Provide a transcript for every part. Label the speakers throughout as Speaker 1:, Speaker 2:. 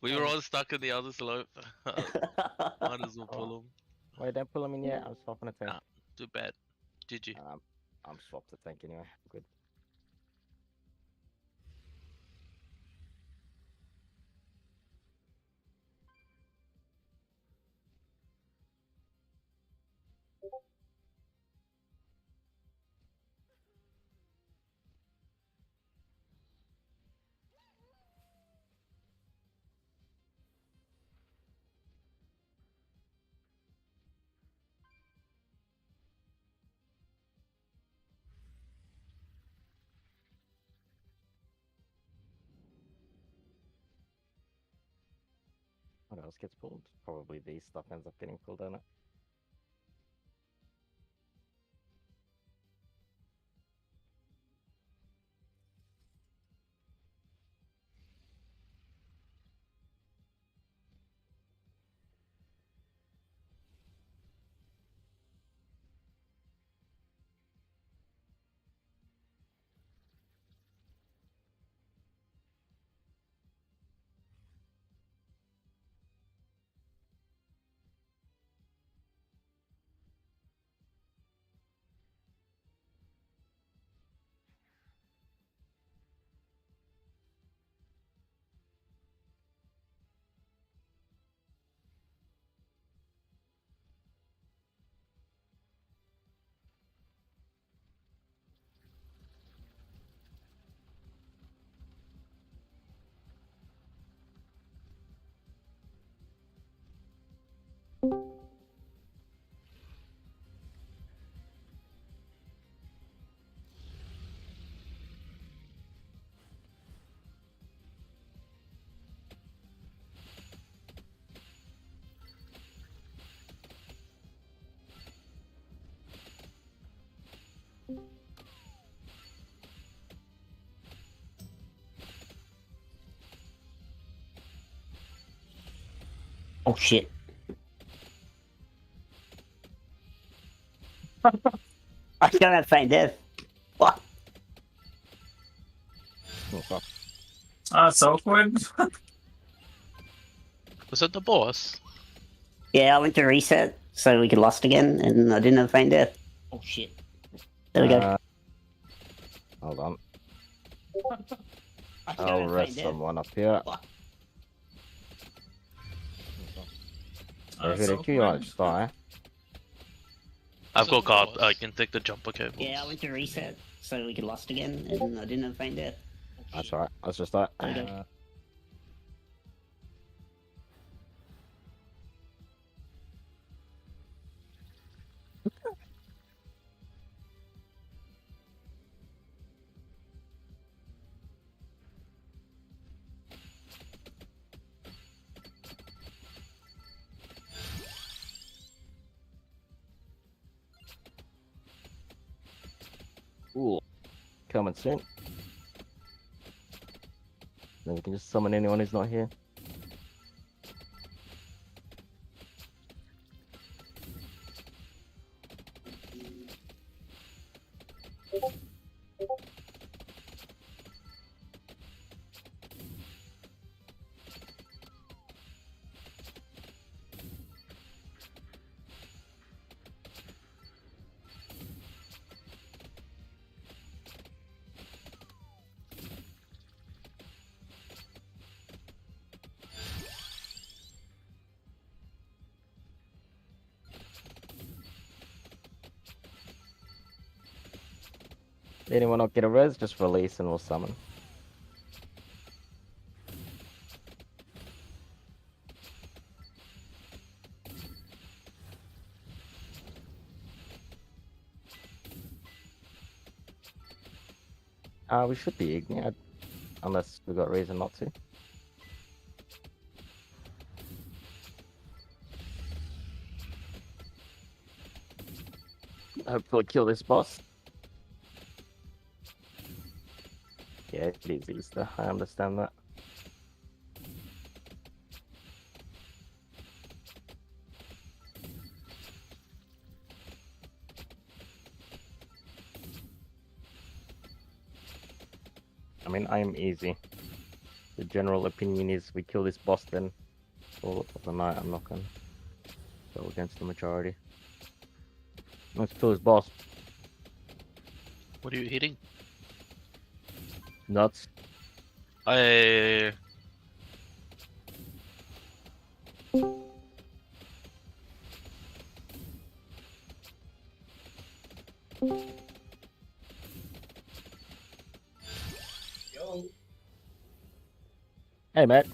Speaker 1: We were all stuck in the other slope. Might as well pull him.
Speaker 2: Wait, don't pull him in yet. I'm swapping a tank.
Speaker 1: Nah, too bad. GG.
Speaker 2: I'm swapped the tank anyway. Good. What else gets pulled? Probably these stuff ends up getting pulled, doesn't it?
Speaker 3: Oh shit. I don't have faint death. What?
Speaker 2: Okay.
Speaker 4: That's awkward.
Speaker 1: Was it the boss?
Speaker 3: Yeah, I went to reset so we could lust again, and I didn't have faint death. Oh shit. There we go.
Speaker 2: Hold on.
Speaker 3: I don't
Speaker 2: I'll
Speaker 3: have
Speaker 2: rest
Speaker 3: faint death.
Speaker 2: someone up here.
Speaker 3: What?
Speaker 2: If it you want to die.
Speaker 1: I've got guard. I can take the jumper cable.
Speaker 3: Yeah, I went to reset so we could lust again, and I didn't have faint death.
Speaker 2: That's alright. That's just that.
Speaker 3: There we go.
Speaker 2: Ooh. Coming soon. Then we can just summon anyone who's not here. Anyone not get a res, just release and we'll summon. We should be ignited, unless we've got reason not to. Hopefully kill this boss. Yeah, it is Easter, I understand that. I mean, I am easy. The general opinion is we kill this boss, then for the night. I'm not gonna go against the majority. Let's kill this boss.
Speaker 1: What are you hitting?
Speaker 2: Nuts.
Speaker 1: I.
Speaker 4: Yo,
Speaker 2: Hey, Matt.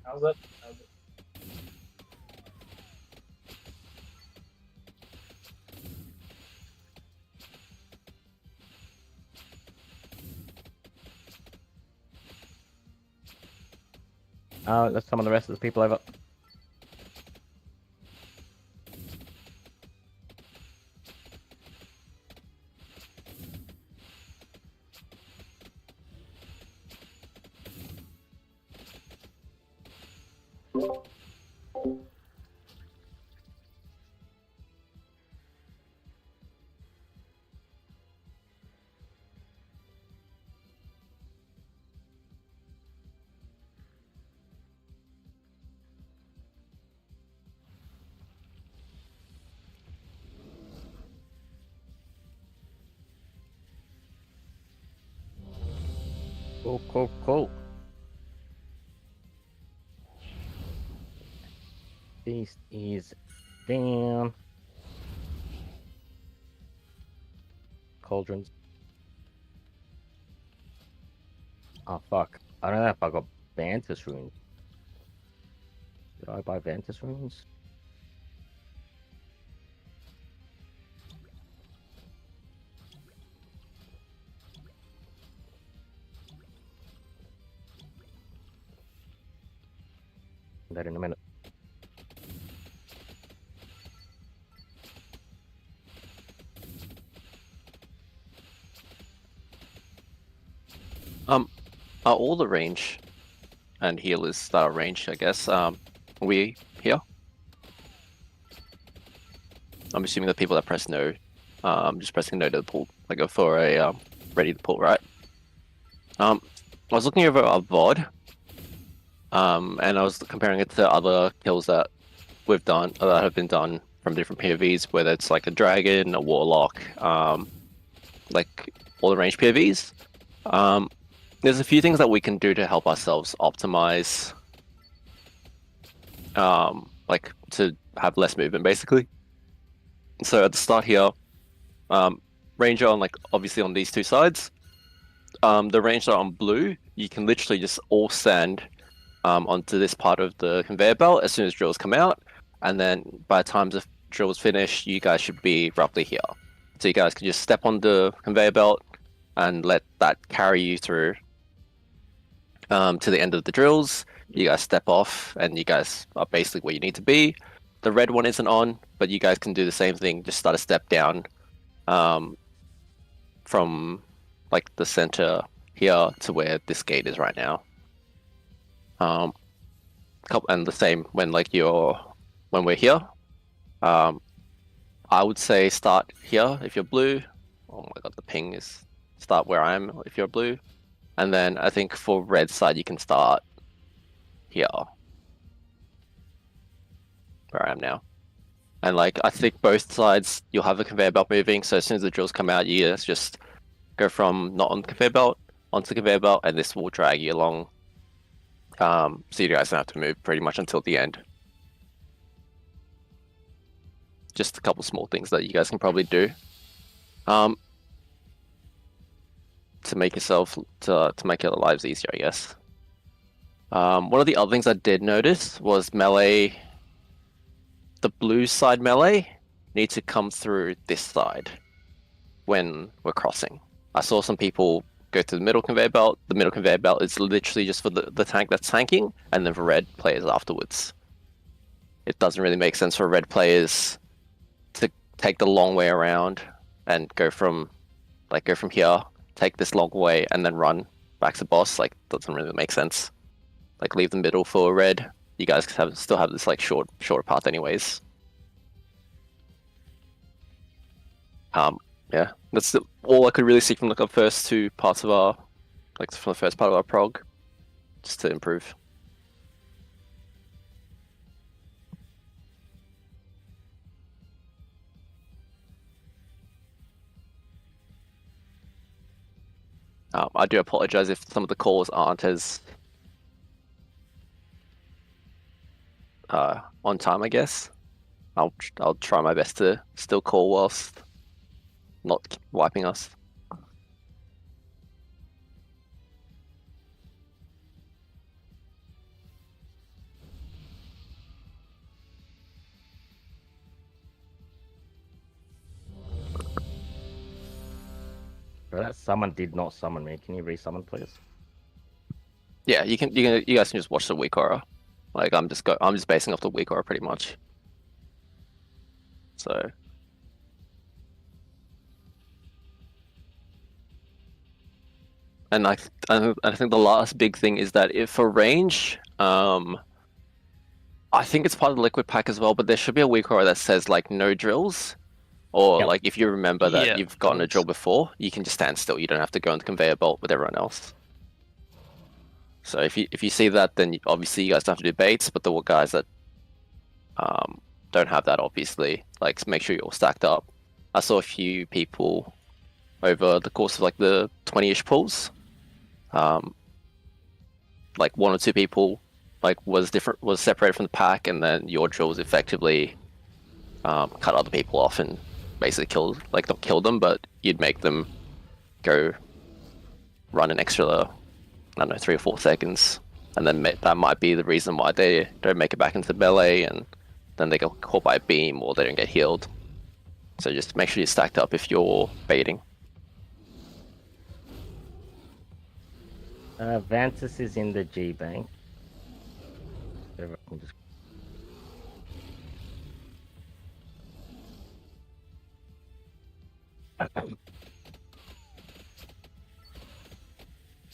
Speaker 4: how's it?
Speaker 2: Let's summon the rest of the people over. Cool. Beast is down. Cauldrons. Oh, fuck. I don't know if I got Vantis runes. Did I buy Vantis runes? That in a minute.
Speaker 5: Are all the range and healers that are range, I guess, we here? I'm assuming the people that press no, just pressing no to the pull, like go for a ready to pull, right? I was looking over our VOD, and I was comparing it to other kills that we've done, that have been done from different POVs, whether it's like a dragon, a warlock, like all the range POVs. There's a few things that we can do to help ourselves optimize, like to have less movement, basically. So at the start here, ranger on like obviously on these two sides. The ranger on blue, you can literally just all stand onto this part of the conveyor belt as soon as drills come out, and then by the time the drills finish, you guys should be roughly here. So you guys can just step on the conveyor belt and let that carry you through to the end of the drills. You guys step off and you guys are basically where you need to be. The red one isn't on, but you guys can do the same thing, just start a step down from like the center here to where this gate is right now. And the same when when we're here. I would say start here if you're blue. Oh my god, the ping is start where I am if you're blue. And then I think for red side you can start here. Where I am now. And like I think both sides you'll have a conveyor belt moving, so as soon as the drills come out, you guys just go from not on the conveyor belt onto the conveyor belt, and this will drag you along. So you guys don't have to move pretty much until the end. Just a couple small things that you guys can probably do to make yourself to make your lives easier, I guess. One of the other things I did notice was melee. The blue side melee needs to come through this side when we're crossing. I saw some people go to the middle conveyor belt. The middle conveyor belt is literally just for the tank that's tanking, and then for red players afterwards. It doesn't really make sense for red players to take the long way around and go from here, take this long way, and then run back to boss. Like, doesn't really make sense. Like, leave the middle for red. You guys still have this like shorter path anyways. Yeah, that's all I could really see from like the first two parts of our, like from the first part of our prog. just to improve. I do apologize if some of the calls aren't as on time, I guess. I'll try my best to still call whilst not wiping us.
Speaker 2: Bro, that summon did not summon me. Can you resummon, please?
Speaker 5: Yeah, you guys can just watch the weak aura. Like I'm just basing off the weak aura pretty much. So and I think the last big thing is that if for range, I think it's part of the liquid pack as well, but there should be a weak aura that says like no drills. Or
Speaker 2: Yep.
Speaker 5: like if you remember that
Speaker 1: Yeah,
Speaker 5: you've gotten a
Speaker 1: drills.
Speaker 5: drill before, you can just stand still. You don't have to go on the conveyor belt with everyone else. So if you see that, then obviously you guys don't have to do baits, but the guys that don't have that, obviously, like make sure you're all stacked up. I saw a few people over the course of like the 20-ish pulls, like 1 or 2 people like was separated from the pack, and then your drills effectively cut other people off and basically not kill them, but you'd make them go run an extra, I don't know, 3 or 4 seconds, and then that might be the reason why they don't make it back into melee, and then they get caught by a beam or they don't get healed. So just make sure you're stacked up if you're baiting.
Speaker 2: Vantis is in the G bank. Just...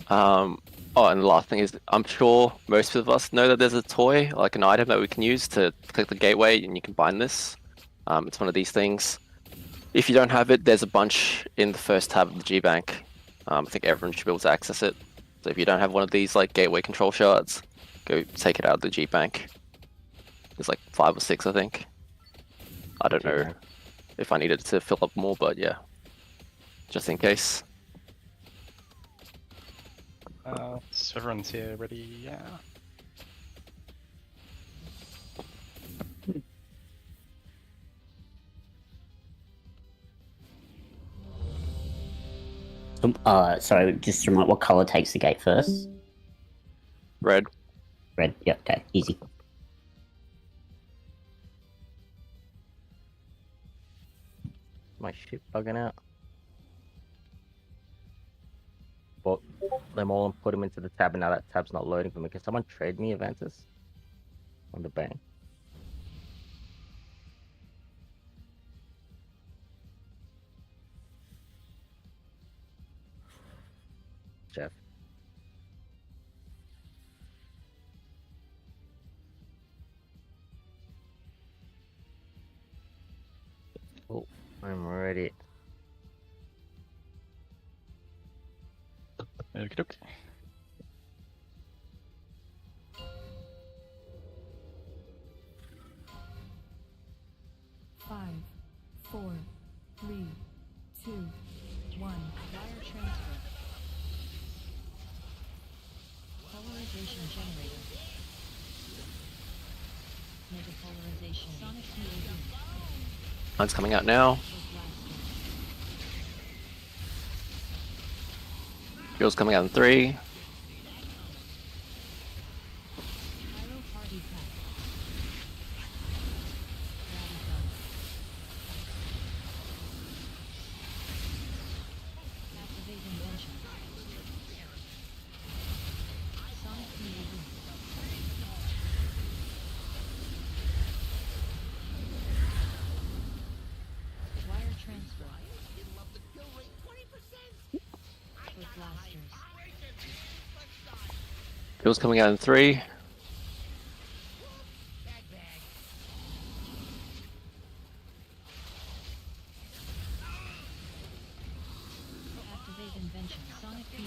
Speaker 5: Oh, and the last thing is, I'm sure most of us know that there's a toy, like an item that we can use to click the gateway, and you can bind this. It's one of these things. If you don't have it, there's a bunch in the first tab of the G bank. I think everyone should be able to access it. So if you don't have one of these like gateway control shards, go take it out of the G bank. There's like 5 or 6, I think. I don't know if I needed to fill up more, but yeah, just in case.
Speaker 6: So everyone's here ready, yeah.
Speaker 3: Sorry, just remind what color takes the gate first?
Speaker 5: Red.
Speaker 3: Red. Yep. Okay. Easy.
Speaker 2: My shit bugging out. Bought them all and put them into the tab, and now that tab's not loading for me. Can someone trade me Avantis on the bank? Jeff. Oh, I'm ready.
Speaker 6: Okie dokie.
Speaker 7: Five, 4, 3, 2, 1. Wire transfer. Polarization generator. Mega polarization. Sonic PAD.
Speaker 5: Mine's coming out now. Yours coming out in 3.
Speaker 7: Pyro party pack. Activate invention. Sonic PAD. Wire transfer. With blasters.
Speaker 5: Yours coming out in 3.
Speaker 7: Activate invention. Sonic PAD.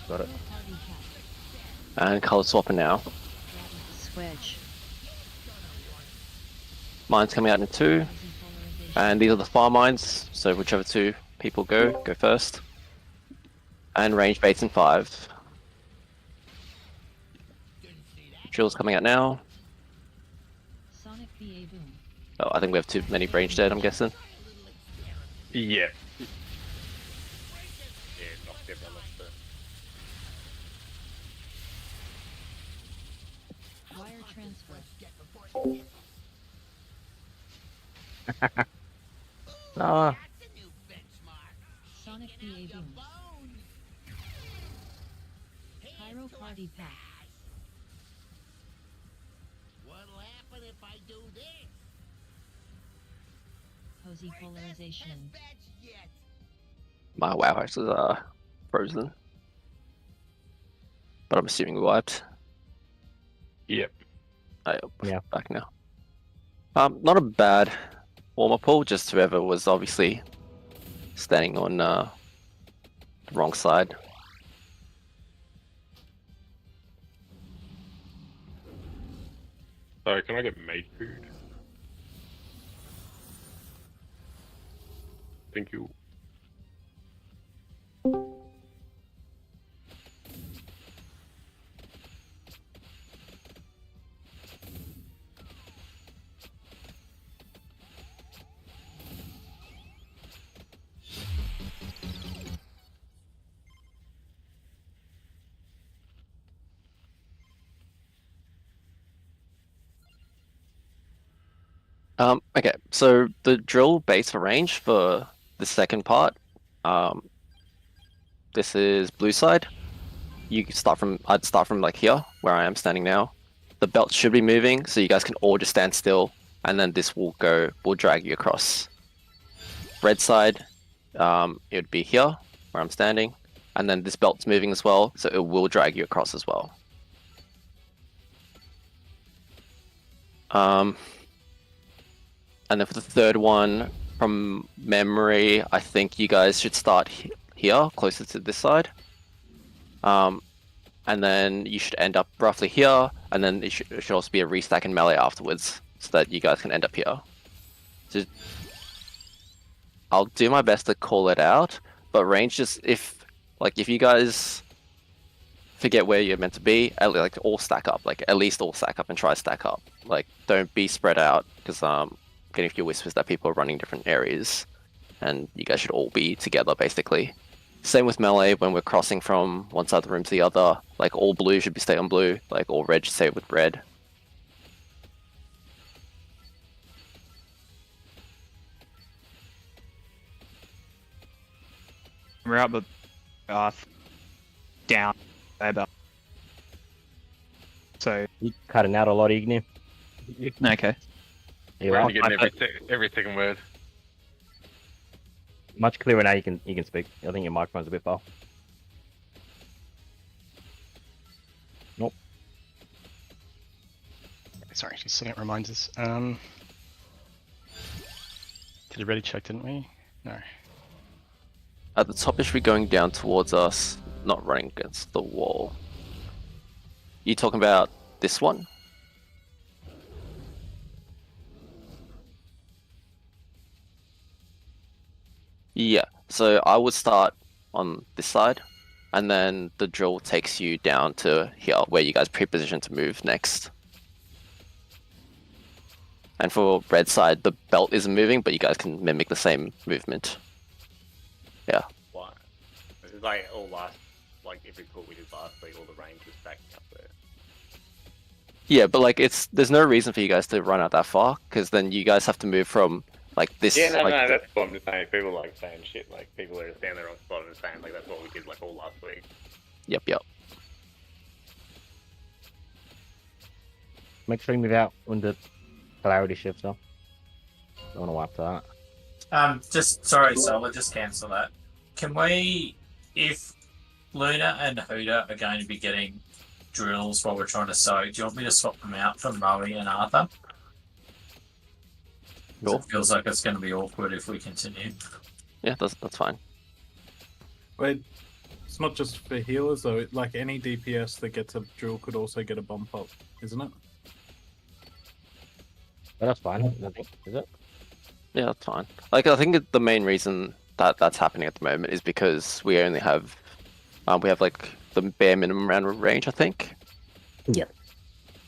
Speaker 2: Got it.
Speaker 7: Party cap.
Speaker 5: And color swapping now.
Speaker 7: Switch.
Speaker 5: Mine's coming out in 2.
Speaker 7: Fuzzy polarization.
Speaker 5: And these are the far mines, so whichever 2 people go first. And range baits in 5. Drill's coming out now.
Speaker 7: Sonic BA boom.
Speaker 5: Oh, I think we have too many range dead, I'm guessing.
Speaker 8: Yeah. Yeah, knocked everyone off the...
Speaker 7: Wire transfer.
Speaker 2: No.
Speaker 7: Sonic BA boom. Pyro party pack.
Speaker 9: What'll happen if I do this?
Speaker 7: Cozy polarization.
Speaker 5: My WoW house is frozen. But I'm assuming we wiped.
Speaker 8: Yep.
Speaker 2: Yeah.
Speaker 5: Back now. Not a bad warm-up pool, just whoever was obviously standing on the wrong side.
Speaker 8: So can I get made food? Thank you.
Speaker 5: Okay, so the drill base for range for the second part, this is blue side. You can start from, I'd start from like here, where I am standing now. The belt should be moving, so you guys can all just stand still, and then this will drag you across. Red side, it would be here, where I'm standing, and then this belt's moving as well, so it will drag you across as well. And then for the third one, from memory, I think you guys should start here, closer to this side. And then you should end up roughly here, and then it should also be a restack in melee afterwards, so that you guys can end up here. So I'll do my best to call it out, but range just, if you guys forget where you're meant to be, like all stack up, like at least all stack up and try to stack up. Like don't be spread out, because getting a few whispers that people are running different areas, and you guys should all be together basically. Same with melee, when we're crossing from one side of the room to the other, like all blue should be stay on blue, like all red should stay with red.
Speaker 6: We're out the path down about. So
Speaker 2: You cutting out a lot, Igni.
Speaker 6: okay.
Speaker 2: You
Speaker 8: We're
Speaker 2: are.
Speaker 8: only getting every second word.
Speaker 2: Much clearer now. You can speak. I think your microphone's a bit far. Nope.
Speaker 6: Sorry, just setting up reminders. Did you already check, didn't we? No.
Speaker 5: At the top, it should be going down towards us, not running against the wall. You talking about this one? Yeah, so I would start on this side, and then the drill takes you down to here, where you guys pre-position to move next. And for red side, the belt isn't moving, but you guys can mimic the same movement. Yeah.
Speaker 8: What? This is like all last, like every pool we did last week, all the range was stacking up there.
Speaker 5: Yeah, but like there's no reason for you guys to run out that far, because then you guys have to move from like this.
Speaker 8: Yeah, no,
Speaker 5: like,
Speaker 8: no, that's what I'm just saying. People like saying shit, like people are standing there on spot and saying like that's what we did like all last week.
Speaker 5: Yep.
Speaker 2: Make sure you move out when the polarity shifts though. Don't want to wipe that.
Speaker 4: Just sorry, so we'll just cancel that. Can we, if Luna and Huda are going to be getting drills while we're trying to soak, do you want me to swap them out for Moe and Arthur?
Speaker 5: Sure.
Speaker 4: It feels like it's going to be awkward if we continue.
Speaker 5: Yeah, that's fine.
Speaker 10: Wait, It's not just for healers though. Like any DPS that gets a drill could also get a bump up, isn't it?
Speaker 2: But that's fine, I think, is it?
Speaker 5: Yeah, that's fine. Like, I think the main reason that that's happening at the moment is because we only have, we have like the bare minimum round range, I think.
Speaker 3: Yep.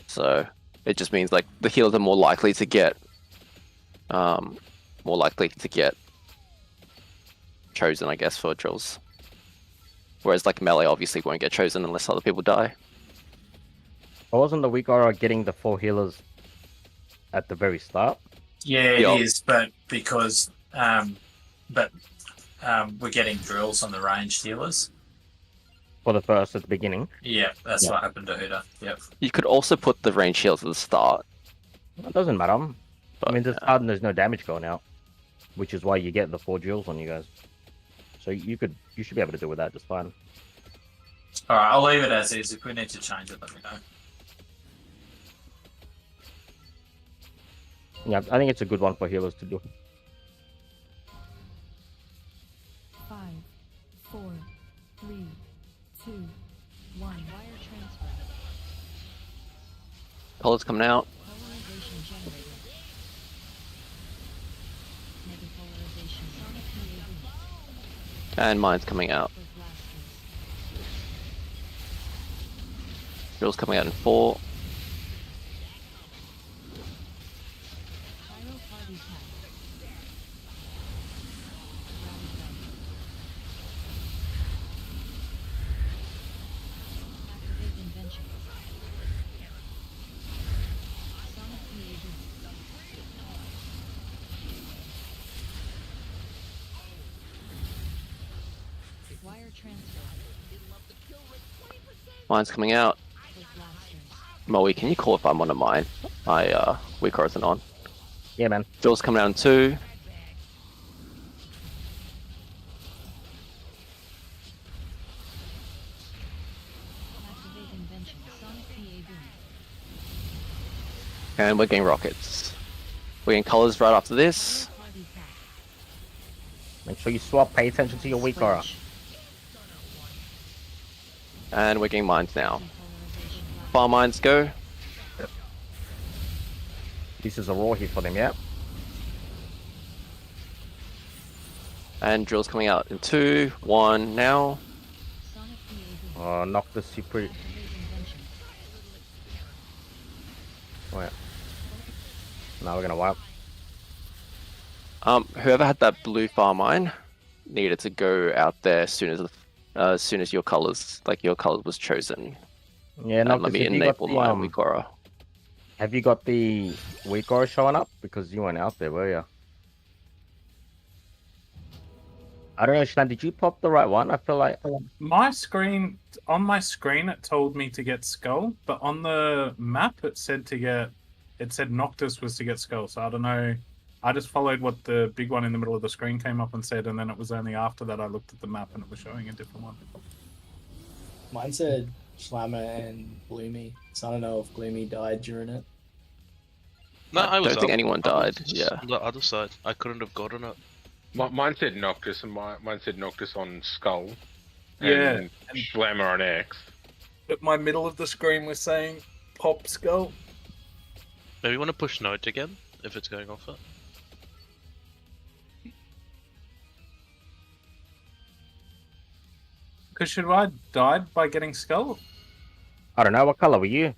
Speaker 5: So it just means like the healers are more likely to get, chosen, I guess, for drills. Whereas like melee obviously won't get chosen unless other people die.
Speaker 2: Or wasn't the weak aura getting the 4 healers at the very start?
Speaker 4: Yeah, it
Speaker 5: Yup.
Speaker 4: is, but because we're getting drills on the ranged healers.
Speaker 2: For the first at the beginning?
Speaker 4: Yeah, that's
Speaker 2: Yeah.
Speaker 4: what happened to Huda. Yep.
Speaker 5: You could also put the range shields at the start.
Speaker 2: It doesn't matter.
Speaker 5: But,
Speaker 2: I mean, there's hard and there's no damage going out, which is why you get the 4 drills on you guys. So you should be able to deal with that just fine.
Speaker 4: All right, I'll leave it as is. If we need to change it, let me know.
Speaker 2: Yeah, I think it's a good one for healers to do.
Speaker 7: 5, 4, 3, 2, 1. Wire transfer.
Speaker 5: Colors coming out.
Speaker 7: Polarization generated. Negative polarization. Sonic PA
Speaker 5: And mine's coming out.
Speaker 7: for blasters.
Speaker 5: Drills coming out in 4.
Speaker 7: Pyro party pack. Rally gun. Activate invention. Sonic PA Wire transfer
Speaker 5: Mine's coming out.
Speaker 7: for blasters.
Speaker 5: Moe, can you call if I'm on a mine? My weak aura isn't on.
Speaker 2: Yeah, man.
Speaker 5: Drills coming out in 2.
Speaker 7: Activate invention. Sonic PA boom.
Speaker 5: And we're getting rockets. We're getting colors right after this.
Speaker 7: Party pack.
Speaker 2: Make sure you swap. Pay attention to your weak aura.
Speaker 7: Splash.
Speaker 5: And we're getting mines now.
Speaker 7: Polarization blast.
Speaker 5: Fire mines go.
Speaker 2: This is a raw hit for them, yeah?
Speaker 5: And drills coming out in 2, 1 now.
Speaker 7: Sonic PA boom.
Speaker 2: Knock the super.
Speaker 7: Activate invention.
Speaker 2: Oh, yeah. Now we're gonna wipe.
Speaker 5: Whoever had that blue fire mine needed to go out there as soon as your colors, was chosen.
Speaker 2: Yeah,
Speaker 5: And
Speaker 2: knock
Speaker 5: let
Speaker 2: the
Speaker 5: me
Speaker 2: super.
Speaker 5: enable my weak aura.
Speaker 2: Have you got the weak aura showing up? Because you weren't out there, were you? I don't know, Shlan, did you pop the right one? I feel like...
Speaker 10: On my screen, it told me to get Skull, but on the map, it said Noctis was to get Skull. So I don't know. I just followed what the big one in the middle of the screen came up and said, and then it was only after that I looked at the map and it was showing a different one.
Speaker 11: Mine said Schlammer and Gloomy, so I don't know if Gloomy died during it.
Speaker 1: No, I was
Speaker 5: don't think
Speaker 1: up.
Speaker 5: anyone
Speaker 1: I was
Speaker 5: died, yeah.
Speaker 1: On the other side, I couldn't have gotten it.
Speaker 12: Mine said Noctis, and mine said Noctis on Skull.
Speaker 10: Yeah,
Speaker 12: And Schlammer on X.
Speaker 10: But my middle of the screen was saying Pop Skull.
Speaker 1: Maybe you want to push note again if it's going off it.
Speaker 10: Because should I died by getting Skull?
Speaker 2: I don't know, what color were you?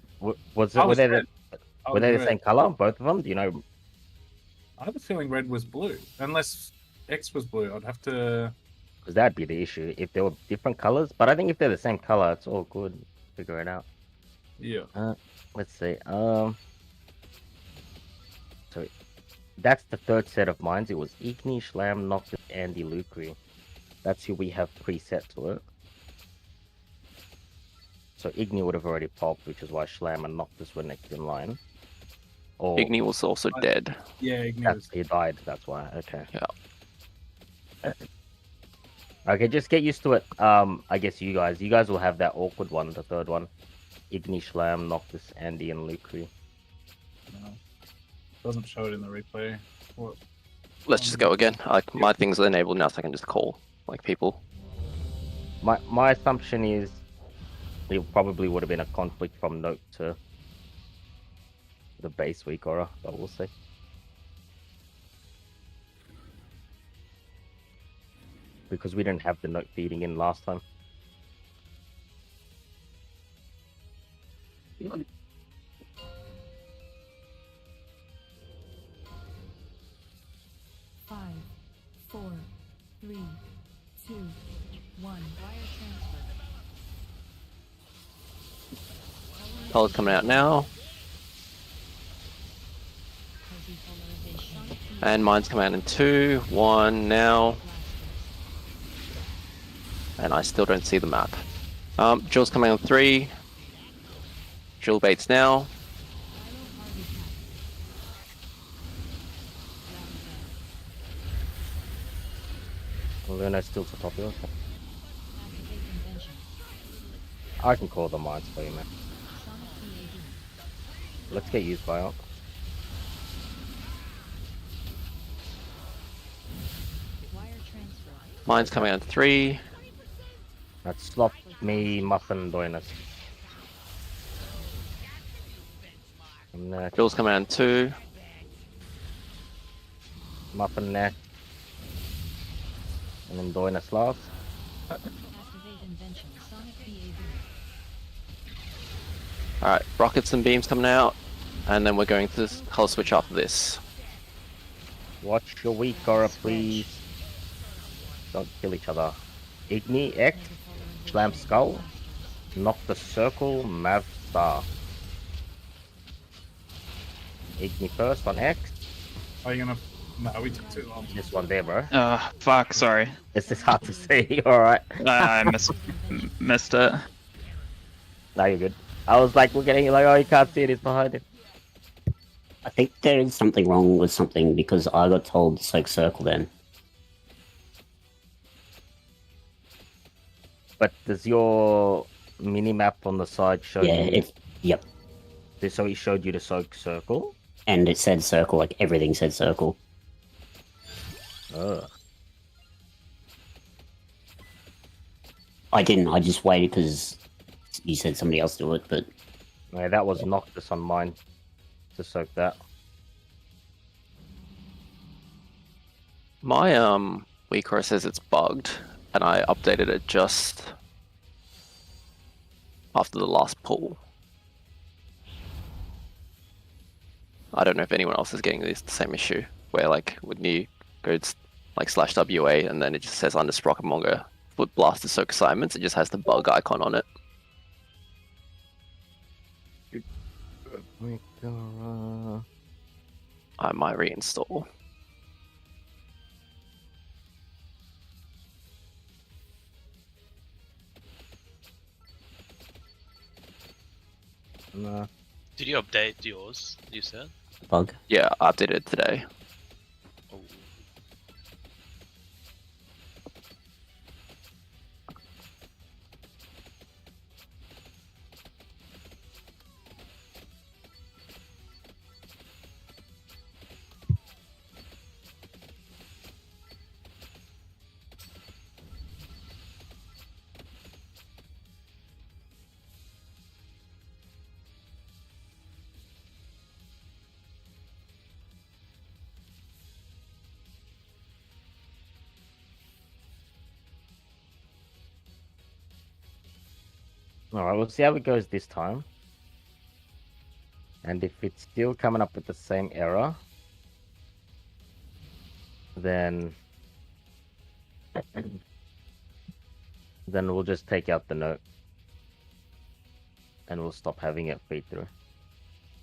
Speaker 2: Was it,
Speaker 10: I
Speaker 2: were
Speaker 10: was
Speaker 2: they,
Speaker 10: red.
Speaker 2: were they the same color, both of them? Do you know?
Speaker 10: I have a feeling red was blue. Unless X was blue, I'd have to...
Speaker 2: Because that'd be the issue, if they were different colors. But I think if they're the same color, it's all good. Figure it out.
Speaker 10: Yeah.
Speaker 2: Let's see. So that's the third set of mines. It was Igni, Schlam, Noctis, Andy, Lucre. That's who we have preset to it. So Igni would have already popped, which is why Schlam and Noctis were next in line. Or
Speaker 5: Igni was also dead.
Speaker 10: Yeah, Igni was...
Speaker 2: he died. That's why. Okay.
Speaker 5: Yeah.
Speaker 2: Okay, just get used to it. I guess you guys will have that awkward one, the third one. Igni, Schlam, Noctis, Andy, and Lucre.
Speaker 10: No. Doesn't show it in the replay. What?
Speaker 5: Let's just go again. My thing's enabled now, so I can just call people.
Speaker 2: My assumption is it probably would have been a conflict from note to the base weak aura, but we'll see. Because we didn't have the note feeding in last time.
Speaker 7: Five, 4, 3, 2, 1. Wire transfer.
Speaker 5: Color's coming out now.
Speaker 7: Cozy polarization.
Speaker 5: And mine's coming out in 2, 1 now. And I still don't see the map. Jewel's coming on 3. Jewel baits now.
Speaker 2: Luna's still too popular.
Speaker 7: Activate invention.
Speaker 2: I can call the mines for you, man.
Speaker 7: Sonic PAB.
Speaker 2: Let's get used by it.
Speaker 7: Wire transfer.
Speaker 5: Mine's coming out in 3.
Speaker 2: That's slop me muffin doinus. And
Speaker 5: Jewel's coming out in 2.
Speaker 2: muffin neck. And then doinus last.
Speaker 7: Activate invention. Sonic PAB.
Speaker 5: Alright, rockets and beams coming out. And then we're going to color switch after this.
Speaker 2: Watch your weak aura, please. Don't kill each other. Igni, X, Slam Skull, Noctis Circle, Mav Star. Igni first on X.
Speaker 10: Are you gonna? No, we took too long.
Speaker 2: This one there, bro.
Speaker 6: Fuck, sorry.
Speaker 2: This is hard to see, alright.
Speaker 6: I missed it.
Speaker 2: No, you're good. I was like looking at you like, oh, you can't see it, it's behind him.
Speaker 3: I think there is something wrong with something because I got told to soak circle then.
Speaker 2: But does your mini map on the side show
Speaker 3: Yeah,
Speaker 2: you?
Speaker 3: yep.
Speaker 2: So it showed you to soak circle?
Speaker 3: And it said circle, like everything said circle.
Speaker 2: Ugh.
Speaker 3: I didn't, I just waited because you said somebody else do it, but
Speaker 2: No, that was Noctis on mine to soak that.
Speaker 5: My weak aura says it's bugged, and I updated it just after the last pull. I don't know if anyone else is getting this the same issue, where like when you go like /WA and then it just says under Sprocket Mongo Foot Blaster Soak Assignments, it just has the bug icon on it.
Speaker 2: Weak aura.
Speaker 5: I might reinstall.
Speaker 2: Nah.
Speaker 1: Did you update yours? You said.
Speaker 3: bug.
Speaker 5: Yeah, I updated it today.
Speaker 1: Oh.
Speaker 2: Alright, we'll see how it goes this time. And if it's still coming up with the same error, then we'll just take out the note. And we'll stop having it feed through.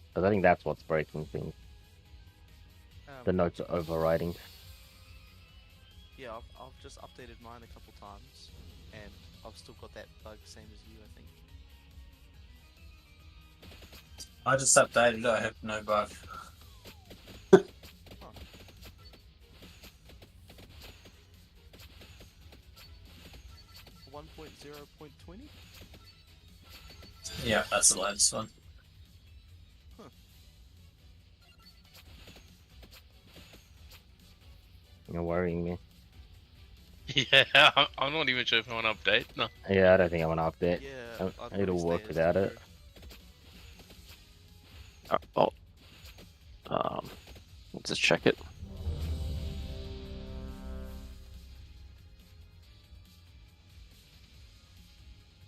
Speaker 2: Because I think that's what's breaking things. The notes are overriding.
Speaker 13: Yeah, I've just updated mine a couple times, and I've still got that bug, same as you, I think.
Speaker 4: I just updated it, I have no bug.
Speaker 13: 1.0.20?
Speaker 4: Yeah, that's the latest one.
Speaker 2: You're worrying me.
Speaker 1: Yeah, I'm not even sure if I want to update. No.
Speaker 2: Yeah, I don't think I want to update.
Speaker 13: Yeah, I'd
Speaker 2: It'll
Speaker 13: probably
Speaker 2: work
Speaker 13: stay as
Speaker 2: without it.
Speaker 5: Oh. Let's just check it.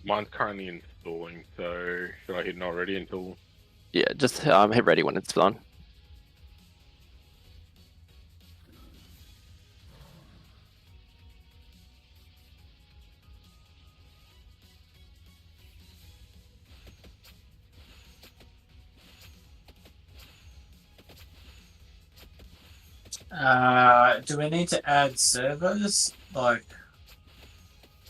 Speaker 12: Mine's currently installing, so should I hit not ready until?
Speaker 5: Yeah, just hit ready when it's done.
Speaker 4: Do we need to add servers? Like,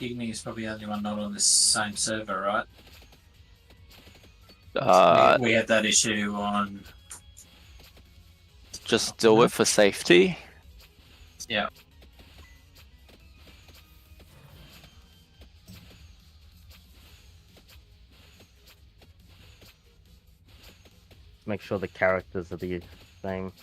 Speaker 4: Igni is probably the only one not on this same server, right? We had that issue on.
Speaker 5: Just do it for safety.
Speaker 4: Yeah.
Speaker 2: Make sure the characters are the same.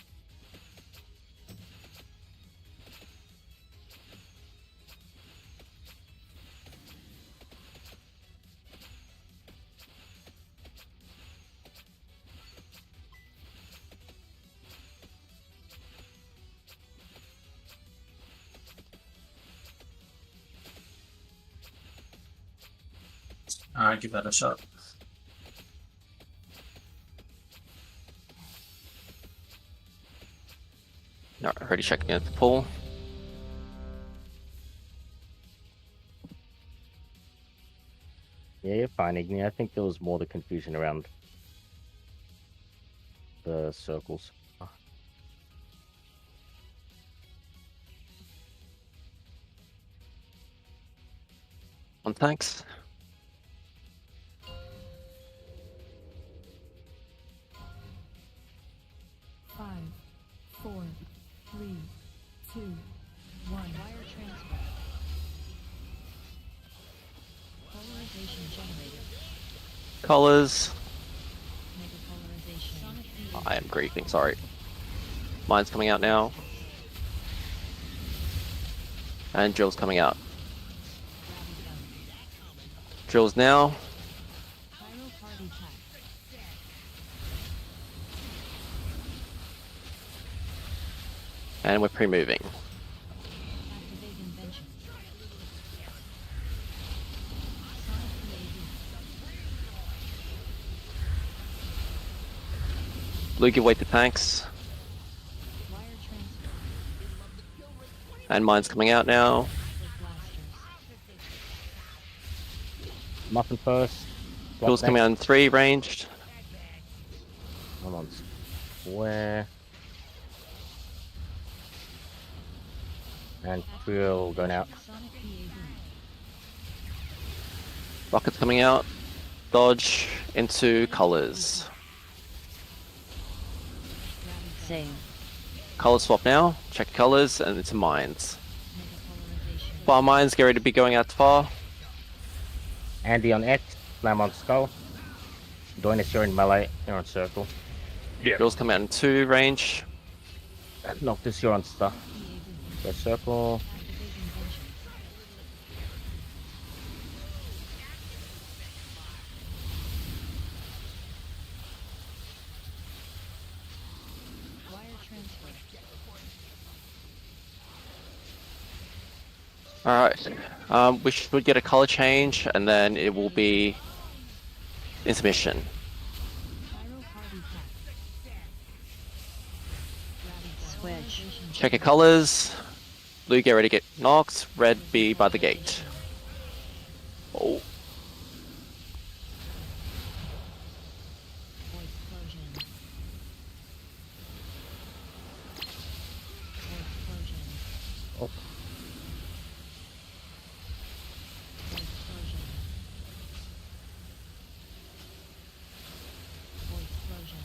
Speaker 4: Alright, give that a shot.
Speaker 5: Alright, already checking out the pool.
Speaker 2: Yeah, you're fine, Igni. I think there was more the confusion around the circles.
Speaker 5: One thanks.
Speaker 7: Five, four, three, two, one. Wire transfer. Polarization generated.
Speaker 5: Colors.
Speaker 7: Mega polarization. Sonic field.
Speaker 5: I am grieving, sorry. Mine's coming out now. And drill's coming out. Drill's now.
Speaker 7: Pyro party pack.
Speaker 5: And we're pre-moving.
Speaker 7: Activate invention. Sonic PAD.
Speaker 5: Blue, give way to tanks.
Speaker 7: Wire transfer.
Speaker 5: And mine's coming out now.
Speaker 7: Blasters.
Speaker 2: Muffin first.
Speaker 5: Drill's coming out in 3, ranged.
Speaker 2: Hold on. Square. And drill going out.
Speaker 7: Sonic PAD.
Speaker 5: Rocket's coming out. Dodge into colors.
Speaker 7: Same.
Speaker 5: Color swap now. Check colors and it's mines.
Speaker 7: Mega polarization.
Speaker 5: Far mines, get ready to be going out to far.
Speaker 2: Andy on X. Slam on skull. Doinus, you're in melee. You're on circle.
Speaker 12: Yeah.
Speaker 5: Drill's coming out in 2, range.
Speaker 2: Noctis, you're on stuff. Go circle.
Speaker 7: Activate invention. Wire transfer.
Speaker 5: Alright. We should get a color change and then it will be intermission.
Speaker 7: Pyro party pack. Switch.
Speaker 5: Check your colors. Blue, get ready to get knocked. Red, be by the gate. Oh.
Speaker 7: Voice explosion. Voice explosion.
Speaker 2: Oh.
Speaker 7: Voice explosion. Voice explosion.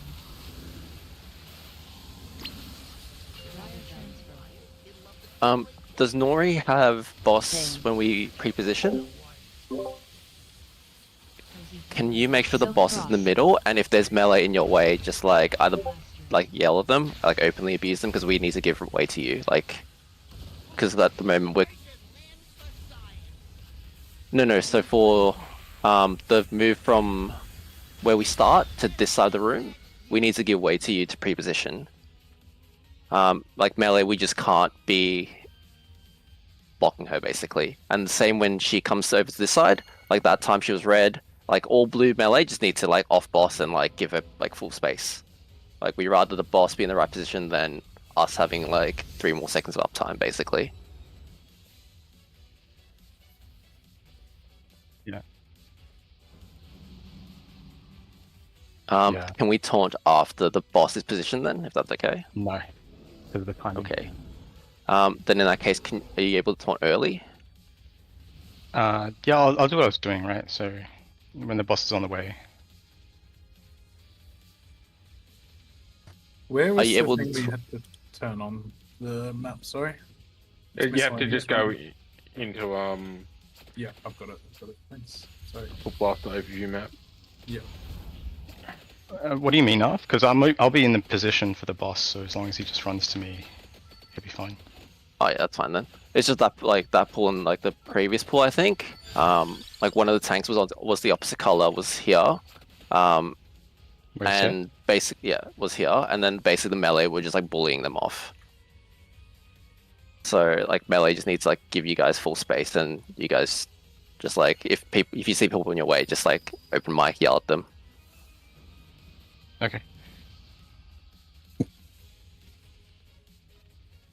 Speaker 7: Wire transfer.
Speaker 5: Does Nori have boss when we pre-position? Can you make sure the boss is in the middle, and if there's melee in your way, just like either like yell at them, like openly abuse them, because we need to give way to you, like, because at the moment we're No. So for the move from where we start to this side of the room, we need to give way to you to pre-position. Like melee, we just can't be blocking her basically. And the same when she comes over to this side, like that time she was red, like all blue melee just need to like off boss and like give her like full space. Like we rather the boss be in the right position than us having like 3 more seconds of uptime basically.
Speaker 14: Yeah.
Speaker 5: Can we taunt after the boss is positioned then, if that's okay?
Speaker 14: No, because of the timing.
Speaker 5: Okay. Then in that case, are you able to taunt early?
Speaker 14: Yeah, I'll do what I was doing, right? So when the boss is on the way.
Speaker 10: Where was
Speaker 5: you
Speaker 10: the
Speaker 5: able
Speaker 10: thing
Speaker 5: to-
Speaker 10: we had to turn on the map? Sorry.
Speaker 12: You have to just go
Speaker 10: Miscellaneous
Speaker 12: into
Speaker 10: Yeah, I've got it. Thanks. Sorry.
Speaker 12: Foot Blaster overview map.
Speaker 10: Yeah.
Speaker 14: What do you mean off? Because I'll be in the position for the boss, so as long as he just runs to me, he'll be fine.
Speaker 5: Oh yeah, that's fine then. It's just that like that pool and like the previous pool, I think. Like one of the tanks was the opposite color, was here. And basically, was here, and then basically the melee were just like bullying them off. So like melee just needs to like give you guys full space, and you guys just like if you see people in your way, just like open mic, yell at them.
Speaker 14: Okay.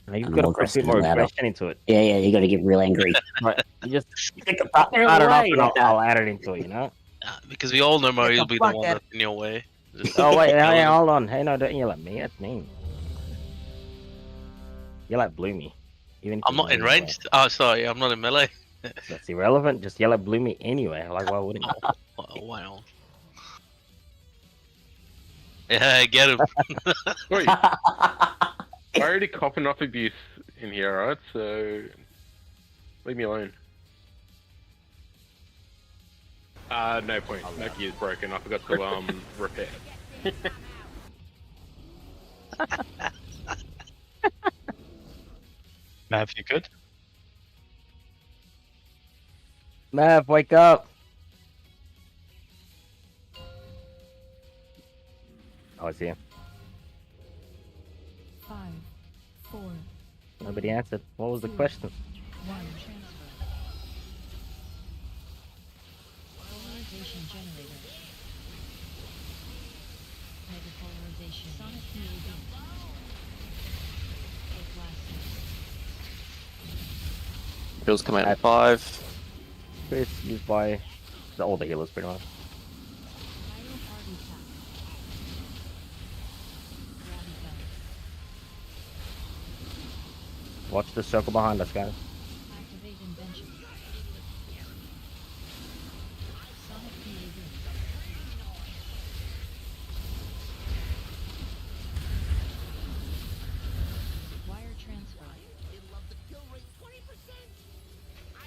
Speaker 2: Now you've
Speaker 3: And
Speaker 2: got to
Speaker 3: we'll
Speaker 2: put a
Speaker 3: just
Speaker 2: bit more
Speaker 3: do that up.
Speaker 2: aggression into it.
Speaker 3: Yeah, you got to get real angry.
Speaker 2: Right, you just
Speaker 3: Get the fuck out
Speaker 2: start
Speaker 3: of
Speaker 2: it
Speaker 3: the
Speaker 2: off
Speaker 3: way.
Speaker 2: and
Speaker 3: like that.
Speaker 2: I'll add it into it, you know?
Speaker 1: Because we all know Mario will be the
Speaker 2: fuck
Speaker 1: one
Speaker 2: out-
Speaker 1: that's in your way.
Speaker 2: Oh wait, hey, hold on. Hey, no, don't yell at me. That's mean. Yell at Bloomy. Even if
Speaker 1: I'm
Speaker 2: you
Speaker 1: not in
Speaker 2: know
Speaker 1: range. Oh, sorry, I'm not in melee.
Speaker 2: That's irrelevant. Just yell at Bloomy anyway. Like, why wouldn't you?
Speaker 1: Oh, wow. Yeah, get him.
Speaker 12: Wait, I already cop enough abuse in here, right? So leave me alone. No point. No gear's broken. I forgot to repair.
Speaker 14: Mav, you good?
Speaker 2: Mav, wake up. Oh, it's here.
Speaker 7: 5, 4,
Speaker 2: Nobody answered. What was the question?
Speaker 7: 1. Transfer. Polarization generator. Mega polarization. Sonic PAB.
Speaker 5: Bill's coming out at 5.
Speaker 2: It's used by all the healers, pretty much. Watch the circle behind us, guys.
Speaker 7: Activate invention. Sonic PAB. Wire transfer.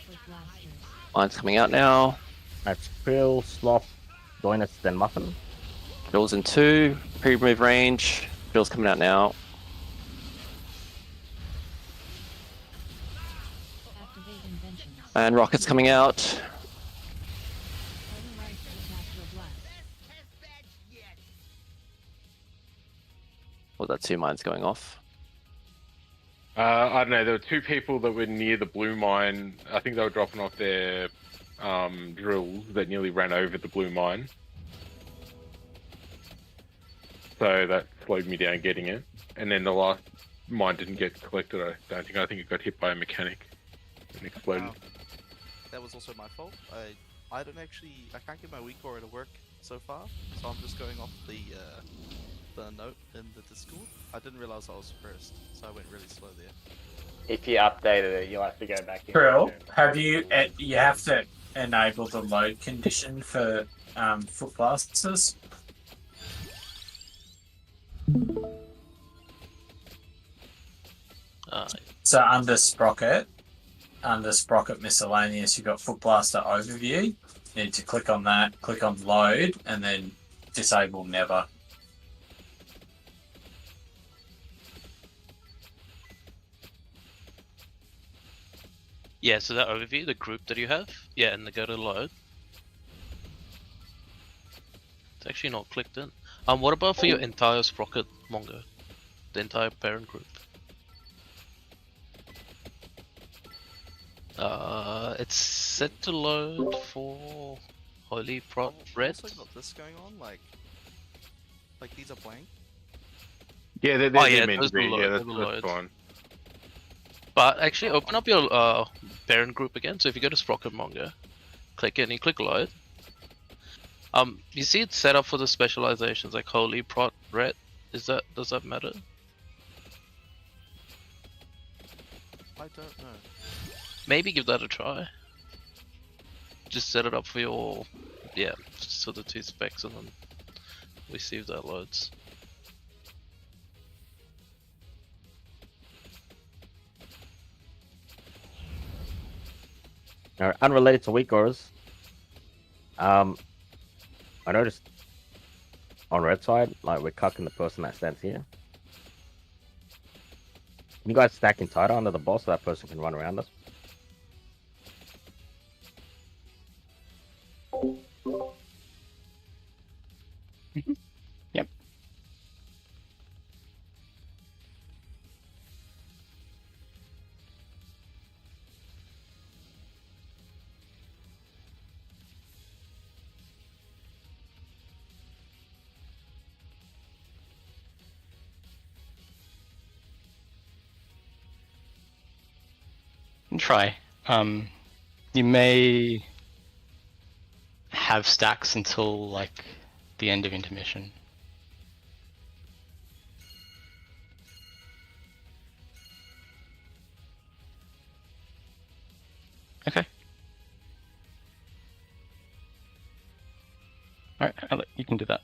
Speaker 7: Quick blasters.
Speaker 5: Line's coming out now.
Speaker 2: That's Krill, Sloth, Doinus, then Muffin.
Speaker 5: Bill's in 2. Pre-move range. Bill's coming out now.
Speaker 7: Activate invention.
Speaker 5: And Rocket's coming out.
Speaker 7: Polarized spectacular blast.
Speaker 5: Was that 2 mines going off?
Speaker 12: I don't know. There were 2 people that were near the blue mine. I think they were dropping off their drills that nearly ran over the blue mine. So that slowed me down getting it. And then the last mine didn't get collected, I don't think. I think it got hit by a mechanic and exploded.
Speaker 13: Wow. That was also my fault. I can't get my weak aura to work so far, so I'm just going off the note in the Discord. I didn't realize I was first, so I went really slow there.
Speaker 8: If you updated it, you'll have to go back in.
Speaker 4: Krill, have you have to enable the load condition for foot blasters? So under Sprocket miscellaneous, you've got Foot Blaster overview. You need to click on that, click on load, and then disable never.
Speaker 1: Yeah, so that overview, the group that you have, yeah, and the go to load. It's actually not clicked in. What about for your entire Sprocket Mongo? The entire parent group? It's set to load for Holy Prot Red.
Speaker 13: Also got this going on, like these are blank.
Speaker 12: Yeah, they're
Speaker 1: Oh yeah,
Speaker 12: meant
Speaker 1: those
Speaker 12: to be.
Speaker 1: will
Speaker 12: Yeah,
Speaker 1: load,
Speaker 12: that's,
Speaker 1: they will
Speaker 12: that's
Speaker 1: load.
Speaker 12: fine.
Speaker 1: But actually, open up your parent group again. So if you go to Sprocket Mongo, click it and you click load. You see it's set up for the specializations like Holy Prot Red. Does that matter?
Speaker 13: I don't know.
Speaker 1: Maybe give that a try. Just set it up for your, yeah, just for the 2 specs, and then we see if that loads.
Speaker 2: Now, unrelated to weakers, I noticed on red side, like we're cucking the person that stands here. Can you guys stack in tighter under the boss so that person can run around us?
Speaker 14: Yep. Try. You may have stacks until like the end of intermission. Okay. Alright, you can do that.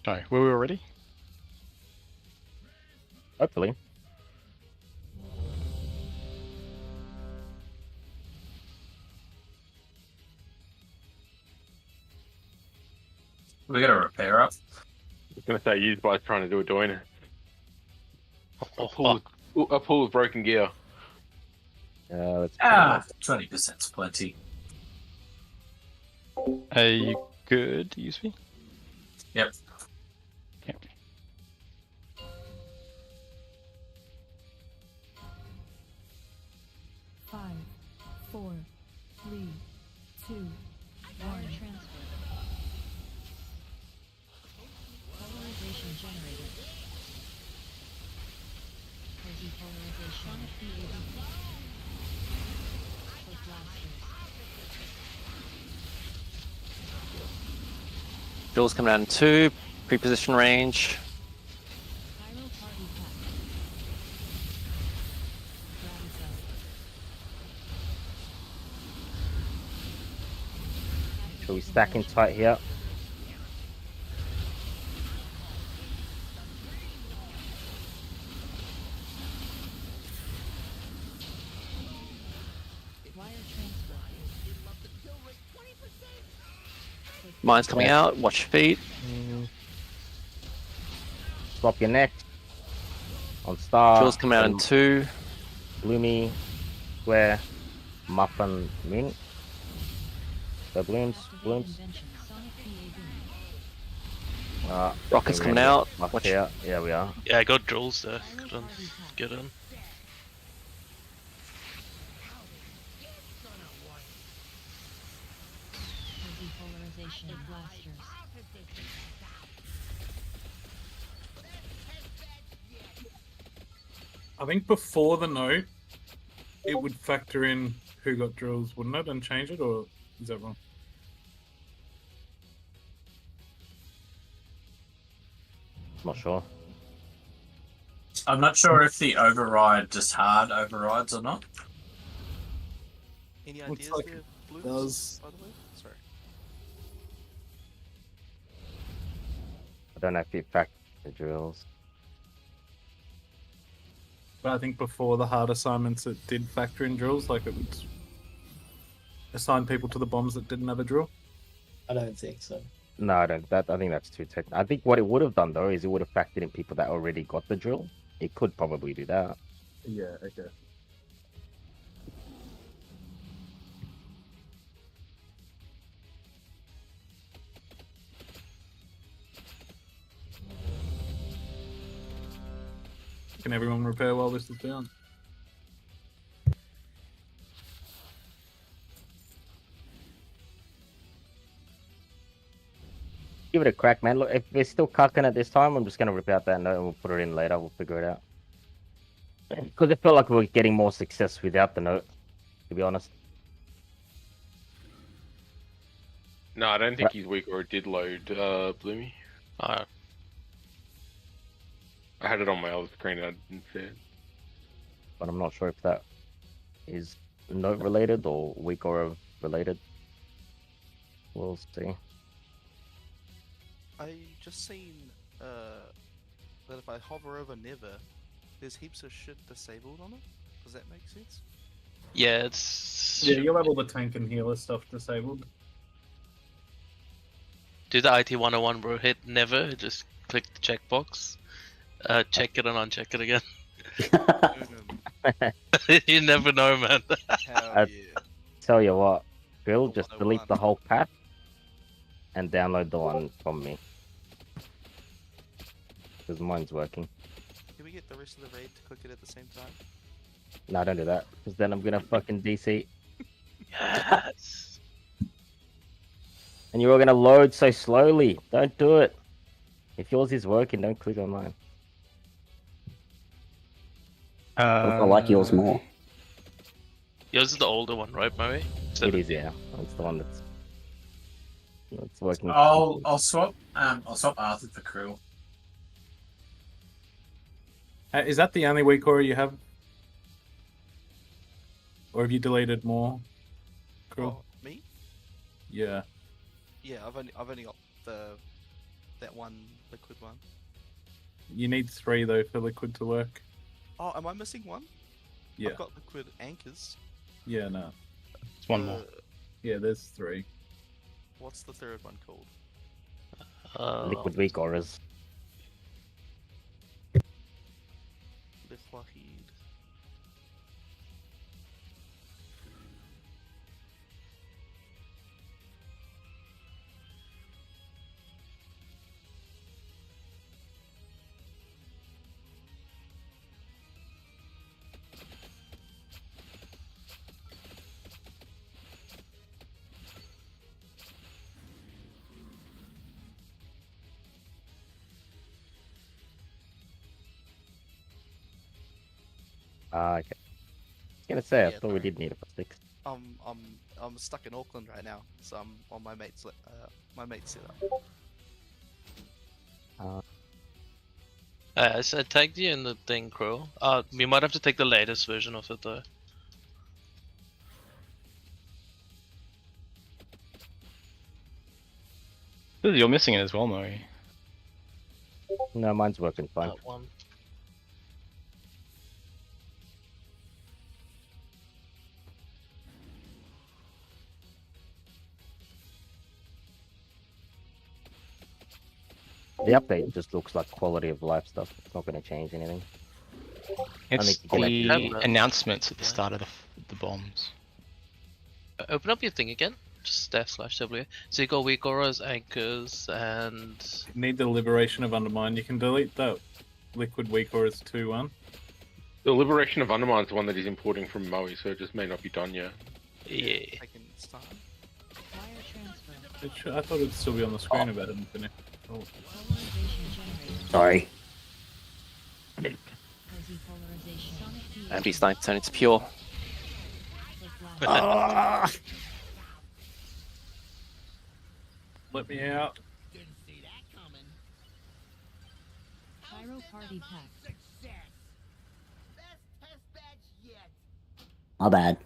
Speaker 14: Sorry, were we already?
Speaker 2: Hopefully.
Speaker 4: We got a repair up.
Speaker 12: I was going to say, you guys trying to do a joiner. A pool of broken gear.
Speaker 2: Let's
Speaker 4: 20%'s plenty.
Speaker 14: Are you good, USV?
Speaker 4: Yep.
Speaker 14: Yep.
Speaker 7: Five, 4, 3, 2, 1. Transfer. Polarization generated. Depolarization. Sonic PAB. For blasters.
Speaker 5: Jules coming out in 2, pre-position range.
Speaker 7: Pyro party pack. Gravitas.
Speaker 2: Should we stack in tight here?
Speaker 7: Wire transfer.
Speaker 5: Mine's coming out. Watch your feet.
Speaker 2: Swap your neck. On star.
Speaker 5: Jules coming out in 2.
Speaker 2: Gloomy, square, muffin, mint. So blooms.
Speaker 7: Invention. Sonic PAB.
Speaker 5: Rocket's
Speaker 2: we're
Speaker 5: coming
Speaker 2: in
Speaker 5: out.
Speaker 2: muff
Speaker 5: Watch.
Speaker 2: here. Yeah, we are.
Speaker 1: Yeah, I got drills there. Couldn't get in.
Speaker 7: Depolarization blasters.
Speaker 10: I think before the note, it would factor in who got drills, wouldn't it, and change it, or is that wrong?
Speaker 2: Not sure.
Speaker 4: I'm not sure if the override just hard overrides or not.
Speaker 13: Any
Speaker 10: Looks
Speaker 13: ideas
Speaker 10: like
Speaker 13: there,
Speaker 10: it
Speaker 13: Blues,
Speaker 10: does.
Speaker 13: by the way? Sorry.
Speaker 2: I don't know if you factor the drills.
Speaker 10: But I think before the hard assignments, it did factor in drills, like it would assign people to the bombs that didn't have a drill.
Speaker 11: I don't think so.
Speaker 2: No, I don't. I think that's too technical. I think what it would have done though is it would have factored in people that already got the drill. It could probably do that.
Speaker 10: Yeah, okay. Can everyone repair while this is down?
Speaker 2: Give it a crack, man. Look, if we're still cucking at this time, I'm just gonna rip out that note and we'll put it in later. We'll figure it out. Because it felt like we were getting more success without the note, to be honest.
Speaker 12: No, I don't think he's weak or it did load, Bloomy. I had it on my other screen and I didn't see it.
Speaker 2: But I'm not sure if that is note related or weak or related. We'll see.
Speaker 13: I just seen that if I hover over Never, there's heaps of shit disabled on it. Does that make sense?
Speaker 1: Yeah, it's...
Speaker 10: Yeah, you'll have all the tank and healer stuff disabled.
Speaker 1: Do the IT 101, bro. Hit never, just click the checkbox. Check it and uncheck it again. You never know, man.
Speaker 13: Hell yeah.
Speaker 2: Tell you what, Bill, just delete the whole pack and download the one from me. Because mine's working.
Speaker 13: Can we get the rest of the raid to click it at the same time?
Speaker 2: No, don't do that. Because then I'm gonna fucking DC.
Speaker 1: Yes.
Speaker 2: And you're all gonna load so slowly. Don't do it. If yours is working, don't click on mine.
Speaker 3: I like yours more.
Speaker 1: Yours is the older one, right, Murray?
Speaker 2: It is, yeah. It's the one that's working.
Speaker 4: I'll swap Arthur for Krill.
Speaker 10: Is that the only weak aura you have? Or have you deleted more? Cool.
Speaker 13: Oh, me?
Speaker 10: Yeah.
Speaker 13: Yeah, I've only got that one liquid one.
Speaker 10: You need 3 though for liquid to work.
Speaker 13: Oh, am I missing one?
Speaker 10: Yeah.
Speaker 13: I've got liquid anchors.
Speaker 10: Yeah, no.
Speaker 14: It's one more.
Speaker 10: Yeah, there's 3.
Speaker 13: What's the third one called?
Speaker 2: Liquid weak auras.
Speaker 13: Lifwahid.
Speaker 2: Okay. I was gonna say, I
Speaker 13: Yeah,
Speaker 2: thought we did need a +6.
Speaker 13: I'm stuck in Auckland right now, so I'm on my mate's setup.
Speaker 1: I said tagged you in the thing, Crow. We might have to take the latest version of it though.
Speaker 14: You're missing it as well, Murray.
Speaker 2: No, mine's working fine.
Speaker 1: That one.
Speaker 2: The update just looks like quality of life stuff. It's not going to change anything.
Speaker 14: It's
Speaker 2: Only
Speaker 14: the announcements at the start of the bombs.
Speaker 1: Open up your thing again. Just /W. So you got weak auras, anchors, and...
Speaker 10: Need the Liberation of Undermine. You can delete that liquid weak auras 2-1.
Speaker 12: The Liberation of Undermine is the one that he's importing from Maui, so it just may not be done yet.
Speaker 1: Yeah.
Speaker 10: I thought it'd still be on the screen about it and finish. Oh.
Speaker 3: Sorry.
Speaker 5: Empty Stein turn it's pure.
Speaker 10: Let me out.
Speaker 7: Pyro Party Pack.
Speaker 3: My bad.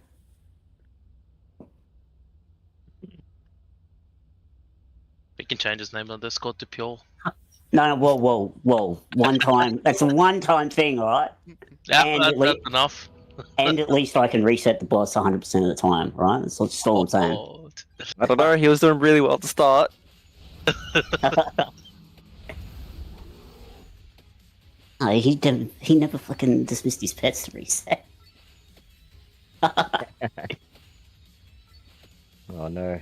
Speaker 1: We can change his name on Discord to Pure.
Speaker 3: No, whoa. One time. That's a one-time thing, alright?
Speaker 1: Yeah, that's enough.
Speaker 3: And at least I can reset the boss 100% of the time, right? That's all I'm saying.
Speaker 5: I don't know, he was doing really well to start.
Speaker 3: Oh, he never fucking dismissed his pets to reset.
Speaker 2: Oh no.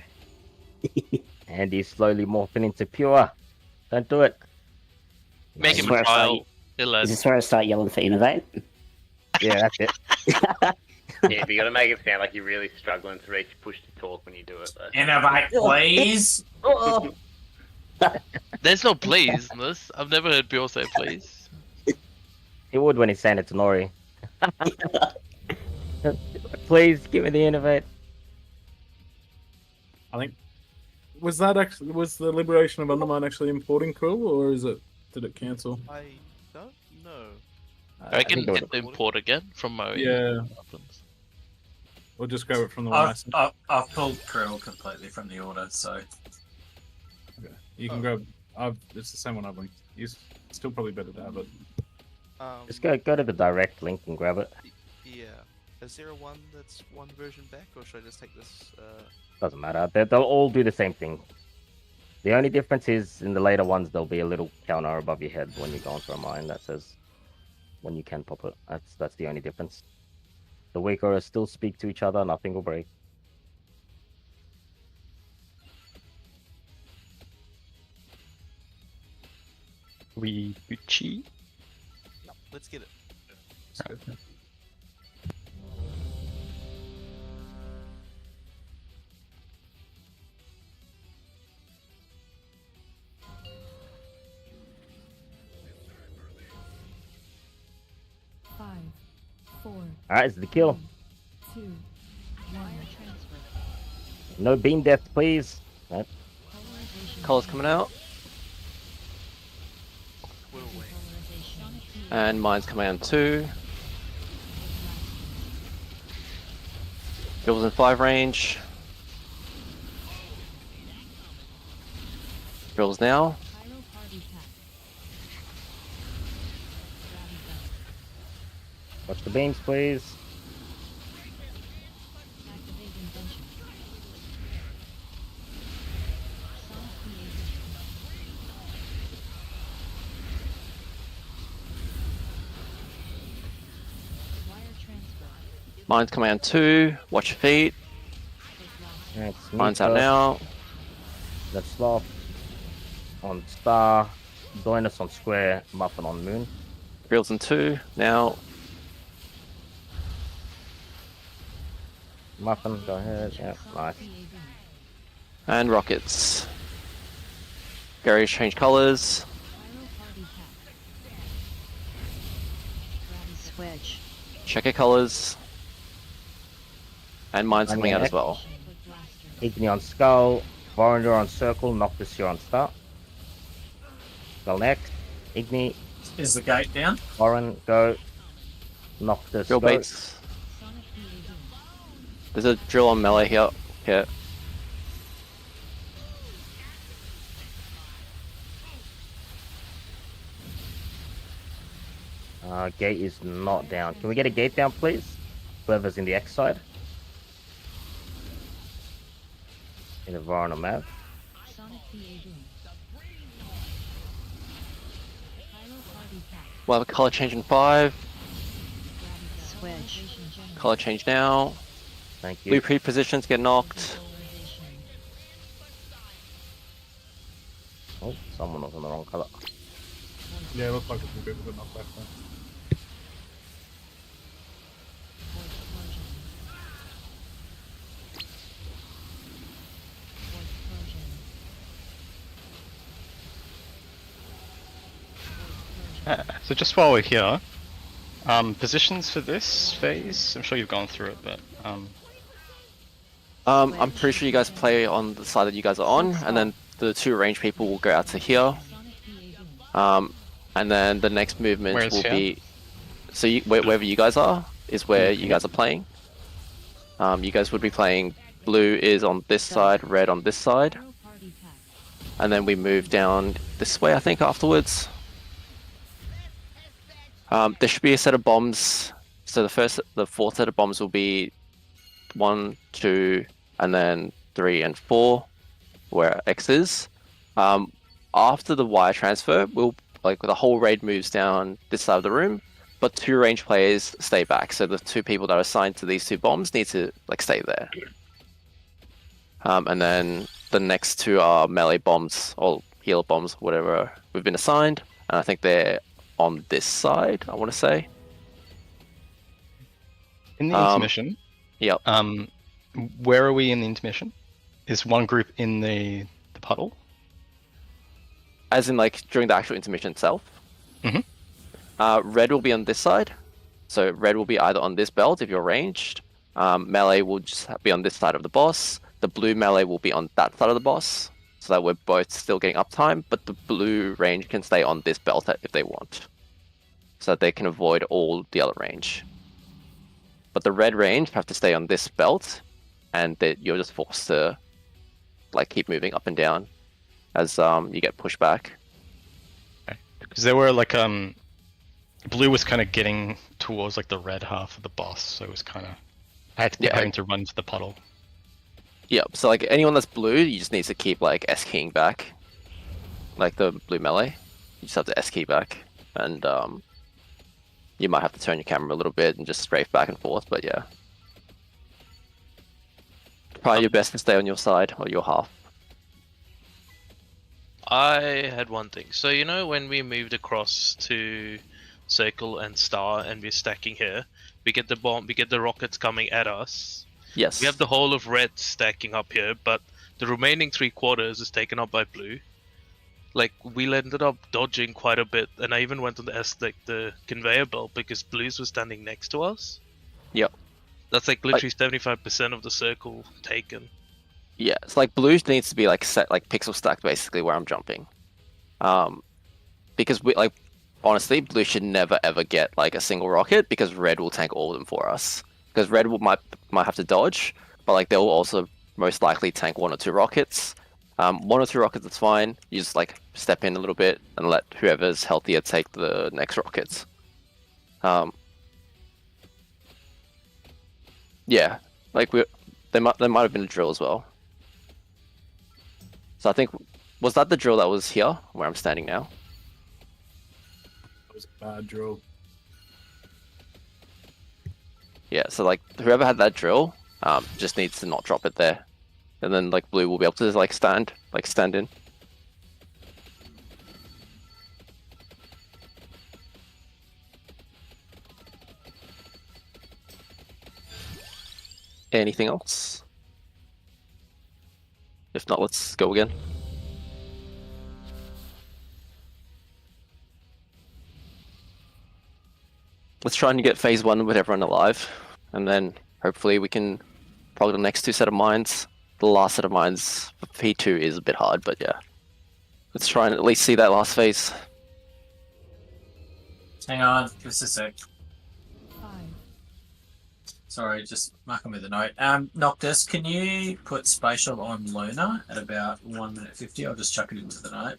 Speaker 2: And he's slowly morphing into pure. Don't do it.
Speaker 1: Make
Speaker 3: This
Speaker 1: him
Speaker 3: is where
Speaker 1: a
Speaker 3: I start-
Speaker 1: trial.
Speaker 3: Is this where I start yelling for innovate?
Speaker 2: Yeah, that's it.
Speaker 8: Yeah, but you gotta make it sound like you're really struggling to reach push to talk when you do it. Though.
Speaker 4: Innovate, please.
Speaker 1: There's no please in this. I've never heard Pure say please.
Speaker 2: He would when he's saying it to Nori. Please give me the innovate.
Speaker 10: I think was the liberation of Undermine actually importing Quill, or did it cancel?
Speaker 13: I don't know.
Speaker 1: I can
Speaker 2: think it
Speaker 1: hit import again from Moe.
Speaker 10: Yeah. Or just grab it from the one I sent.
Speaker 4: I've pulled Krill completely from the order, so
Speaker 10: You can grab. It's the same one I've linked. It's still probably better to have it.
Speaker 2: Just go to the direct link and grab it.
Speaker 13: Yeah. Is there a one that's one version back, or should I just take this?
Speaker 2: Doesn't matter. They'll all do the same thing. The only difference is in the later ones there'll be a little counter above your head when you go onto a mine that says when you can pop it. That's the only difference. The weaker still speak to each other. Nothing will break.
Speaker 14: We cheat.
Speaker 13: Let's get it.
Speaker 7: Five, 4,
Speaker 2: Alright, it's the kill.
Speaker 7: 2, 1. Transfer.
Speaker 2: No beam death, please. Right.
Speaker 5: Color's coming out. And mine's coming out too. Bill's in 5 range. Bill's now.
Speaker 2: Watch the beams, please.
Speaker 5: Mine's coming out too. Watch your feet. Mine's out now.
Speaker 2: That's Sloth on Star. Join us on Square. Muffin on Moon.
Speaker 5: Bill's in 2 now.
Speaker 2: Muffin, go ahead. Yeah, nice.
Speaker 5: And rockets. Gary's changed colors.
Speaker 7: Switch.
Speaker 5: Check your colors. And mine's coming out as well.
Speaker 2: Igni on Skull. Vorender on Circle. Noctis here on Star. Skull next. Igni.
Speaker 4: Is the gate down?
Speaker 2: Warren, go. Noctis,
Speaker 5: Drill
Speaker 2: go.
Speaker 5: baits. There's a drill on melee here. Here.
Speaker 2: Gate is not down. Can we get a gate down, please? Whoever's in the X side. In a Varn or Mav.
Speaker 5: We'll have a color change in 5.
Speaker 7: Switch.
Speaker 5: Color change now.
Speaker 2: Thank you.
Speaker 5: Blue pre-positions get knocked.
Speaker 2: Oh, someone was on the wrong color.
Speaker 10: Yeah, it looks like it's a bit of a knockback there.
Speaker 14: So just while we're here, positions for this phase. I'm sure you've gone through it, but
Speaker 5: I'm pretty sure you guys play on the side that you guys are on, and then the 2 range people will go out to here. And then the next movement
Speaker 14: Where's
Speaker 5: will
Speaker 14: here?
Speaker 5: be, so wherever you guys are is where you guys are playing. You guys would be playing. Blue is on this side, red on this side, and then we move down this way. I think afterwards. There should be a set of bombs. So the 4th set of bombs will be 1, 2, and then 3 and 4, where X is. After the wire transfer, we'll like the whole raid moves down this side of the room, but 2 range players stay back. So the 2 people that are assigned to these 2 bombs need to like stay there. And then the next 2 are melee bombs or healer bombs, whatever we've been assigned. And I think they're on this side, I want to say.
Speaker 14: In the intermission.
Speaker 5: Yep.
Speaker 14: Where are we in the intermission? Is one group in the puddle?
Speaker 5: As in, like, during the actual intermission itself?
Speaker 14: Mm-hmm.
Speaker 5: Red will be on this side. So red will be either on this belt if you're ranged. Melee will just be on this side of the boss. The blue melee will be on that side of the boss. So that we're both still getting uptime, but the blue range can stay on this belt if they want. So that they can avoid all the other range. But the red range have to stay on this belt, and that you're just forced to like keep moving up and down as you get pushed back.
Speaker 14: Okay. Because there were like blue was kind of getting towards like the red half of the boss, so it was kind of I had to keep having to run to the puddle.
Speaker 5: Yep. So like anyone that's blue, you just need to keep like S keying back, like the blue melee. You just have to S key back, and you might have to turn your camera a little bit and just strafe back and forth. But yeah, try your best to stay on your side or your half.
Speaker 1: I had one thing. So you know when we moved across to circle and star and we're stacking here, we get the bomb, we get the rockets coming at us.
Speaker 5: Yes.
Speaker 1: We have the whole of red stacking up here, but the remaining 3/4 is taken up by blue. Like we ended up dodging quite a bit, and I even went on the conveyor belt because blues was standing next to us.
Speaker 5: Yep.
Speaker 1: That's like literally 75% of the circle taken.
Speaker 5: Yeah, it's like blue needs to be like set like pixel stacked basically where I'm jumping. Because we like honestly blue should never ever get like a single rocket because red will tank all of them for us. Because red might have to dodge, but like they'll also most likely tank 1 or 2 rockets. 1 or 2 rockets is fine. You just like step in a little bit and let whoever's healthier take the next rockets. Yeah, like there might have been a drill as well. So I think was that the drill that was here where I'm standing now?
Speaker 10: That was a bad drill.
Speaker 5: Yeah, so like whoever had that drill just needs to not drop it there. And then like blue will be able to like stand in. Anything else? If not, let's go again. Let's try and get phase 1 with everyone alive, and then hopefully we can probably the next 2 set of mines. The last set of mines for P2 is a bit hard, but yeah. Let's try and at least see that last phase.
Speaker 4: Hang on, give us a sec.
Speaker 7: 5.
Speaker 4: Sorry, just marking with a note. Noctis, can you put spatial on Luna at about 1 minute 50? I'll just chuck it into the note.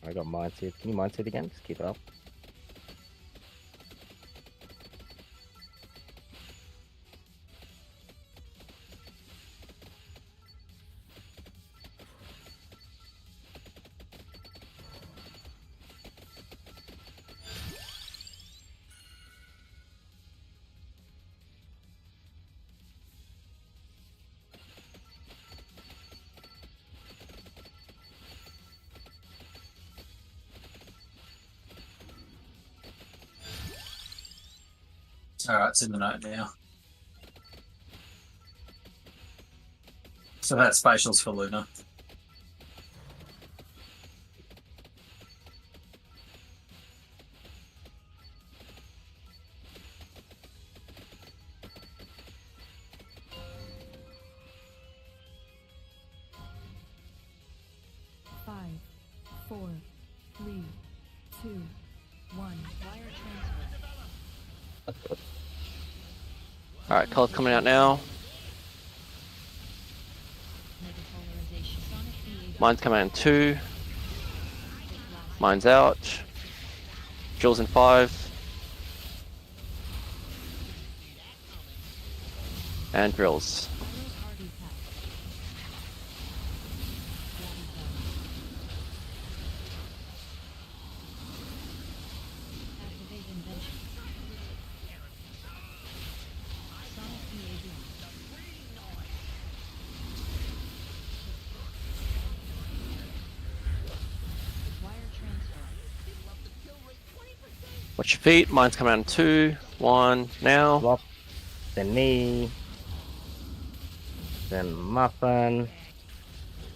Speaker 2: I got mindset. Can you mindset again? Just keep it up.
Speaker 4: Alright, it's in the note now. So that's spatials for Luna.
Speaker 7: Five, 4, 3, 2, 1. Wire transfer.
Speaker 5: Alright, color's coming out now. Mine's coming out in 2. Mine's out. Jill's in 5. And drills. Watch your feet. Mine's coming out in 2, 1, now.
Speaker 2: Swap. Then me. Then Muffin.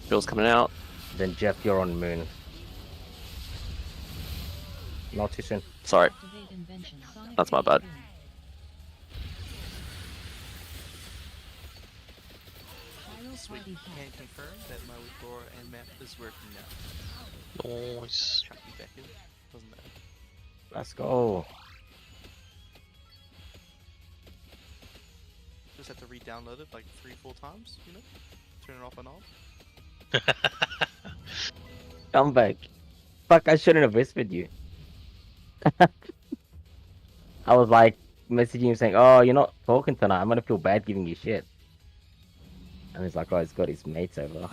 Speaker 5: Bill's coming out.
Speaker 2: Then Jeff, you're on Moon. Not too soon.
Speaker 5: Sorry. That's my bad.
Speaker 13: Sweet. Can confirm that my Reclear and map is working now.
Speaker 1: Nice.
Speaker 13: Chuck me back in. Doesn't matter.
Speaker 2: Let's go.
Speaker 13: Just have to re-download it like 3-4 times, you know? Turn it off and on.
Speaker 2: Come back. Fuck, I shouldn't have whispered you. I was like messaging him saying, oh, you're not talking tonight. I'm gonna feel bad giving you shit. And he's like, oh, he's got his mates over.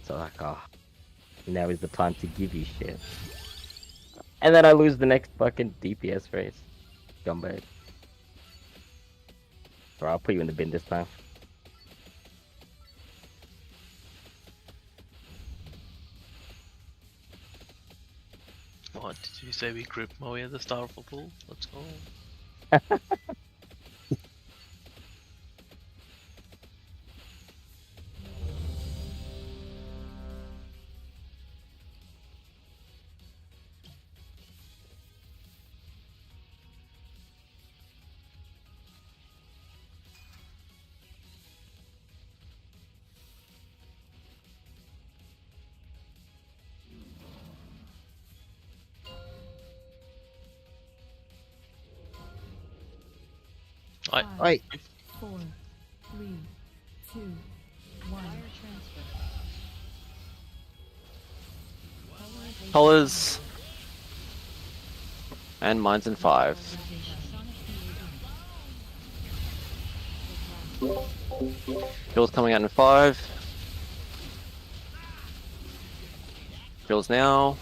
Speaker 2: So like, oh, now is the time to give you shit. And then I lose the next fucking DPS race. Scumbag. Alright, I'll put you in the bin this time.
Speaker 1: What did you say? We group Moe at the start of the pool? Let's go.
Speaker 7: Five, 4, 3, 2, 1.
Speaker 5: Colors. And mine's in 5. Bill's coming out in 5. Bill's now.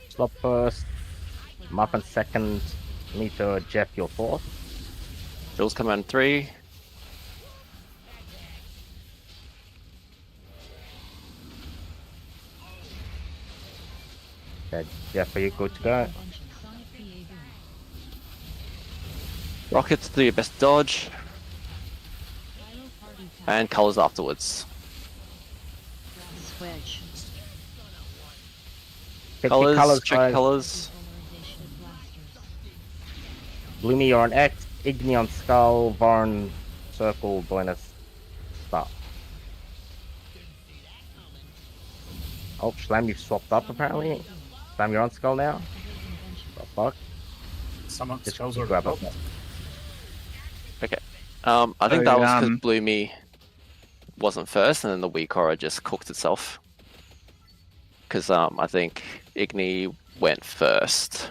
Speaker 2: Slop first. Muffin second. Meter, Jeff, you're fourth.
Speaker 5: Bill's coming out in 3.
Speaker 2: Okay, Jeff, are you good to go?
Speaker 5: Rockets do your best dodge. And colors afterwards.
Speaker 3: Switch.
Speaker 2: Check your
Speaker 5: Colors, check
Speaker 2: guys.
Speaker 5: colors.
Speaker 2: Bloomy, you're on X. Igni on Skull. Varn, Circle, Bonus. Start. Oh, Schlam, you've swapped up apparently. Schlam, you're on Skull now. The fuck?
Speaker 10: Someone
Speaker 2: Just
Speaker 10: Skull's
Speaker 2: grab
Speaker 10: already
Speaker 2: up.
Speaker 5: Okay. I think
Speaker 6: So,
Speaker 5: that was because Bloomy wasn't first, and then the weak aura just cooked itself. Because I think Igni went first.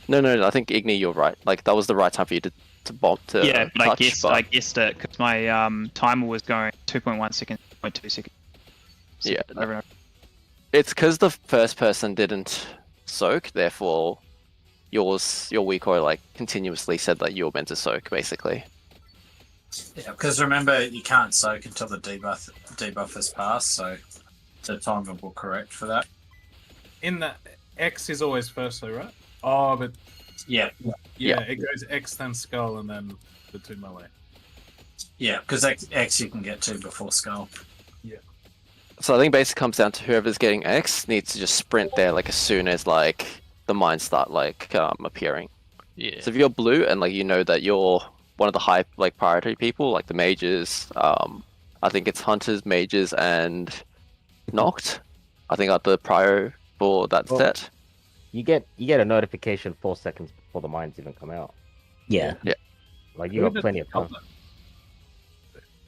Speaker 5: No, I think Igni, you're right. Like that was the right time for you to bomb to
Speaker 6: Yeah, but
Speaker 5: touch.
Speaker 6: I guessed it because my timer was going 2.1 seconds, 0.2 seconds.
Speaker 5: Yeah,
Speaker 6: over and over.
Speaker 5: it's because the first person didn't soak, therefore your weak aura like continuously said that you were meant to soak, basically.
Speaker 4: Yeah, because remember you can't soak until the debuff has passed, so the timer will correct for that.
Speaker 10: In the X is always first, though, right? Oh, but
Speaker 4: Yeah,
Speaker 10: yeah, it goes X then Skull and then the 2 melee.
Speaker 4: yeah, because X you can get to before Skull.
Speaker 10: Yeah.
Speaker 5: So I think basically comes down to whoever's getting X needs to just sprint there like as soon as like the mines start like appearing.
Speaker 1: Yeah.
Speaker 5: So if you're blue and like you know that you're one of the high like priority people, like the mages, I think it's hunters, mages, and knocked. I think at the prior for that
Speaker 2: Well,
Speaker 5: set.
Speaker 2: You get a notification 4 seconds before the mines even come out.
Speaker 3: Yeah.
Speaker 5: Yeah.
Speaker 2: Like you got plenty of time.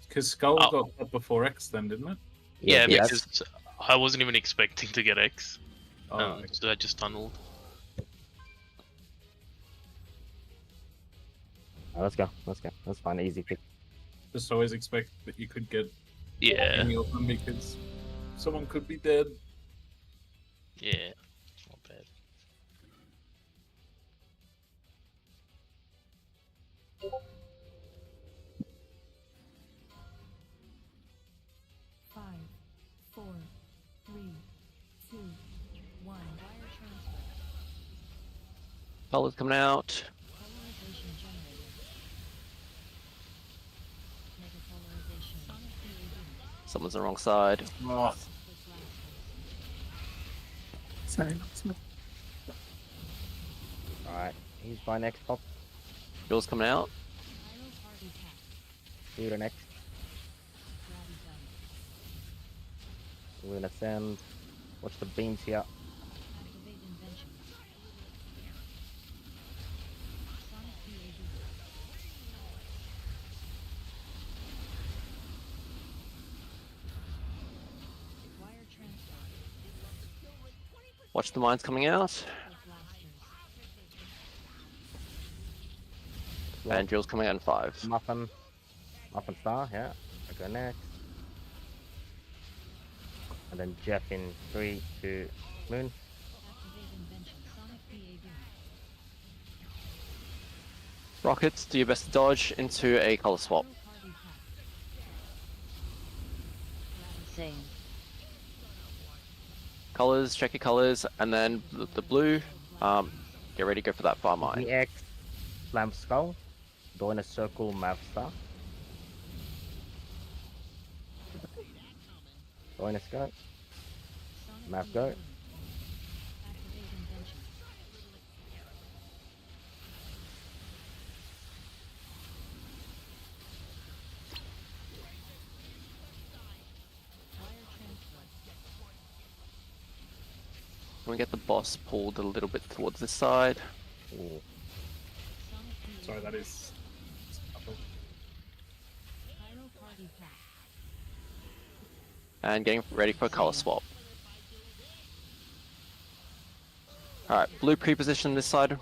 Speaker 10: Because Skull got up before X, then didn't it?
Speaker 1: Yeah,
Speaker 2: Yeah,
Speaker 1: because I wasn't even expecting to get X.
Speaker 10: Oh,
Speaker 1: So I just tunneled.
Speaker 2: Let's go. Let's find an easy pick.
Speaker 10: just always expect that you could get
Speaker 1: Yeah.
Speaker 10: any of them because someone could be dead.
Speaker 1: Yeah. Not bad.
Speaker 7: Five, four, three, two, one. Wire transfer.
Speaker 5: Colors coming out.
Speaker 7: Polarization generated. Mega polarization. Sonic PAD.
Speaker 5: Someone's on the wrong side.
Speaker 4: Oh,
Speaker 3: Sorry.
Speaker 2: Alright, here's my next pop.
Speaker 5: Yours coming out.
Speaker 7: Pyro party pack.
Speaker 2: Do the next.
Speaker 7: Ratty gun.
Speaker 2: We're gonna send. Watch the beams here.
Speaker 7: Activate invention. Sonic PAD. Wire transfer.
Speaker 5: Watch the mines coming out.
Speaker 7: Blasters.
Speaker 5: And drills coming out in 5.
Speaker 2: Muffin star, yeah. I go next. And then Jeff in 3, 2, moon.
Speaker 7: Activate invention. Sonic PAD.
Speaker 5: Rockets, do your best to dodge into a color swap.
Speaker 7: Pyro party pack. Ratty same.
Speaker 5: Colors, check your colors, and then the blue. Get ready to go for that far mine.
Speaker 2: The X, slam skull. Go in a circle, mav star. Go in a skirt.
Speaker 7: Sonic
Speaker 2: Map
Speaker 7: PAD.
Speaker 2: go.
Speaker 7: Activate invention. Wire transfer.
Speaker 5: Can we get the boss pulled a little bit towards this side?
Speaker 2: Ooh.
Speaker 7: Sonic PAD.
Speaker 10: Sorry, that is.
Speaker 7: Pyro party pack.
Speaker 5: And getting ready for a color swap. Alright, blue pre-position this side.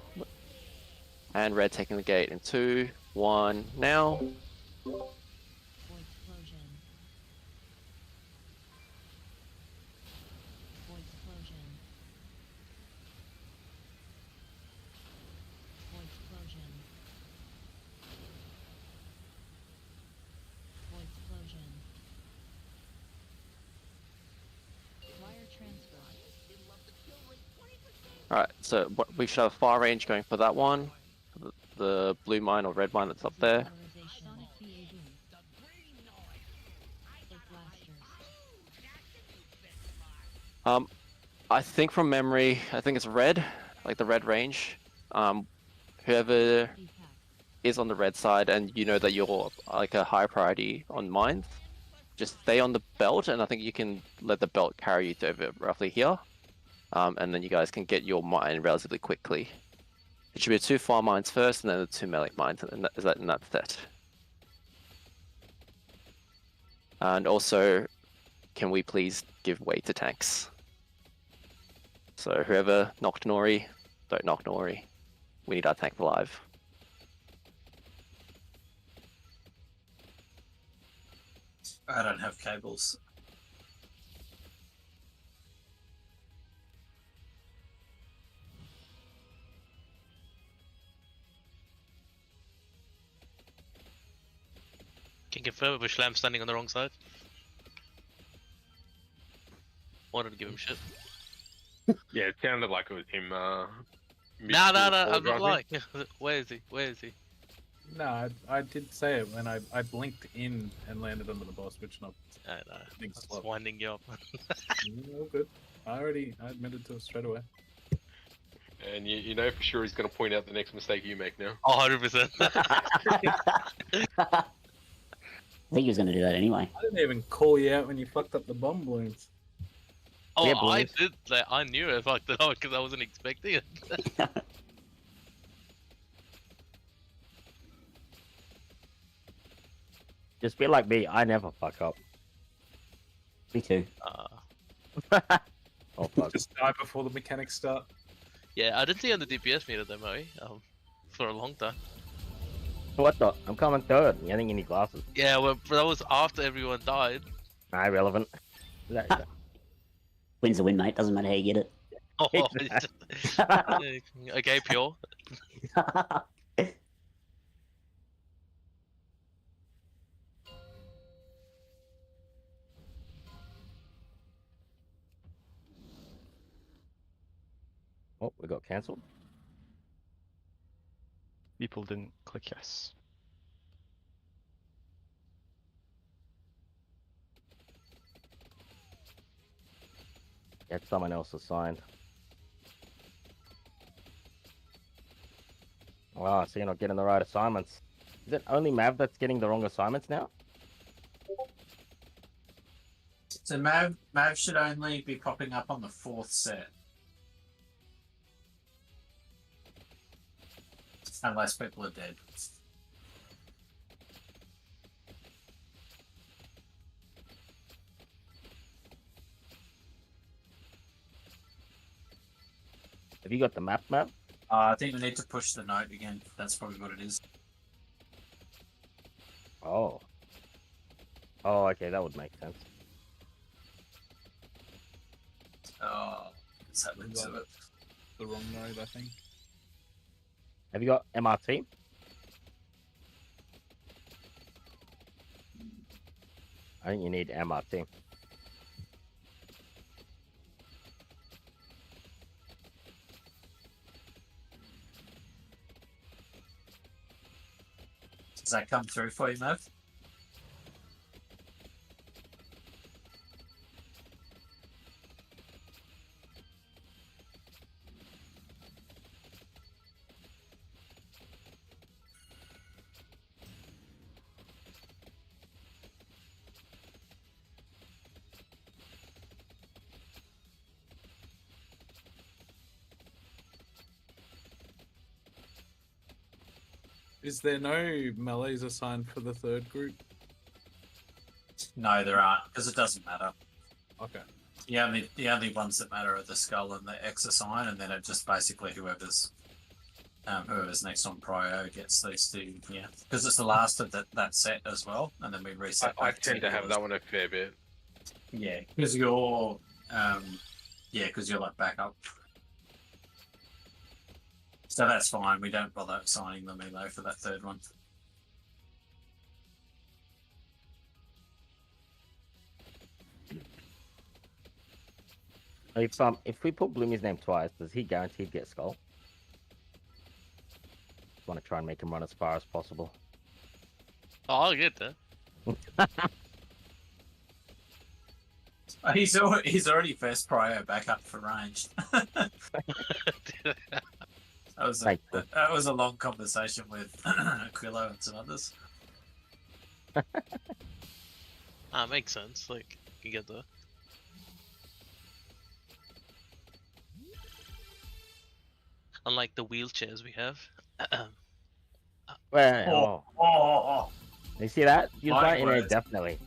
Speaker 5: And red taking the gate in 2, 1, now.
Speaker 7: Void explosion. Void explosion. Void explosion. Void explosion. Wire transfer.
Speaker 5: Alright, so we should have far range going for that one. The blue mine or red mine that's up there.
Speaker 7: Polarization. Sonic PAD. Hit blasters.
Speaker 5: I think from memory, I think it's red, like the red range. Whoever
Speaker 7: Party pack.
Speaker 5: is on the red side and you know that you're like a high priority on mines, just stay on the belt, and I think you can let the belt carry you to over roughly here. And then you guys can get your mine relatively quickly. It should be 2 far mines first, and then the 2 melee mines, and that's set. And also, can we please give way to tanks? So whoever knocked Nori, don't knock Nori. We need our tank alive.
Speaker 4: I don't have cables.
Speaker 1: Can confirm with Schlam standing on the wrong side. Wanted to give him shit.
Speaker 12: Yeah, it sounded like it was him.
Speaker 1: No, I'm not lying. Where is he?
Speaker 10: No, I did say it when I blinked in and landed under the boss, which not.
Speaker 1: I know.
Speaker 10: Big
Speaker 1: It's
Speaker 10: slot.
Speaker 1: winding you up.
Speaker 10: All good. I admitted to it straight away.
Speaker 12: And you know for sure he's going to point out the next mistake you make now.
Speaker 1: 100%.
Speaker 3: I think he was going to do that anyway.
Speaker 10: I didn't even call you out when you fucked up the bomb balloons.
Speaker 1: Oh,
Speaker 2: Yeah,
Speaker 1: I
Speaker 2: blues.
Speaker 1: did that. I knew I fucked it up because I wasn't expecting it.
Speaker 2: Just be like me. I never fuck up.
Speaker 3: Me too.
Speaker 2: Oh fuck.
Speaker 10: Just die before the mechanics start.
Speaker 1: Yeah, I didn't see on the DPS meter though, Moe, for a long time.
Speaker 2: What the? I'm coming third. I think you need glasses.
Speaker 1: Yeah, well, that was after everyone died.
Speaker 2: Nah, irrelevant.
Speaker 3: Win's a win, mate. Doesn't matter how you get it.
Speaker 1: Oh, okay, pure.
Speaker 2: Oh, we got cancelled.
Speaker 14: People didn't click yes.
Speaker 2: Get someone else assigned. Wow, so you're not getting the right assignments. Is it only Mav that's getting the wrong assignments now?
Speaker 4: So Mav should only be popping up on the 4th set. Unless people are dead.
Speaker 2: Have you got the map?
Speaker 4: I think we need to push the note again. That's probably what it is.
Speaker 2: Oh. Oh, okay, that would make sense.
Speaker 4: Oh, what's happening to it?
Speaker 10: The wrong node, I think.
Speaker 2: Have you got MRT? I think you need MRT.
Speaker 4: Does that come through for you, Mav?
Speaker 10: Is there no melees assigned for the third group?
Speaker 4: No, there aren't, because it doesn't matter.
Speaker 10: Okay.
Speaker 4: The only ones that matter are the skull and the X assign, and then it just basically whoever's next on prio gets these two. Yeah, because it's the last of that set as well, and then we reset.
Speaker 12: I tend to have that one a fair bit.
Speaker 4: Yeah, because you're like backup. So that's fine. We don't bother assigning them though for that third one.
Speaker 2: If we put Bloomy's name twice, does he guaranteed get skull? Want to try and make him run as far as possible.
Speaker 1: Oh, I'll get that.
Speaker 4: He's already first prio back up for range. That was a long conversation with Quillo and some others.
Speaker 1: Makes sense. Like, you get that. Unlike the wheelchairs we have.
Speaker 2: Well, you see that? You
Speaker 1: My
Speaker 2: right in there,
Speaker 1: words.
Speaker 2: definitely.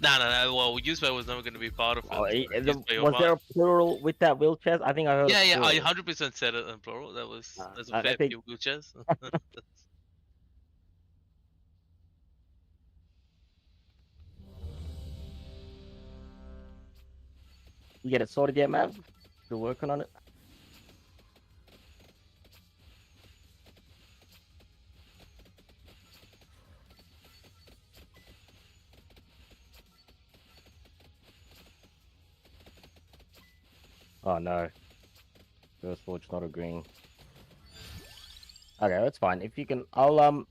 Speaker 1: No. Well, Useway was never going to be part of it.
Speaker 2: Oh,
Speaker 1: Useway
Speaker 2: was
Speaker 1: or
Speaker 2: there a
Speaker 1: not.
Speaker 2: plural with that wheelchair? I think I heard.
Speaker 1: Yeah,
Speaker 2: a
Speaker 1: I
Speaker 2: plural.
Speaker 1: 100% said it in plural. There's a
Speaker 2: I
Speaker 1: fair
Speaker 2: think-
Speaker 1: few wheelchairs.
Speaker 2: You get it sorted yet, Mav? Still working on it? Oh no. First Forge not agreeing. Okay, that's fine. If you can, I'll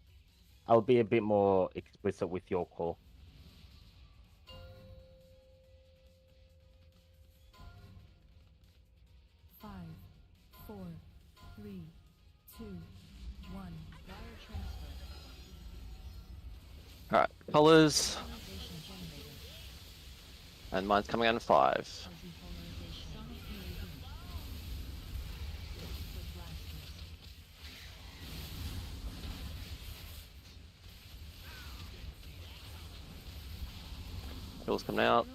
Speaker 2: be a bit more explicit with your call.
Speaker 7: Five, 4, 3, 2, 1. Wire transfer.
Speaker 5: Alright, colors.
Speaker 7: Polarization generated.
Speaker 5: And mine's coming out in 5.
Speaker 7: Fuzzy polarization.
Speaker 5: Jewel's coming out.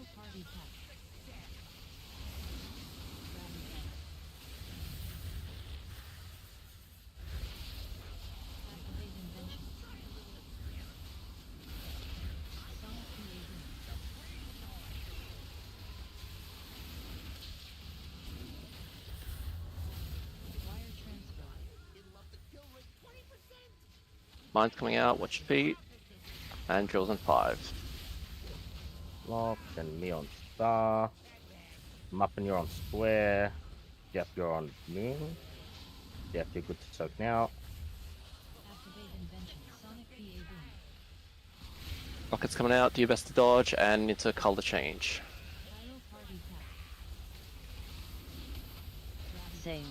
Speaker 5: Mine's coming out, watch your feet. And Jewel's in 5.
Speaker 2: Lock, and me on star. Muppin, you're on square. Jeff, you're on moon. Jeff, you're good to soak now.
Speaker 5: Rocket's coming out, do your best to dodge and into color change.
Speaker 7: Same.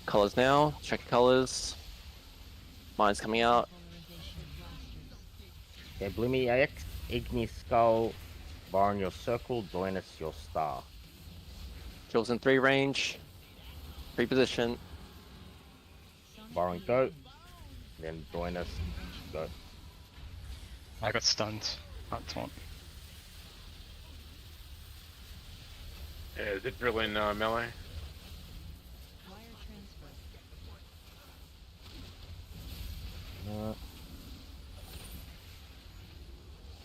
Speaker 5: Colors now, check your colors. Mine's coming out.
Speaker 2: Okay, Bloomy X, Igni Skull, Baron your circle, Doinus your star.
Speaker 5: Jewel's in 3 range. 3 position.
Speaker 2: Baron go. Then Doinus go.
Speaker 14: I got stunned. Can't taunt.
Speaker 12: Yeah, is it drilling melee?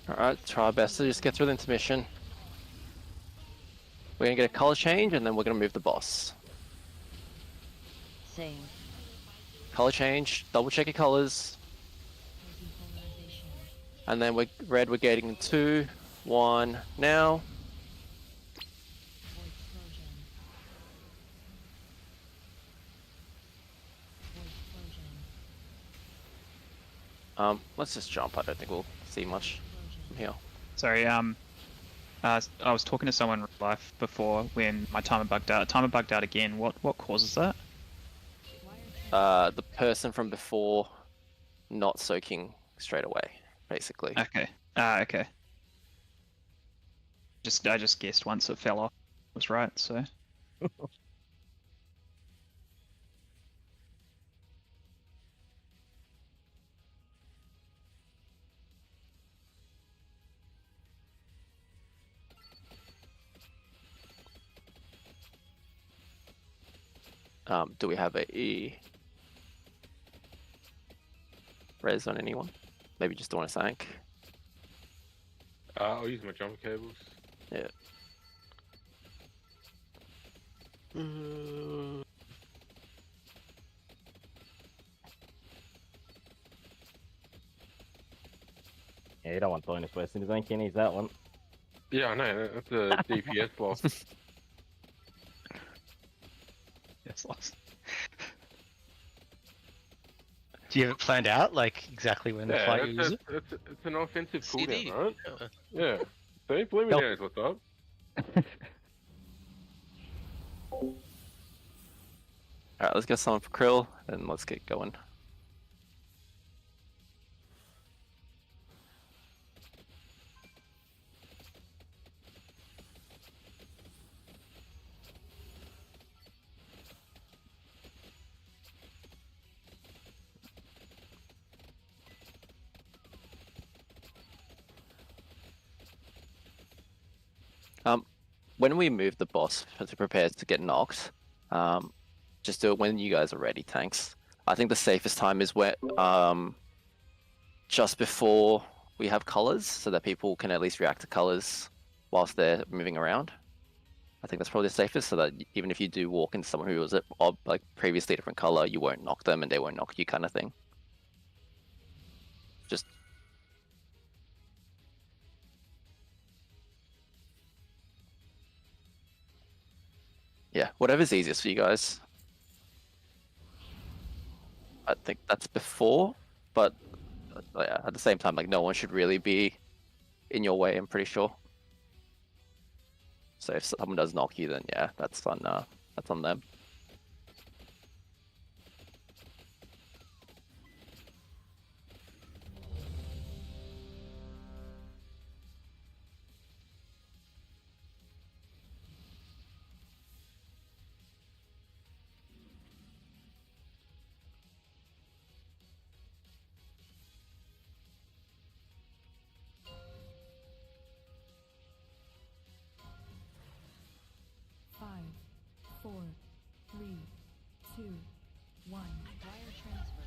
Speaker 5: Alright, try our best to just get through the intermission. We're gonna get a color change and then we're gonna move the boss.
Speaker 7: Same.
Speaker 5: Color change, double check your colors. And then we're red, we're getting 2, 1, now. Let's just jump. I don't think we'll see much from here.
Speaker 6: Sorry, I was talking to someone in real life before when my timer bugged out. Timer bugged out again. What causes that?
Speaker 5: The person from before not soaking straight away, basically.
Speaker 6: Okay. Okay. I just guessed once it fell off. Was right, so.
Speaker 5: Do we have a res on anyone? Maybe just don't want to sank.
Speaker 12: I'll use my jumper cables.
Speaker 5: Yeah.
Speaker 2: Yeah, you don't want Doinus wasting his own kin, he's that one.
Speaker 12: Yeah, I know, that's a DPS block.
Speaker 14: It's lost. Do you have it planned out, like exactly when the fight you use it?
Speaker 12: It's an offensive
Speaker 1: CD.
Speaker 12: cooldown, right? Yeah. See, Bloomy
Speaker 14: Nope.
Speaker 12: knows what's up.
Speaker 5: Alright, let's get someone for Krill and let's get going. When we move the boss to prepare to get knocked, just do it when you guys are ready, tanks. I think the safest time is where just before we have colors, so that people can at least react to colors whilst they're moving around. I think that's probably the safest, so that even if you do walk into someone who was like previously a different color, you won't knock them and they won't knock you, kind of thing. Just yeah, whatever's easiest for you guys. I think that's before, but yeah, at the same time, like no one should really be in your way, I'm pretty sure. So if someone does knock you, then yeah, that's on them.
Speaker 7: 1. Wire transfer.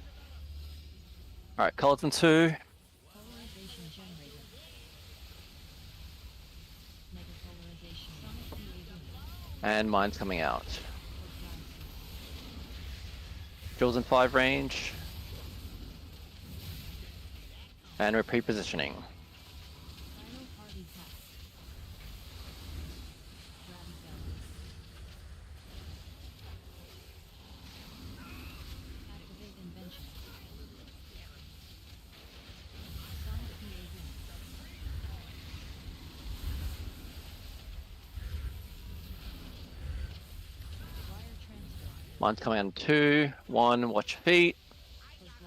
Speaker 5: Alright, colors in 2.
Speaker 7: Polarization generator. Mega polarization. Sonic PAV.
Speaker 5: And mine's coming out. Drills in 5 range. And we're pre-positioning.
Speaker 7: Final party pack. Radical. Activate invention. Sonic PAV. Wire transfer.
Speaker 5: Mine's coming out in 2. 1, watch your feet.
Speaker 7: Blasters.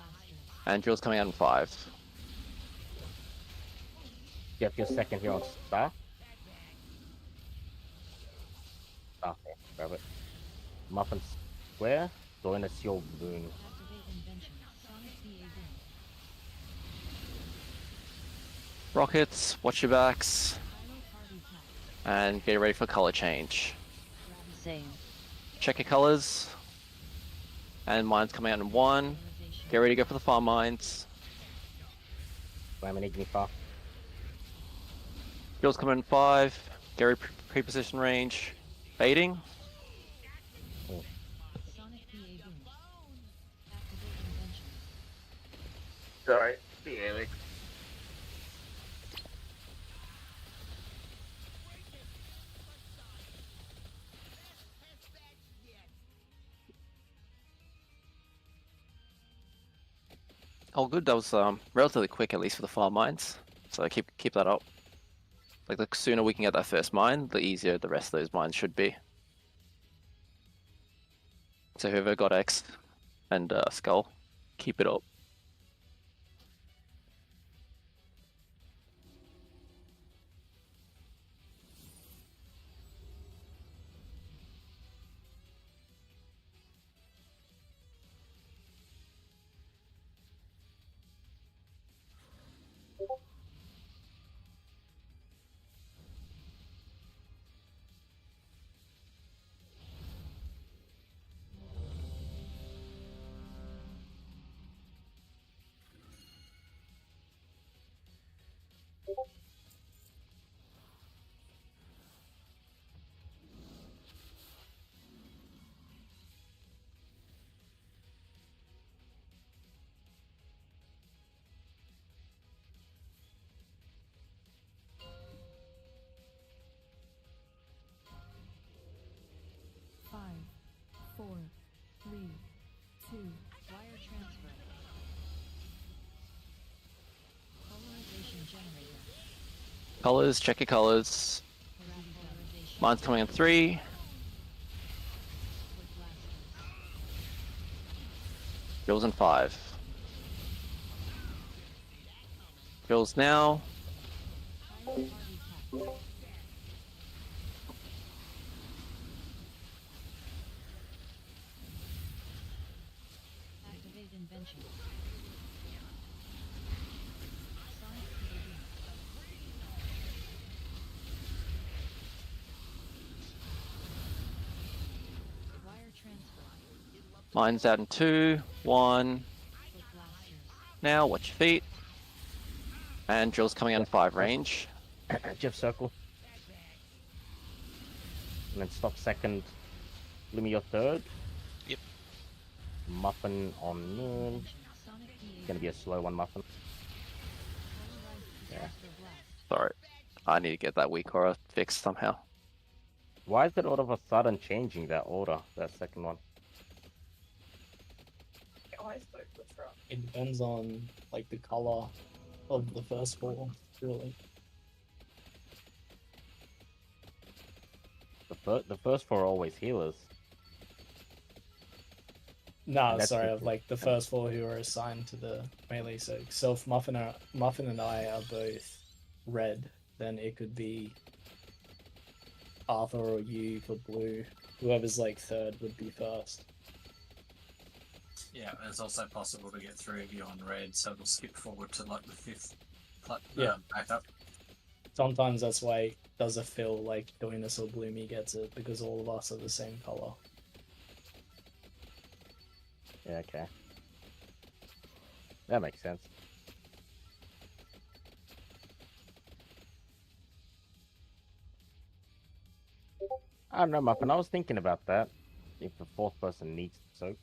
Speaker 5: And drill's coming out in 5.
Speaker 2: Get your second here on Star. Star, grab it. Muffin Square, join us your moon.
Speaker 7: Activate invention. Sonic PAV.
Speaker 5: Rockets, watch your backs.
Speaker 7: Final party pack.
Speaker 5: And get ready for color change.
Speaker 7: Same.
Speaker 5: Check your colors. And mine's coming out in 1. Get ready to go for the farm mines.
Speaker 2: Slam an Ignifa.
Speaker 5: Drill's coming in 5. Get ready pre-position range. Baiting.
Speaker 7: Sonic PAV. Activate invention.
Speaker 2: Sorry, the Alex.
Speaker 5: Oh, good. That was relatively quick, at least for the farm mines. So keep that up. Like, the sooner we can get that first mine, the easier the rest of those mines should be. So whoever got X and Skull, keep it up.
Speaker 7: Five, 4, 3, 2. Wire transfer. Polarization generator.
Speaker 5: Colors, check your colors.
Speaker 7: Polarization.
Speaker 5: Mine's coming in 3.
Speaker 7: With blasters.
Speaker 5: Drills in 5. Drills now.
Speaker 7: Final party pack. Activate invention. Sonic PAV. Wire transfer.
Speaker 5: Mine's out in 2. 1.
Speaker 7: With blasters.
Speaker 5: Now, watch your feet. And drill's coming out in 5 range.
Speaker 2: Jeff Circle. And then stop second. Lumi your third.
Speaker 1: Yep.
Speaker 2: Muffin on moon.
Speaker 7: Sonic PAV.
Speaker 2: Gonna be a slow one, Muffin.
Speaker 7: Polarized
Speaker 2: Yeah.
Speaker 7: disaster blast.
Speaker 5: Sorry. I need to get that weak aura fixed somehow.
Speaker 2: Why is it all of a sudden changing that order, that second one?
Speaker 11: It depends on like the color of the first four, really.
Speaker 2: The first four are always healers.
Speaker 11: No,
Speaker 2: That's
Speaker 11: sorry,
Speaker 2: the-
Speaker 11: of like the first four who are assigned to the melee. So if Muffin and I are both red, then it could be Arthur or you for blue. Whoever's like third would be first.
Speaker 4: Yeah, and it's also possible to get 3 of you on red, so we'll skip forward to like the 5th
Speaker 11: Yeah.
Speaker 4: backup.
Speaker 11: Sometimes that's why it doesn't feel like Doinus or Bloomy gets it, because all of us are the same color.
Speaker 2: Yeah, okay. That makes sense. I don't know, Muffin. I was thinking about that. If the fourth person needs to soak.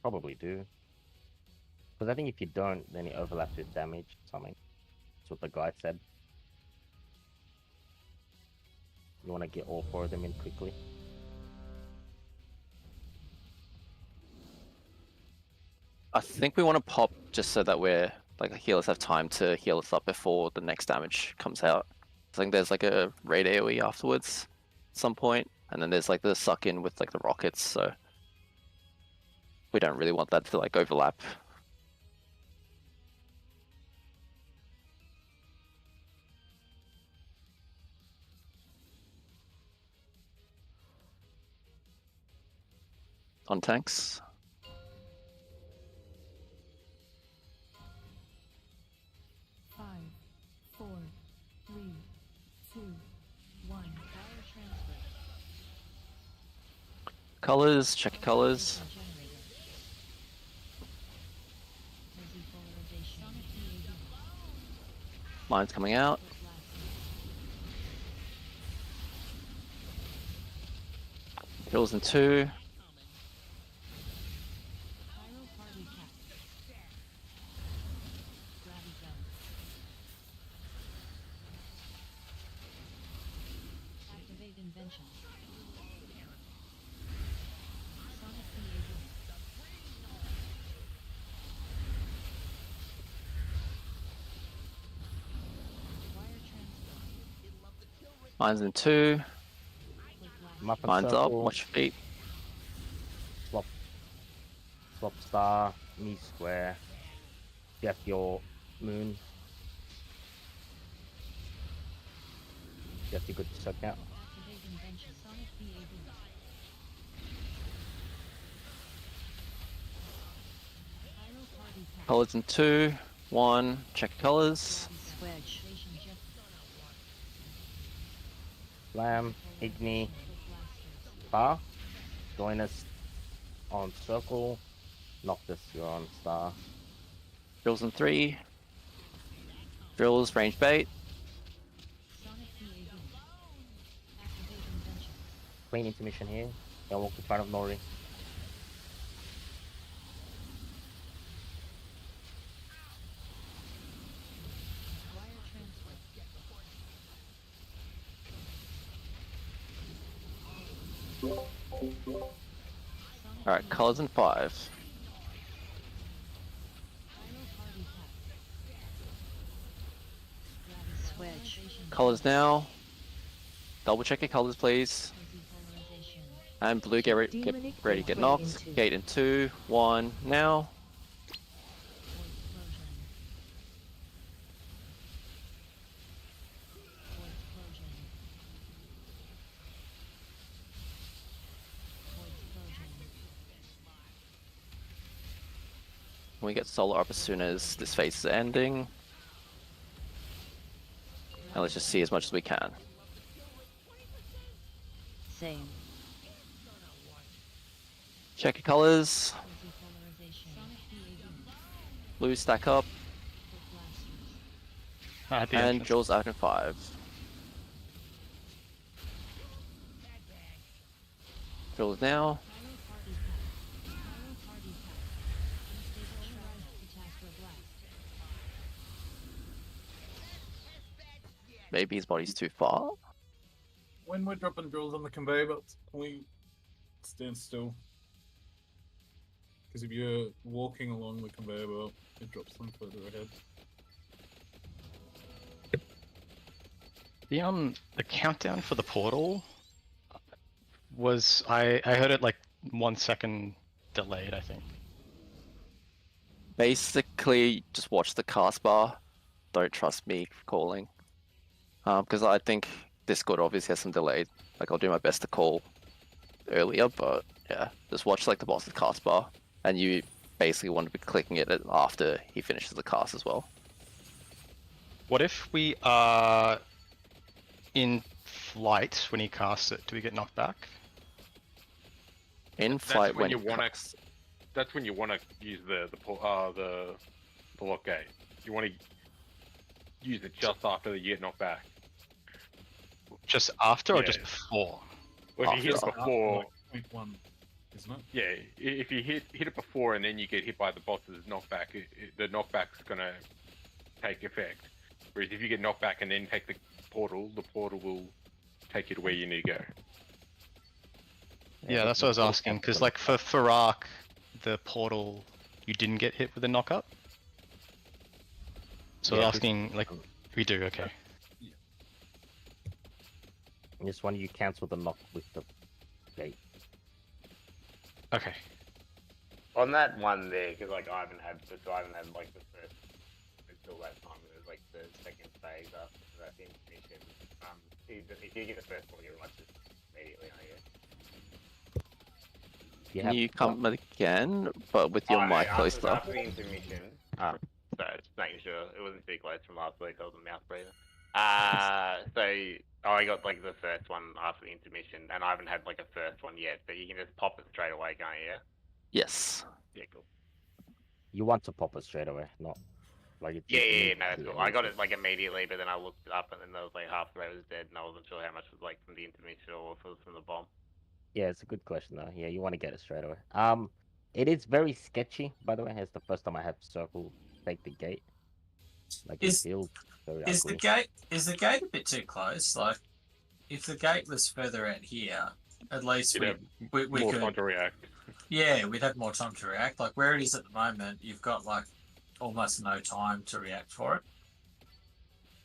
Speaker 2: Probably do. Because I think if you don't, then it overlaps with damage or something. That's what the guide said. You want to get all 4 of them in quickly.
Speaker 5: I think we want to pop just so that we're like the healers have time to heal us up before the next damage comes out. I think there's like a raid AoE afterwards at some point, and then there's like the suck in with like the rockets, so we don't really want that to like overlap. On tanks.
Speaker 7: Five, four, three, two, one. Power transfer.
Speaker 5: Colors, check your colors. Mine's coming out. Kills in 2.
Speaker 7: Activate invention. Sonic
Speaker 5: Mine's in 2.
Speaker 2: Muffin
Speaker 5: Mine's up.
Speaker 2: circle.
Speaker 5: Watch your feet.
Speaker 2: Swap star. Me square. Get your moon. Get your good soak out.
Speaker 7: Activate invention. Sonic BAB. Pyro party pack.
Speaker 5: Colors in 2. 1. Check your colors.
Speaker 7: Switch.
Speaker 2: Slam. Igni. Star. Join us on circle. Noctis, you're on star.
Speaker 5: Drills in 3. Drills, range bait.
Speaker 7: Sonic BAB. Activate invention.
Speaker 2: Clean intermission here. Don't walk in front of Nori.
Speaker 7: Wire transfer.
Speaker 5: Alright, colors in 5.
Speaker 7: Pyro party pack. Switch.
Speaker 5: Colors now. Double check your colors, please. And blue, get ready, get knocked. Gate in 2, 1, now. We get solar up as soon as this phase is ending. And let's just see as much as we can.
Speaker 7: Same.
Speaker 5: Check your colors. Blue stack up.
Speaker 14: At the
Speaker 5: And
Speaker 14: entrance.
Speaker 5: Jules out in 5. Jules now. Maybe his body's too far.
Speaker 10: When we're dropping drills on the conveyor belts, can we stand still? Because if you're walking along the conveyor belt, it drops them further ahead.
Speaker 14: The countdown for the portal was I heard it like 1 second delayed, I think.
Speaker 5: Basically, just watch the cast bar. Don't trust me calling. Because I think Discord obviously has some delay. Like, I'll do my best to call earlier, but yeah, just watch like the boss's cast bar, and you basically want to be clicking it after he finishes the cast as well.
Speaker 14: What if we in flight when he casts it, do we get knocked back?
Speaker 5: In
Speaker 12: That's
Speaker 5: flight
Speaker 12: when
Speaker 5: when
Speaker 12: you
Speaker 5: it
Speaker 12: want
Speaker 5: comes-
Speaker 12: to. That's when you want to use the lock gate. You want to use it just after you get knocked back.
Speaker 14: Just after or
Speaker 12: Yeah.
Speaker 14: just before?
Speaker 12: Well, if you hit it
Speaker 5: After.
Speaker 12: before,
Speaker 10: Point 1, isn't it?
Speaker 12: yeah, if you hit it before and then you get hit by the boss's knockback, the knockback's gonna take effect. Whereas if you get knocked back and then take the portal will take you to where you need to go.
Speaker 14: Yeah, that's what I was asking, because like for Farak, the portal, you didn't get hit with a knock-up? So
Speaker 2: Yeah,
Speaker 14: asking, like, we do, okay.
Speaker 2: This one you cancel the knock with the gate.
Speaker 14: Okay.
Speaker 8: On that one there, because like I haven't had like the first until that time. It was like the second phase after that intermission. If you get the first one, you watch it immediately, I guess.
Speaker 5: Can you come again, but with your mic closer?
Speaker 8: After the intermission. So just making sure it wasn't too close from last week. I was a mouth breather. I got like the first one after the intermission, and I haven't had like a first one yet. But you can just pop it straight away, can't you?
Speaker 5: Yes.
Speaker 8: Yeah, cool.
Speaker 2: You want to pop it straight away, not like it's
Speaker 8: Yeah, no, that's cool. I got it like immediately, but then I looked it up, and then there was like half the way was dead, and I wasn't sure how much was like from the intermission or if it was from the bomb.
Speaker 2: Yeah, it's a good question though. Yeah, you want to get it straight away. It is very sketchy, by the way. It's the first time I had Circle take the gate. Like it feels very
Speaker 4: Is
Speaker 2: ugly.
Speaker 4: the gate a bit too close? Like, if the gate was further out here, at least we
Speaker 12: more
Speaker 4: could
Speaker 12: time to react.
Speaker 4: Yeah, we'd have more time to react. Like where it is at the moment, you've got like almost no time to react for it.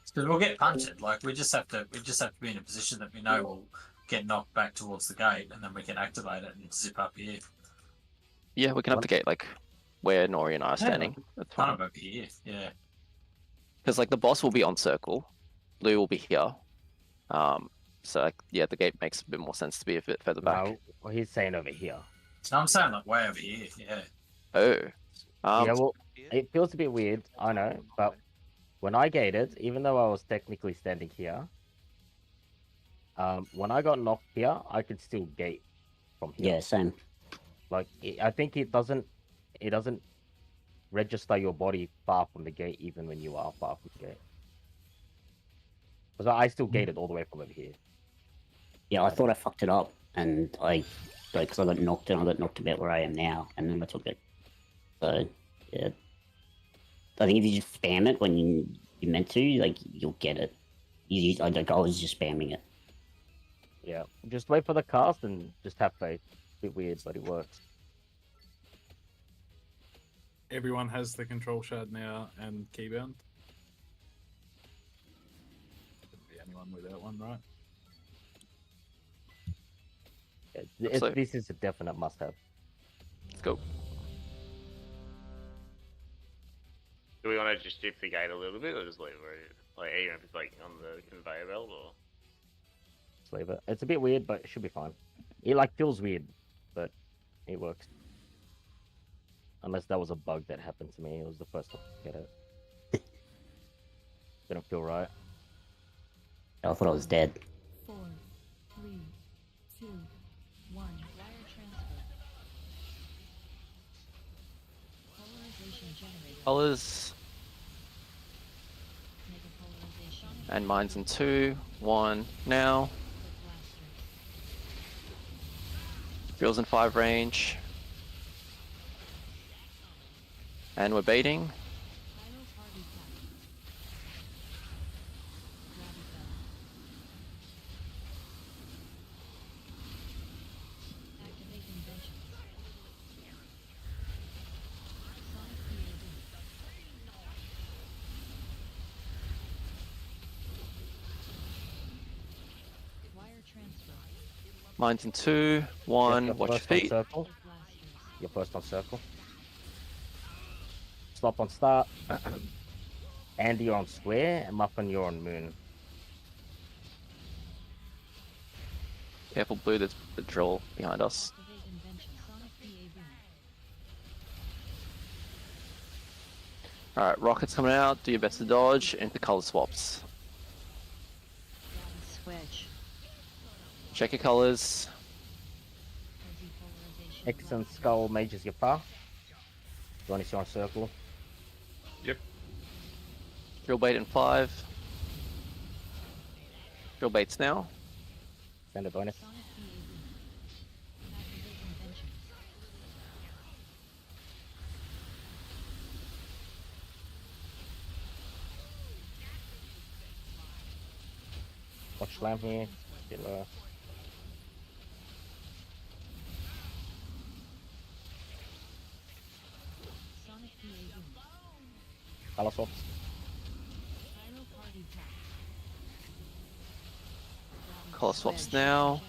Speaker 4: Because we'll get punted. Like we just have to be in a position that we know we'll get knocked back towards the gate, and then we can activate it and zip up here.
Speaker 5: Yeah, we can have the gate like where Nori and I are standing. That's
Speaker 4: Kind
Speaker 5: fine.
Speaker 4: of over here. Yeah.
Speaker 5: Because like the boss will be on circle, Lou will be here. So like, yeah, the gate makes a bit more sense to be a bit further back.
Speaker 2: No, well, he's saying over here.
Speaker 4: So I'm saying like way over here. Yeah.
Speaker 5: Oh.
Speaker 2: Yeah, well, it feels a bit weird, I know, but when I gated, even though I was technically standing here, when I got knocked here, I could still gate from here.
Speaker 3: Yeah, same.
Speaker 2: Like, I think it doesn't register your body far from the gate, even when you are far from the gate. Because I still gated all the way from over here.
Speaker 3: Yeah, I thought I fucked it up, and because I got knocked and I got knocked about where I am now, and then I took it. So, yeah. I think if you just spam it when you meant to, like, you'll get it. I was just spamming it.
Speaker 2: Yeah, just wait for the cast and just have faith. It's a bit weird, but it works.
Speaker 10: Everyone has the control shard now and keybound. Shouldn't be anyone without one, right?
Speaker 2: This is a definite must-have.
Speaker 5: Let's go.
Speaker 8: Do we want to just shift the gate a little bit, or just leave it where it is? Like, even if it's like on the conveyor belt, or?
Speaker 2: Just leave it. It's a bit weird, but it should be fine. It like feels weird, but it works. Unless that was a bug that happened to me. It was the first time to get it. Didn't feel right.
Speaker 3: I thought I was dead.
Speaker 7: 4, 3, 2, 1. Wire transfer. Polarization generator.
Speaker 5: Colors.
Speaker 7: Make a polarization.
Speaker 5: And mine's in 2, 1, now. Drills in 5 range. And we're baiting. Mine's in 2, 1, watch your feet.
Speaker 2: Circle. You're first on circle. Stop on start. Andy, you're on square, and Muffin, you're on moon.
Speaker 5: Careful, Blue, there's the drill behind us. Alright, rockets coming out, do your best to dodge, into color swaps.
Speaker 7: Twitch.
Speaker 5: Check your colors.
Speaker 2: X and Skull mages your path. Join us on circle.
Speaker 12: Yep.
Speaker 5: Drill bait in 5. Drill baits now.
Speaker 2: Send a bonus. Watch slam here. Get lower. Color swaps.
Speaker 5: Color swaps now.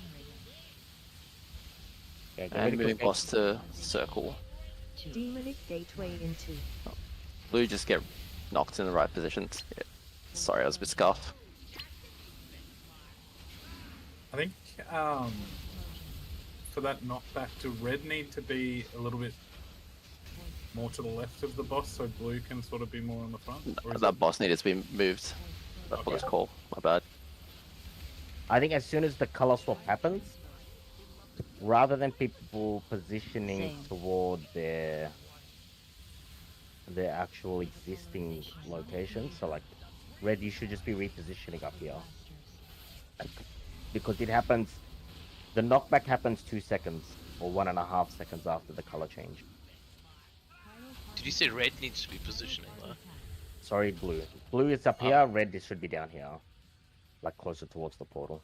Speaker 2: Okay,
Speaker 5: And moving boss to circle.
Speaker 7: Demonic gateway into.
Speaker 5: Blue just get knocked in the right positions. Yeah. Sorry, I was a bit scuffed.
Speaker 10: I think for that knockback, do red need to be a little bit more to the left of the boss so blue can sort of be more on the front? Or is
Speaker 5: That boss needed to be moved. That's what it's called. My bad.
Speaker 2: I think as soon as the color swap happens, rather than people positioning toward their actual existing locations, so like red, you should just be repositioning up here. Because it happens, the knockback happens 2 seconds or 1.5 seconds after the color change.
Speaker 1: Did you say red needs to be positioning though?
Speaker 2: Sorry, blue. Blue is up here, red should be down here. Like closer towards the portal.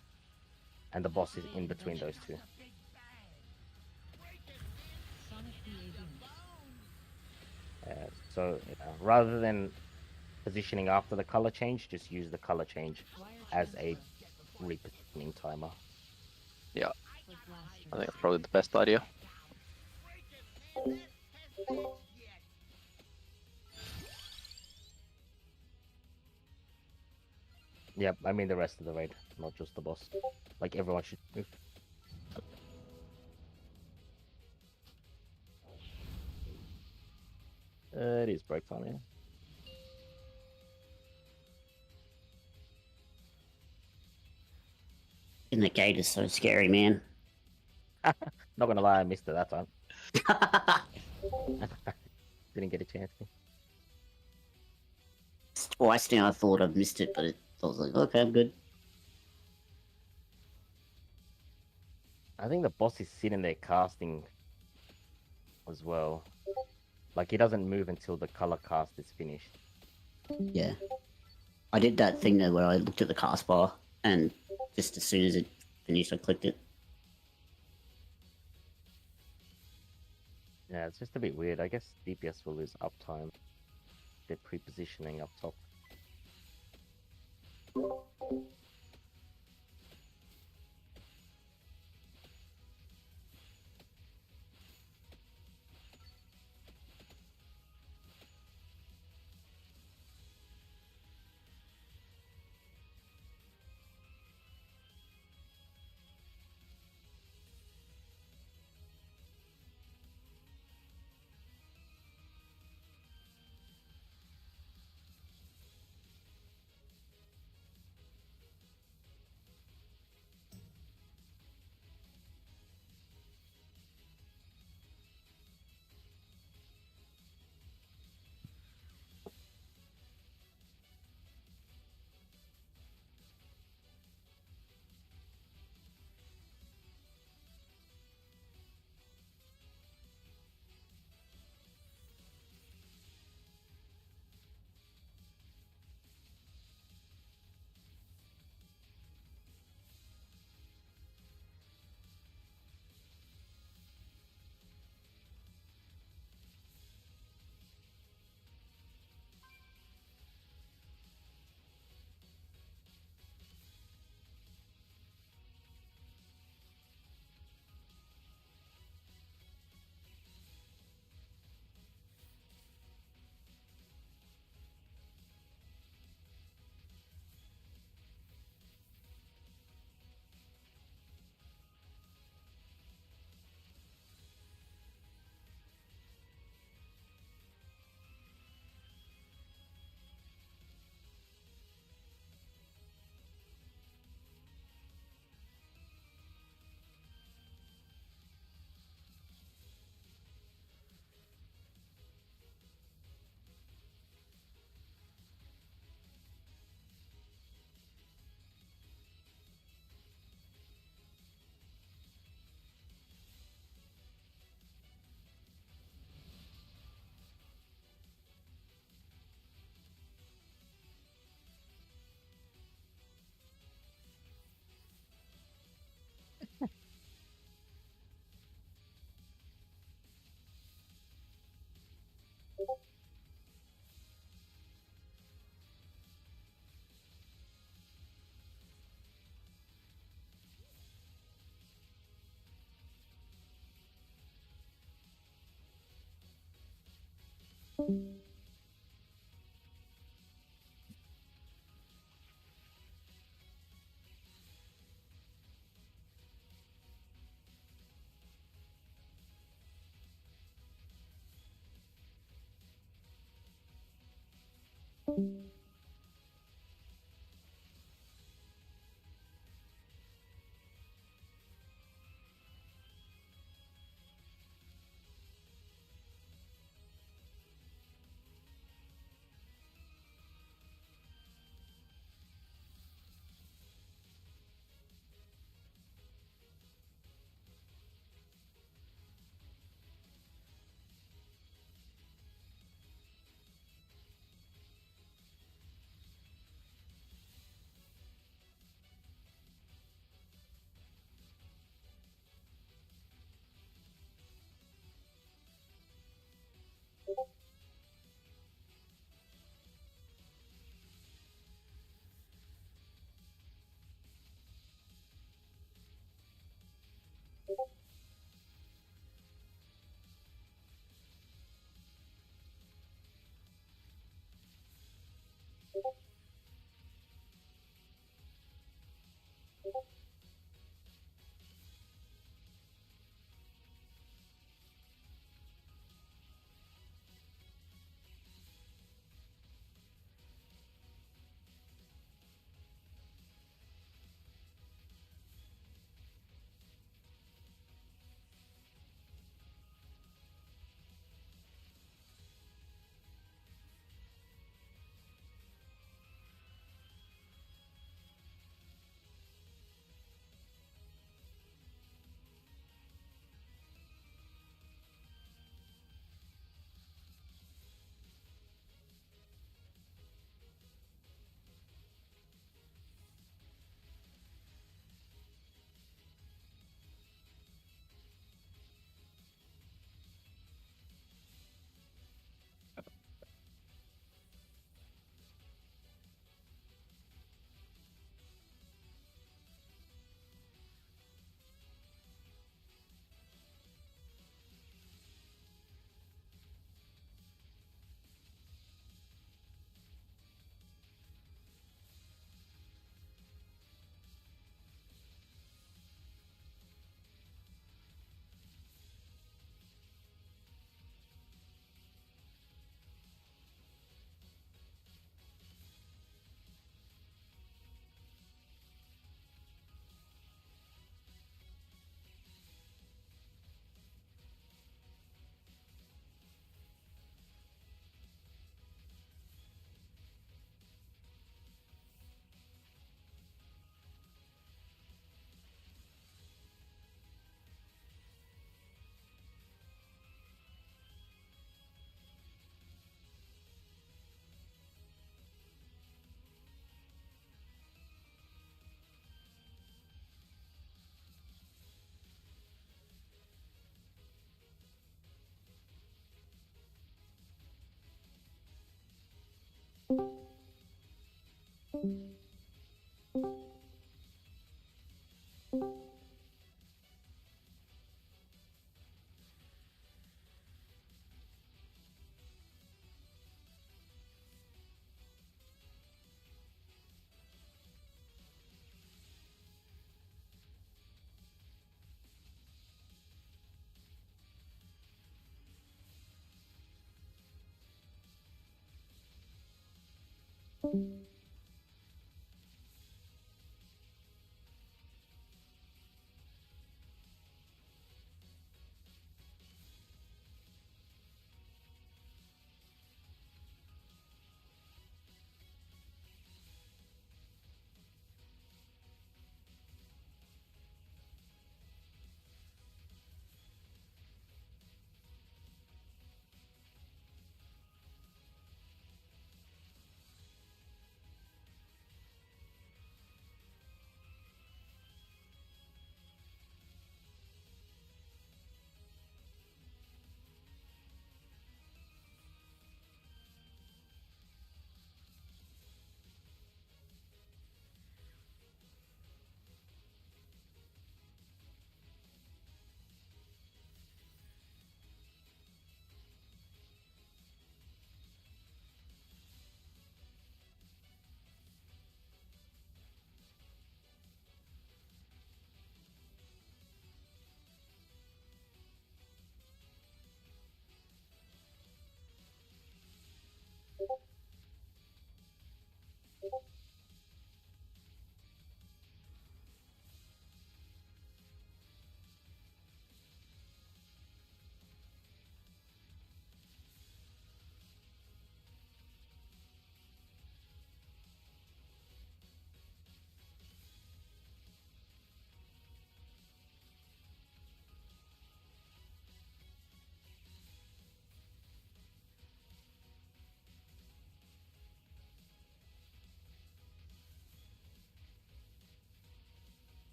Speaker 2: And the boss is in between those two. So rather than positioning after the color change, just use the color change as a repositioning timer.
Speaker 5: Yeah. I think that's probably the best idea.
Speaker 2: Yeah, I mean the rest of the raid, not just the boss. Like everyone should move. It is break time, yeah.
Speaker 3: In the gate is so scary, man.
Speaker 2: Not gonna lie, I missed it that time. Didn't get a chance to.
Speaker 3: Twice now I thought I've missed it, but I was like, okay, I'm good.
Speaker 2: I think the boss is sitting there casting as well. Like he doesn't move until the color cast is finished.
Speaker 3: Yeah. I did that thing though where I looked at the cast bar and just as soon as it finished I clicked it.
Speaker 2: Yeah, it's just a bit weird. I guess DPS will lose uptime. They're pre-positioning up top.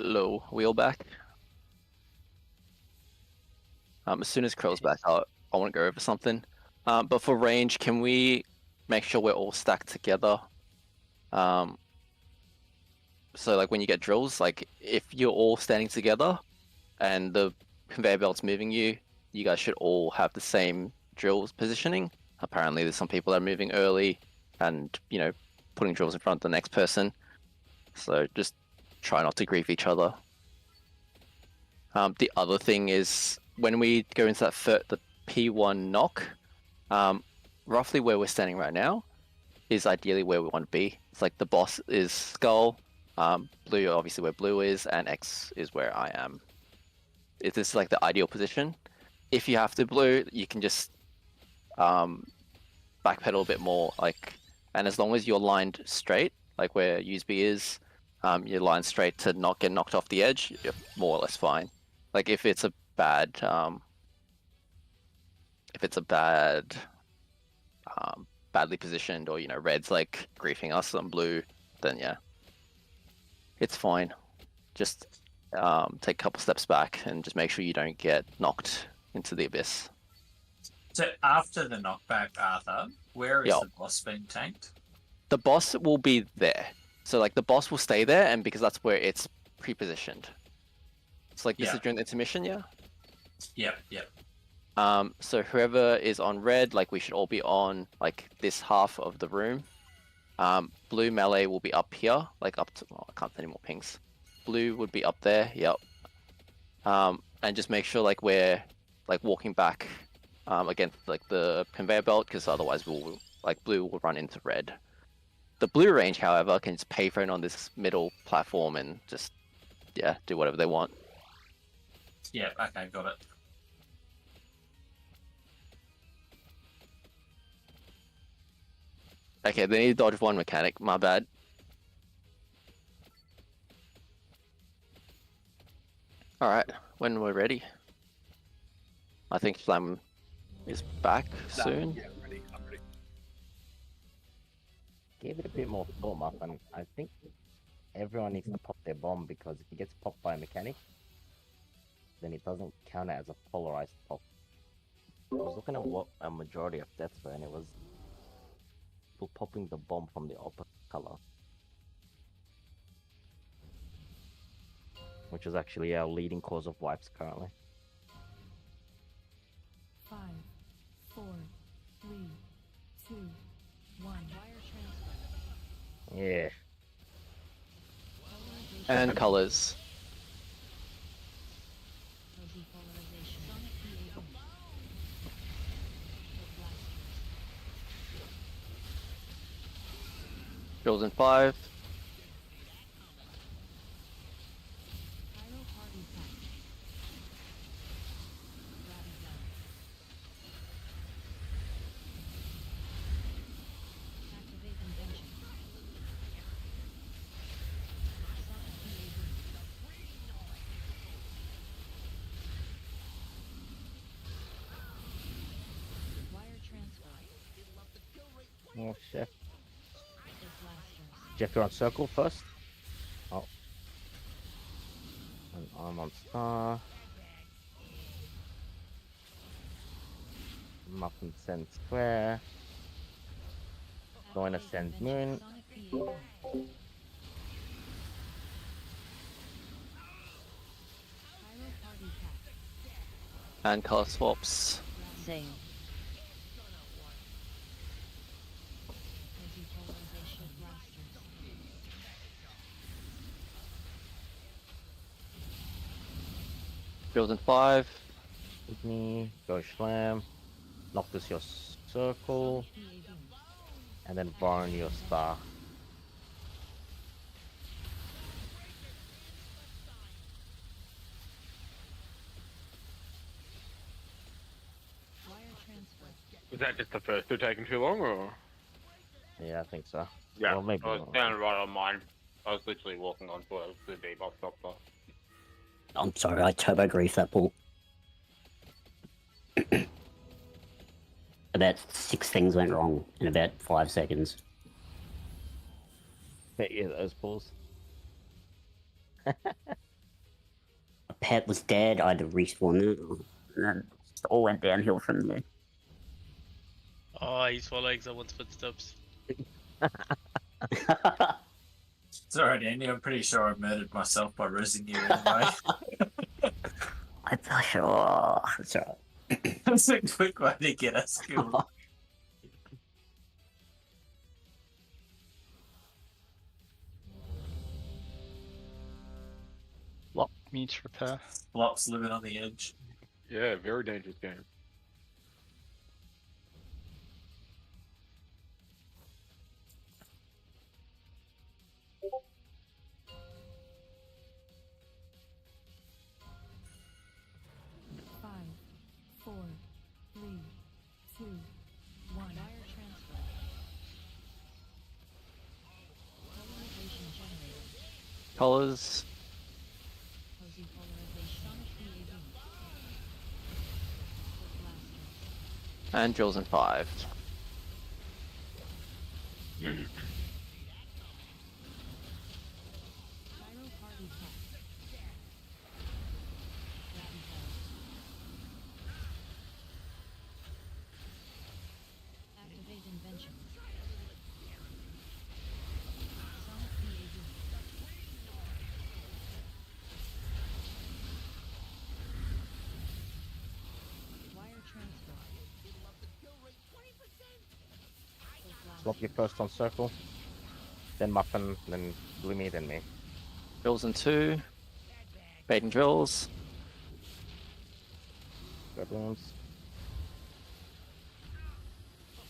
Speaker 5: Low wheel back. As soon as Krill's back, I want to go over something. But for range, can we make sure we're all stacked together? So like when you get drills, like if you're all standing together and the conveyor belt's moving you, you guys should all have the same drills positioning. Apparently there's some people that are moving early and, you know, putting drills in front of the next person. So just try not to grief each other. The other thing is when we go into that the P1 knock, roughly where we're standing right now is ideally where we want to be. It's like the boss is skull, blue obviously where blue is, and X is where I am. This is like the ideal position. If you have to blue, you can just backpedal a bit more, like, and as long as you're lined straight, like where USB is, you're lined straight to not get knocked off the edge, you're more or less fine. Like if it's a bad, badly positioned, or you know, red's like griefing us on blue, then yeah, it's fine. Just take a couple steps back and just make sure you don't get knocked into the abyss.
Speaker 4: So after the knockback, Arthur, where is
Speaker 5: Yeah.
Speaker 4: the boss being tanked?
Speaker 5: The boss will be there. So like the boss will stay there, and because that's where it's pre-positioned. It's like this is during the intermission, yeah?
Speaker 4: Yep.
Speaker 5: So whoever is on red, like we should all be on like this half of the room. Blue melee will be up here, like up to, I can't see any more pings. Blue would be up there, yep. And just make sure like we're like walking back against like the conveyor belt, because otherwise we'll like blue will run into red. The blue range, however, can just payphone on this middle platform and just do whatever they want.
Speaker 4: Yeah, okay, got it.
Speaker 5: Okay, they need to dodge one mechanic, my bad. Alright, when we're ready. I think Slam is back soon.
Speaker 15: Yeah, I'm ready.
Speaker 2: Gave it a bit more thought, Muffin. I think everyone needs to pop their bomb, because if it gets popped by a mechanic, then it doesn't count it as a polarized pop. I was looking at what a majority of deaths were, and it was people popping the bomb from the opposite color, which is actually our leading cause of wipes currently.
Speaker 7: 5, 4, 3, 2, 1. Wire transfer.
Speaker 2: Yeah.
Speaker 5: And colors.
Speaker 7: Cozy polarization. Sonic behavior.
Speaker 5: Drills in 5.
Speaker 7: Pyro party pack. Rabbit gun. Activate invention. Sonic behavior. Wire transfer.
Speaker 2: Oh, Chef.
Speaker 7: The blasters.
Speaker 2: Jeff, you're on circle first. Oh. And I'm on star. Muffin send square. Going to send moon.
Speaker 7: Sonic behavior. Pyro party pack.
Speaker 5: And color swaps.
Speaker 7: Sale. Cozy polarization blasters.
Speaker 5: Drills in 5.
Speaker 2: With me. Go slam. Noctis your circle.
Speaker 7: Behavior.
Speaker 2: And then Varn your star.
Speaker 7: Wire transfer.
Speaker 12: Was that just the first two taking too long, or?
Speaker 2: Yeah, I think so.
Speaker 8: Yeah,
Speaker 2: Well, maybe
Speaker 8: I was
Speaker 2: not.
Speaker 8: down right on mine. I was literally walking onto it. The debuff stopped off.
Speaker 3: I'm sorry, I turbo griefed that ball. About 6 things went wrong in about 5 seconds.
Speaker 2: Yeah, those pulls.
Speaker 3: A pet was dead. I had to respawn it, and then it all went downhill from there.
Speaker 1: Oh, he's following someone's footsteps.
Speaker 4: Sorry, Danny. I'm pretty sure I murdered myself by resing you anyway.
Speaker 3: I thought, oh, that's right.
Speaker 4: That's a quick way to get us killed.
Speaker 14: Flop meets repair.
Speaker 4: Flops living on the edge.
Speaker 12: Yeah, very dangerous game.
Speaker 7: Five, four, three, two, one. Wire transfer. Polarization generated.
Speaker 5: Colors.
Speaker 7: Opposing polarization. Sonic BAB. Blasters.
Speaker 5: And drills in 5.
Speaker 7: Pyro party pack. Grabby hell. Activate invention. Sonic BAB. Wire transfer.
Speaker 2: Swap you first on circle, then Muffin, then Gloomy, then me.
Speaker 5: Drills in 2. Bait and drills.
Speaker 2: Goblins.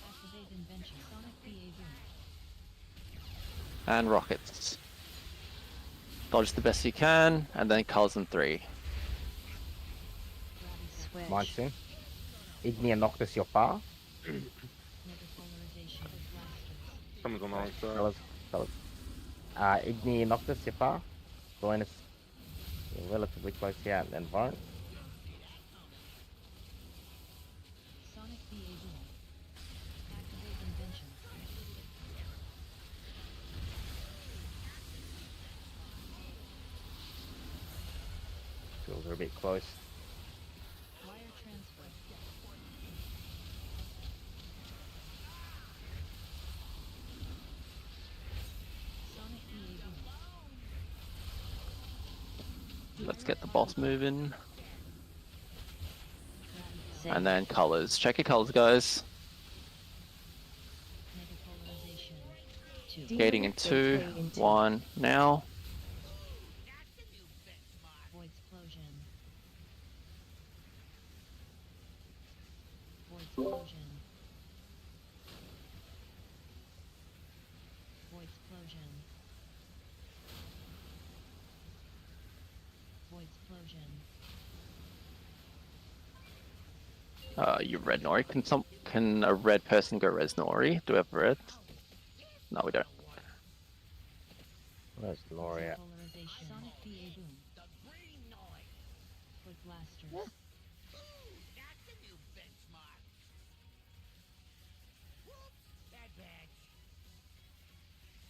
Speaker 7: Activate invention. Sonic BAB.
Speaker 5: And rockets. Dodge the best you can, and then colors in 3.
Speaker 7: Switch.
Speaker 2: Mine soon. Igni and Noctis your far.
Speaker 7: Polarization. Blasters.
Speaker 12: Someone's on the wrong side.
Speaker 2: Colors. Igni and Noctis your far. Join us. You're relatively close here, and then Varn.
Speaker 7: Sonic BAB. Activate invention.
Speaker 2: Drills are a bit close.
Speaker 7: Wire transfer. Sonic BAB.
Speaker 5: Let's get the boss moving. And then colors. Check your colors, guys.
Speaker 7: Polarization.
Speaker 5: Gating in 2. 1. Now.
Speaker 7: Void explosion. Void explosion. Void explosion. Void explosion.
Speaker 5: You red Nori. Can a red person go res Nori? Do we have red? No, we don't.
Speaker 2: Where's Nori at?
Speaker 7: Polarization. Sonic BA boom. Foot blasters.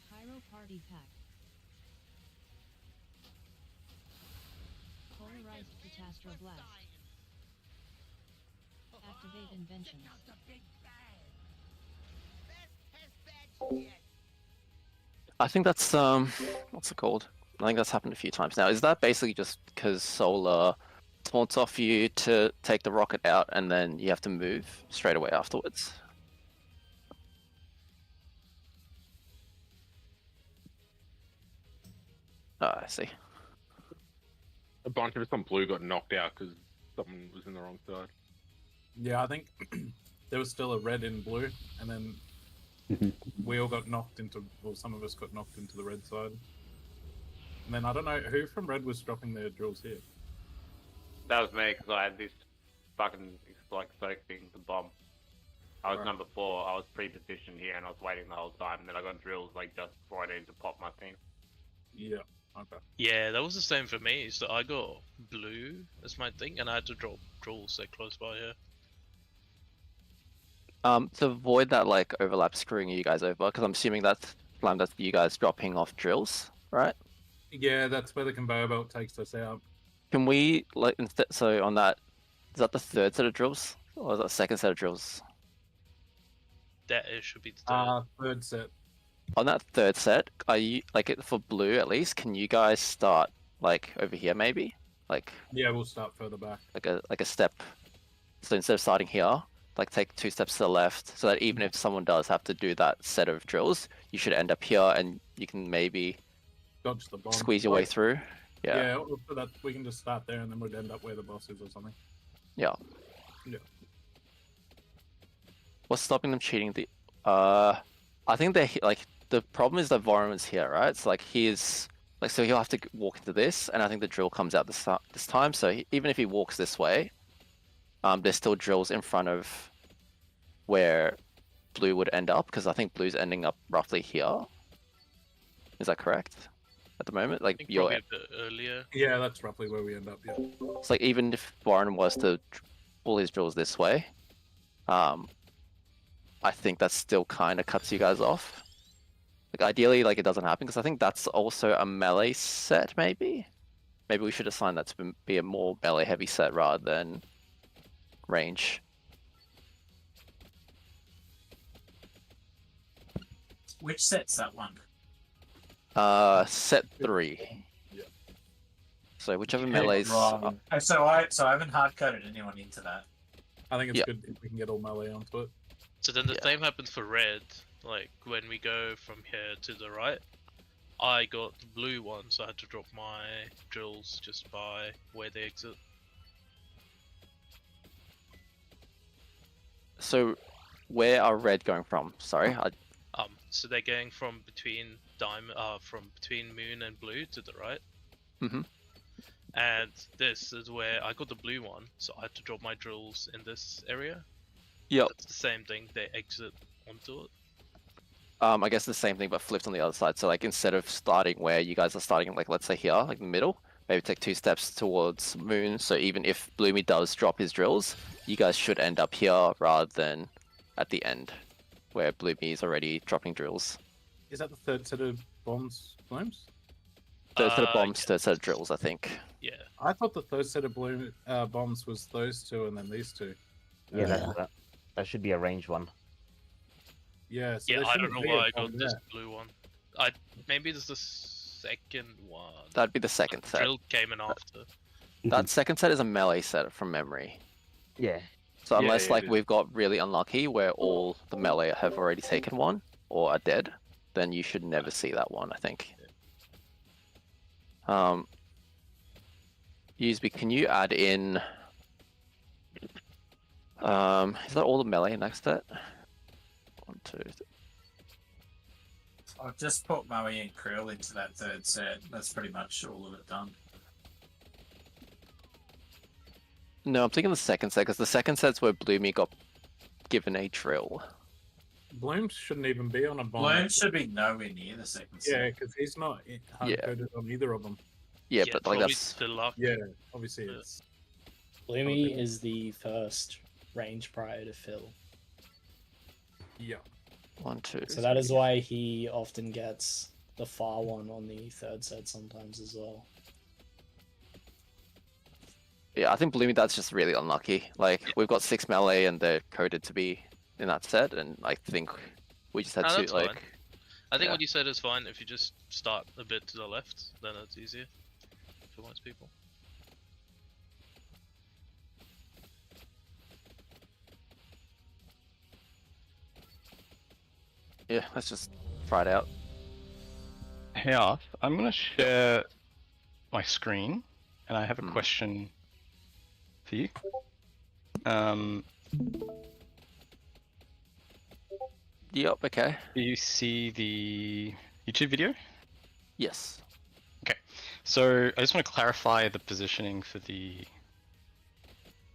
Speaker 7: Pyro party pack. Polarized Catastro blast. Activate inventions.
Speaker 5: I think that's what's it called? I think that's happened a few times now. Is that basically just because Solar taunts off you to take the rocket out and then you have to move straight away afterwards? Oh, I see.
Speaker 12: A bunch of us on blue got knocked out because someone was in the wrong side.
Speaker 10: Yeah, I think there was still a red in blue, and then we all got knocked into, well, some of us got knocked into the red side. And then I don't know who from red was dropping their drills here.
Speaker 8: That was me because I had this fucking explosive thing, the bomb. I was
Speaker 10: Right.
Speaker 8: number 4. I was pre-positioned here and I was waiting the whole time. And then I got drills like just before I needed to pop my thing.
Speaker 10: Yeah. Okay.
Speaker 1: Yeah, that was the same for me. So I got blue as my thing, and I had to drop drills that close by here.
Speaker 5: To avoid that like overlap screwing you guys over, because I'm assuming that's Lime, that's you guys dropping off drills, right?
Speaker 10: Yeah, that's where the conveyor belt takes us out.
Speaker 5: Can we like instead? So on that, is that the third set of drills, or is that the second set of drills?
Speaker 1: That it should be the third.
Speaker 10: Third set.
Speaker 5: On that third set, are you like for blue at least? Can you guys start like over here maybe? Like
Speaker 10: Yeah, we'll start further back.
Speaker 5: like a step. So instead of starting here, like take 2 steps to the left, so that even if someone does have to do that set of drills, you should end up here, and you can maybe
Speaker 10: Dodge the bomb.
Speaker 5: squeeze your way through.
Speaker 10: Yeah, so that we can just start there, and then we'd end up where the boss is or something.
Speaker 5: Yeah.
Speaker 10: Yeah.
Speaker 5: What's stopping them cheating? I think they like the problem is that Vorum's here, right? So like he's like so he'll have to walk into this, and I think the drill comes out this time. So even if he walks this way, there's still drills in front of where blue would end up, because I think blue's ending up roughly here. Is that correct? At the moment, like you're
Speaker 1: Probably a bit earlier.
Speaker 10: Yeah, that's roughly where we end up. Yeah.
Speaker 5: it's like even if Warren was to pull his drills this way, I think that still kind of cuts you guys off. Like ideally, like it doesn't happen, because I think that's also a melee set. Maybe we should assign that to be a more melee heavy set rather than range.
Speaker 4: Which set's that one?
Speaker 5: Set 3.
Speaker 10: Yeah.
Speaker 5: So whichever melee's
Speaker 4: Right. So I haven't hard coded anyone into that.
Speaker 10: I think it's good if we can get all melee onto it.
Speaker 1: So then the same happens for red. Like when we go from here to the right, I got the blue one, so I had to drop my drills just by where they exit.
Speaker 5: So where are red going from? Sorry,
Speaker 1: So they're going from between between moon and blue to the right.
Speaker 5: Mhm.
Speaker 1: And this is where I got the blue one, so I had to drop my drills in this area.
Speaker 5: Yep.
Speaker 1: It's the same thing. They exit onto it.
Speaker 5: I guess the same thing, but flipped on the other side. So like instead of starting where you guys are starting, like let's say here, like the middle, maybe take 2 steps towards moon. So even if Bloomy does drop his drills, you guys should end up here rather than at the end, where Bloomy is already dropping drills.
Speaker 10: Is that the third set of bombs, Blooms?
Speaker 5: Third set of bombs, third set of drills, I think.
Speaker 1: Yeah.
Speaker 10: I thought the third set of bombs was those two and then these two.
Speaker 2: Yeah, that should be a range one.
Speaker 10: Yeah, so
Speaker 1: Yeah,
Speaker 10: there
Speaker 1: I don't
Speaker 10: shouldn't
Speaker 1: know
Speaker 10: be
Speaker 1: why
Speaker 10: a
Speaker 1: I
Speaker 10: bomb
Speaker 1: got this
Speaker 10: there.
Speaker 1: blue one. Maybe this is the second one.
Speaker 5: That'd be the second set.
Speaker 1: Drill came in after.
Speaker 5: That second set is a melee set from memory.
Speaker 2: Yeah.
Speaker 5: So
Speaker 12: Yeah,
Speaker 5: unless
Speaker 12: yeah,
Speaker 5: like
Speaker 12: it is.
Speaker 5: we've got really unlucky where all the melee have already taken one or are dead, then you should never see that one, I think. Useby, can you add in is that all the melee in next set? 1, 2, 3.
Speaker 4: I've just put Moe and Krill into that third set. That's pretty much all of it done.
Speaker 5: No, I'm thinking the second set, because the second set's where Bloomy got given a drill.
Speaker 10: Blooms shouldn't even be on a bomb.
Speaker 4: Bloom should be nowhere near the second set.
Speaker 10: Yeah, because he's not hard-coded on either of them.
Speaker 5: Yeah, but like
Speaker 1: probably
Speaker 5: that's
Speaker 1: the luck.
Speaker 10: Yeah, obviously it's...
Speaker 11: Bloomy is the first range prior to Phil.
Speaker 10: Yeah.
Speaker 5: 1, 2.
Speaker 11: So that is why he often gets the far one on the third set sometimes as well.
Speaker 5: Yeah, I think Bloomy, that's just really unlucky. Like we've got 6 melee and they're coded to be in that set, and I think we just had
Speaker 1: No,
Speaker 5: to
Speaker 1: that's
Speaker 5: like.
Speaker 1: fine. I think
Speaker 5: yeah.
Speaker 1: what you said is fine. If you just start a bit to the left, then it's easier for most people.
Speaker 5: Yeah, let's just try it out.
Speaker 14: Hey Arth, I'm gonna share my screen, and I have a question for you.
Speaker 5: Yep. Okay.
Speaker 14: Do you see the YouTube video?
Speaker 5: Yes.
Speaker 14: Okay. So I just want to clarify the positioning for the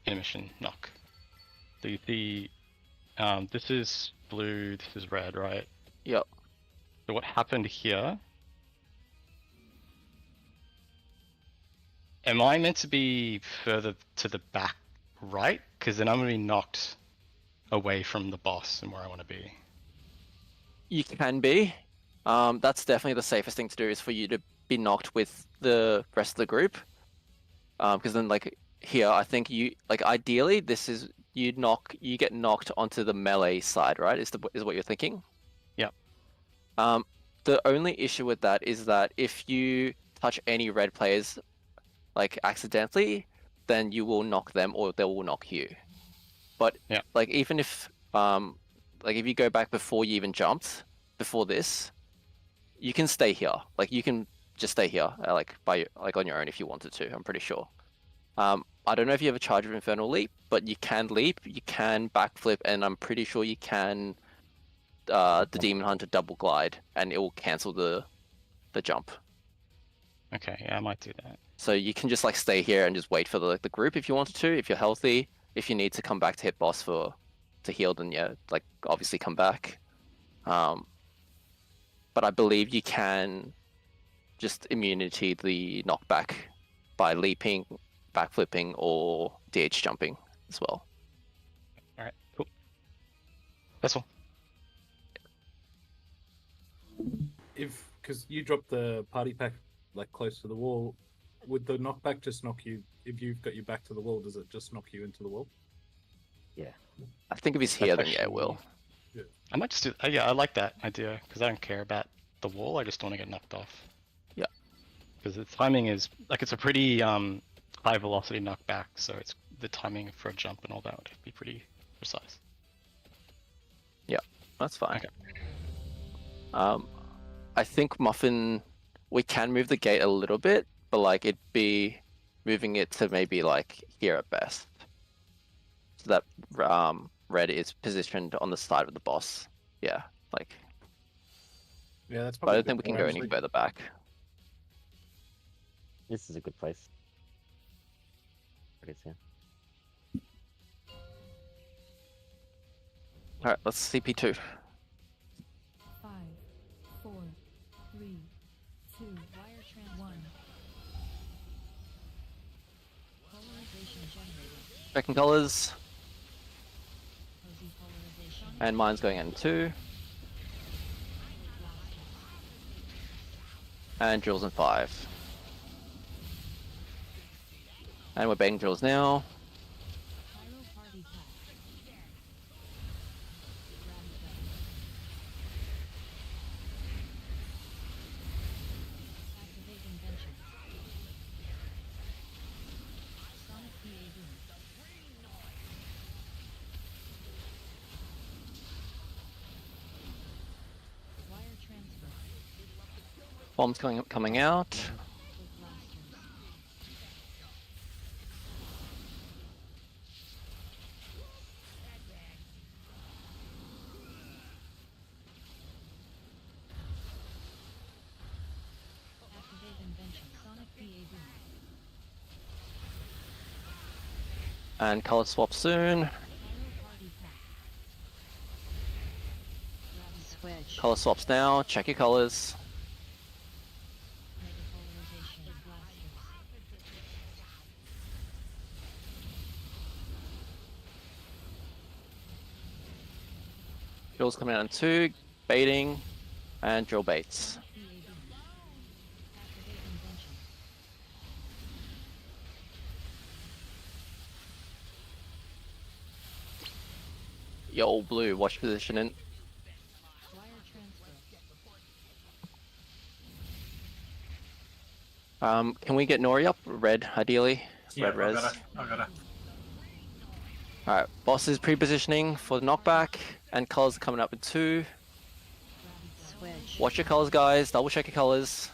Speaker 14: intermission knock. This is blue. This is red, right?
Speaker 5: Yep.
Speaker 14: So what happened here? Am I meant to be further to the back right? Because then I'm going to be knocked away from the boss and where I want to be.
Speaker 5: You can be. That's definitely the safest thing to do is for you to be knocked with the rest of the group. Because then like here, I think you like ideally this is you get knocked onto the melee side, right? Is what you're thinking?
Speaker 14: Yep.
Speaker 5: The only issue with that is that if you touch any red players like accidentally, then you will knock them or they will knock you. But
Speaker 14: yeah,
Speaker 5: like even if like if you go back before you even jumped before this, you can stay here. Like you can just stay here like on your own if you wanted to. I'm pretty sure. I don't know if you have a charge of Infernal Leap, but you can leap, you can backflip, and I'm pretty sure you can the Demon Hunter double glide, and it will cancel the jump.
Speaker 14: Okay, yeah, I might do that.
Speaker 5: So you can just like stay here and just wait for the group if you wanted to. If you're healthy, if you need to come back to hit boss to heal, then yeah, like obviously come back. But I believe you can just immunity the knockback by leaping, backflipping, or DH jumping as well.
Speaker 14: All right, cool. That's all.
Speaker 10: If because you dropped the party pack like close to the wall, would the knockback just knock you? If you've got your back to the wall, does it just knock you into the wall?
Speaker 2: Yeah.
Speaker 5: I think if he's here, then yeah, it will.
Speaker 10: Yeah.
Speaker 14: I might just do. Yeah, I like that idea because I don't care about the wall. I just don't want to get knocked off.
Speaker 5: Yeah.
Speaker 14: Because the timing is like it's a pretty high velocity knockback, so it's the timing for a jump and all that would be pretty precise.
Speaker 5: Yeah, that's fine.
Speaker 14: Okay.
Speaker 5: I think Muffin, we can move the gate a little bit, but like it'd be moving it to maybe like here at best. So that red is positioned on the side of the boss. Yeah, like.
Speaker 10: Yeah, that's
Speaker 5: But I
Speaker 10: probably.
Speaker 5: don't think we can go any further back.
Speaker 2: This is a good place. It is, yeah.
Speaker 5: Alright, let's CP2.
Speaker 7: 5, 4, 3, 2, wire trans 1. Polarization generated.
Speaker 5: Checking colors.
Speaker 7: Cozy polarization.
Speaker 5: And mine's going in 2. And drills in 5. And we're baiting drills now.
Speaker 7: Pyro party pack. Activate invention. Sonic PA boom. Wire transfer.
Speaker 5: Bombs coming out.
Speaker 7: With blasters. Activate invention. Sonic PA boom.
Speaker 5: And color swap soon.
Speaker 7: Pyro party pack. Switch.
Speaker 5: Color swaps now. Check your colors.
Speaker 7: Mega polarization. Blasters.
Speaker 5: Drills coming out in 2. Baiting. And drill baits.
Speaker 7: PA boom. Activate invention.
Speaker 5: Yo, old blue, watch positioning.
Speaker 7: Wire transfer.
Speaker 5: Can we get Nori up? Red, ideally.
Speaker 4: Yeah,
Speaker 5: Red res.
Speaker 4: I got it.
Speaker 5: Alright, boss is pre-positioning for the knockback, and colors are coming up in 2.
Speaker 7: Switch.
Speaker 5: Watch your colors, guys. Double check your colors.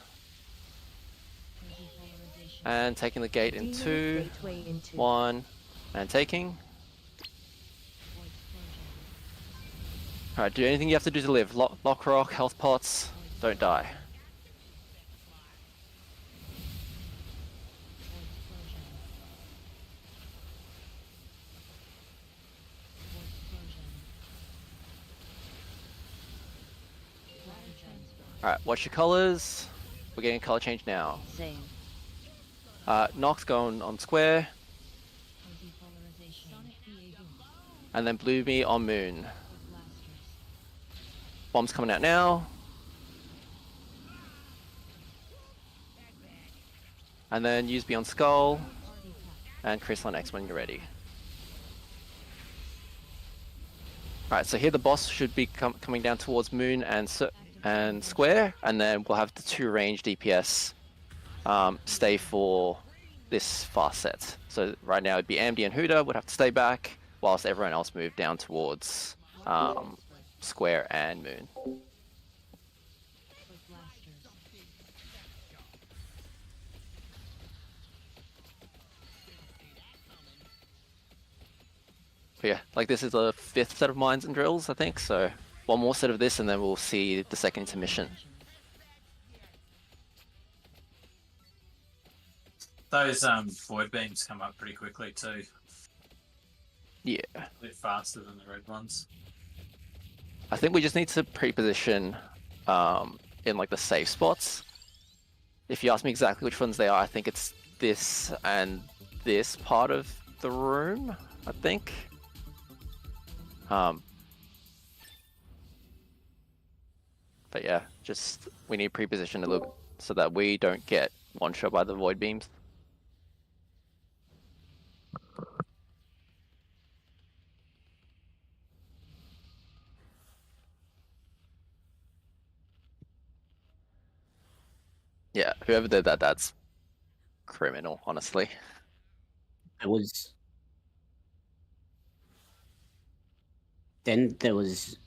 Speaker 7: Cozy polarization.
Speaker 5: And taking the gate in 2,
Speaker 15: Gateway into
Speaker 5: 1, and taking.
Speaker 7: Void explosion.
Speaker 5: Alright, do anything you have to do to live. Lock rock, health pots. Don't die.
Speaker 7: Void explosion. Void explosion. Wire transfer.
Speaker 5: Alright, watch your colors. We're getting a color change now.
Speaker 7: Same.
Speaker 5: Nox going on square,
Speaker 7: Cozy polarization. Sonic PA boom.
Speaker 5: and then blue me on moon.
Speaker 7: With blasters.
Speaker 5: Bombs coming out now. And then use Beyond Skull, and Chris on X when you're ready. Alright, so here the boss should be coming down towards Moon and Square, and then we'll have the 2 range DPS stay for this fast set. So right now it'd be Amdi and Huda would have to stay back, whilst everyone else moved down towards Square and Moon. But yeah, like this is a 5th set of mines and drills, I think, so one more set of this and then we'll see the second intermission.
Speaker 4: Those void beams come up pretty quickly too.
Speaker 5: Yeah.
Speaker 4: A bit faster than the red ones.
Speaker 5: I think we just need to pre-position in like the safe spots. If you ask me exactly which ones they are, I think it's this and this part of the room, I think. But yeah, just we need pre-position a little bit so that we don't get one-shot by the void beams. Yeah, whoever did that, that's criminal, honestly.
Speaker 3: It was. Then there was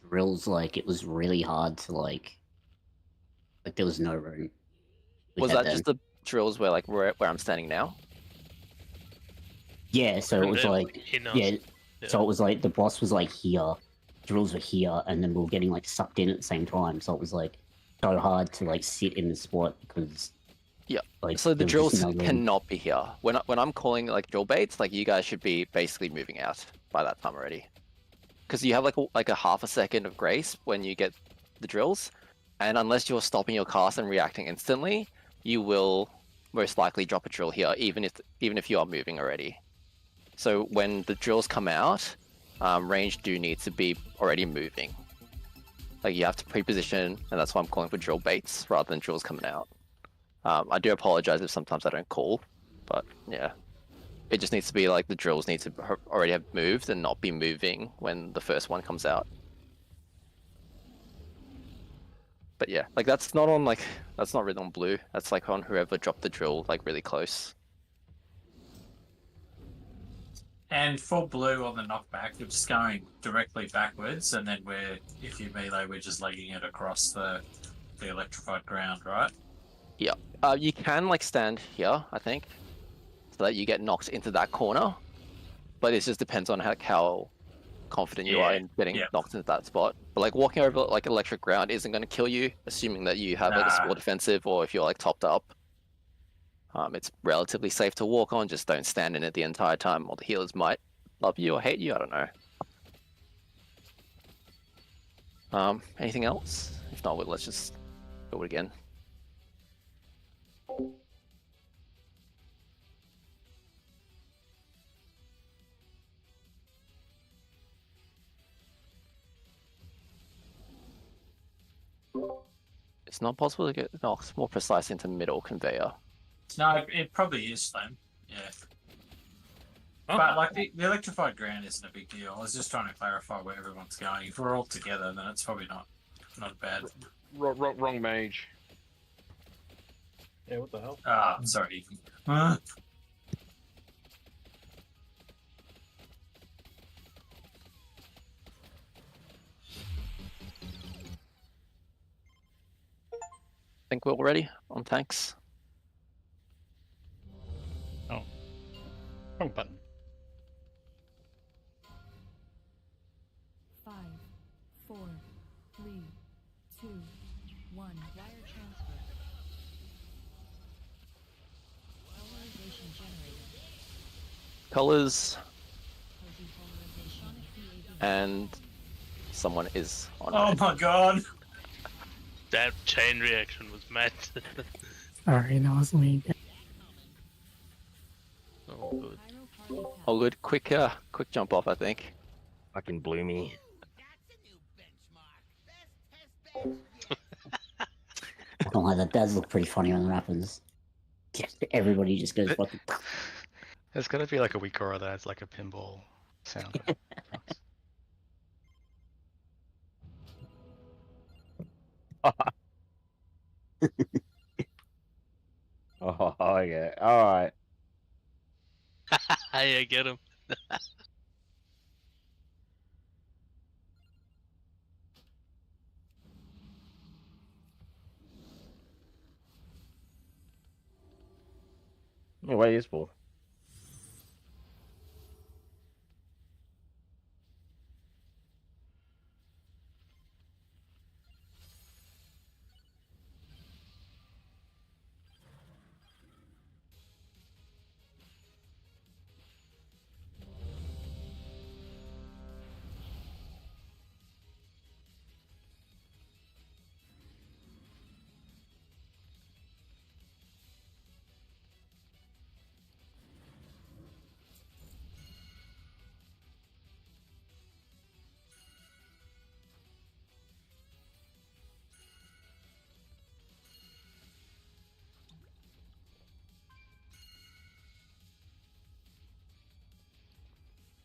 Speaker 3: drills, like it was really hard to like there was no room.
Speaker 5: Was that just the drills where like where I'm standing now?
Speaker 3: Yeah, so it was like yeah, so it was like the boss was like here, drills were here, and then we were getting like sucked in at the same time. So it was like so hard to like sit in the spot because
Speaker 5: yeah,
Speaker 3: like
Speaker 5: so the
Speaker 3: there was just
Speaker 5: drills
Speaker 3: no room.
Speaker 5: cannot be here. When I'm calling like drill baits, like you guys should be basically moving out by that time already. Because you have like a half a second of grace when you get the drills, and unless you're stopping your cast and reacting instantly, you will most likely drop a drill here, even if you are moving already. So when the drills come out, range do need to be already moving. Like you have to pre-position, and that's why I'm calling for drill baits rather than drills coming out. I do apologize if sometimes I don't call, but yeah. It just needs to be like the drills need to already have moved and not be moving when the first one comes out. But yeah, like that's not written on blue. That's like on whoever dropped the drill like really close.
Speaker 4: And for blue on the knockback, you're just going directly backwards, and then if you melee, we're just legging it across the electrified ground, right?
Speaker 5: Yeah. You can like stand here, I think, so that you get knocked into that corner. But it just depends on how confident you are in getting knocked into that spot. But like walking over like electric ground isn't going to kill you, assuming that you have like a small defensive or if you're like topped up. It's relatively safe to walk on, just don't stand in it the entire time, or the healers might love you or hate you, I don't know. Anything else? If not, let's just go it again. It's not possible to get knocked more precise into middle conveyor.
Speaker 4: No, it probably is then. Yeah. But like the electrified ground isn't a big deal. I was just trying to clarify where everyone's going. If we're all together, then it's probably not bad.
Speaker 12: Wrong mage.
Speaker 10: Yeah, what the hell?
Speaker 4: I'm sorry.
Speaker 5: Think we're all ready on tanks?
Speaker 14: Oh. Wrong button.
Speaker 7: 5, 4, 3, 2, 1. Wire transfer. Polarization generated.
Speaker 5: Colors.
Speaker 7: Polarization.
Speaker 5: And someone is on.
Speaker 4: Oh my god!
Speaker 1: That chain reaction was mad.
Speaker 15: Sorry, that was me.
Speaker 1: Oh, good.
Speaker 5: Oh, good. Quick jump off, I think.
Speaker 2: Fucking blew me.
Speaker 3: I don't know, that does look pretty funny when it happens. Everybody just goes fucking.
Speaker 14: There's gotta be like a weak aura that has like a pinball sound.
Speaker 2: Oh yeah. All right.
Speaker 1: Yeah, get him.
Speaker 2: What is for?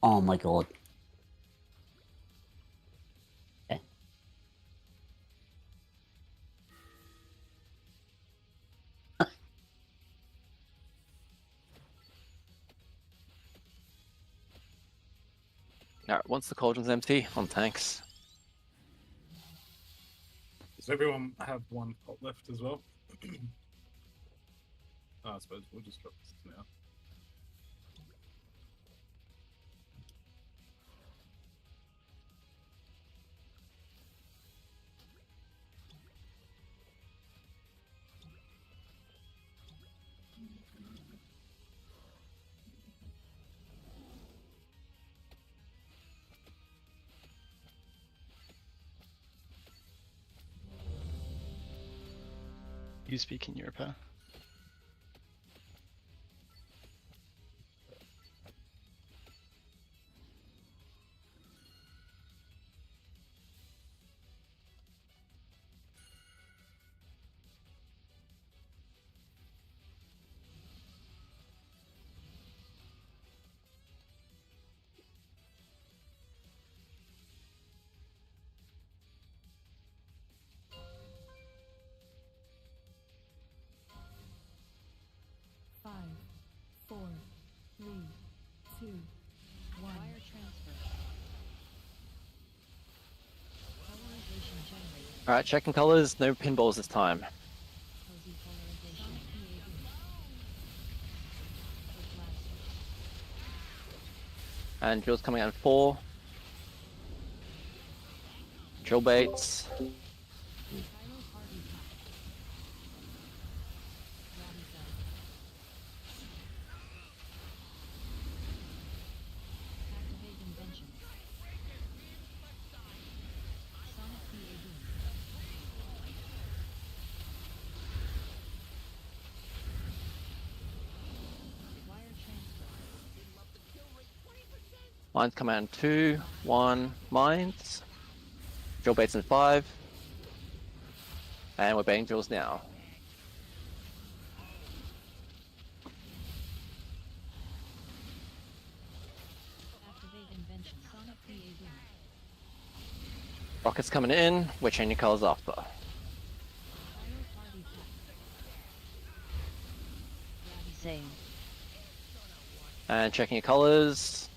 Speaker 3: Oh my god. Okay.
Speaker 5: Alright, once the cauldron's empty, on tanks.
Speaker 10: Does everyone have one pot left as well? I suppose we'll just drop this now.
Speaker 14: You speak in Europe, huh?
Speaker 7: Five, four, three, two, one. Wire transfer. Polarization generated.
Speaker 5: Alright, checking colors, no pinballs this time.
Speaker 7: Cozy polarization.
Speaker 5: And drill's coming out in 4. Drill baits.
Speaker 7: Activate invention. Sonic PAB. Wire transfer.
Speaker 5: Mines come out in 2, 1, mines. Drill baits in 5. And we're baiting drills now.
Speaker 7: Activate invention. Sonic PAB.
Speaker 5: Rockets coming in, we're changing colors after.
Speaker 7: Pyro party pack. Same.
Speaker 5: And checking your colors.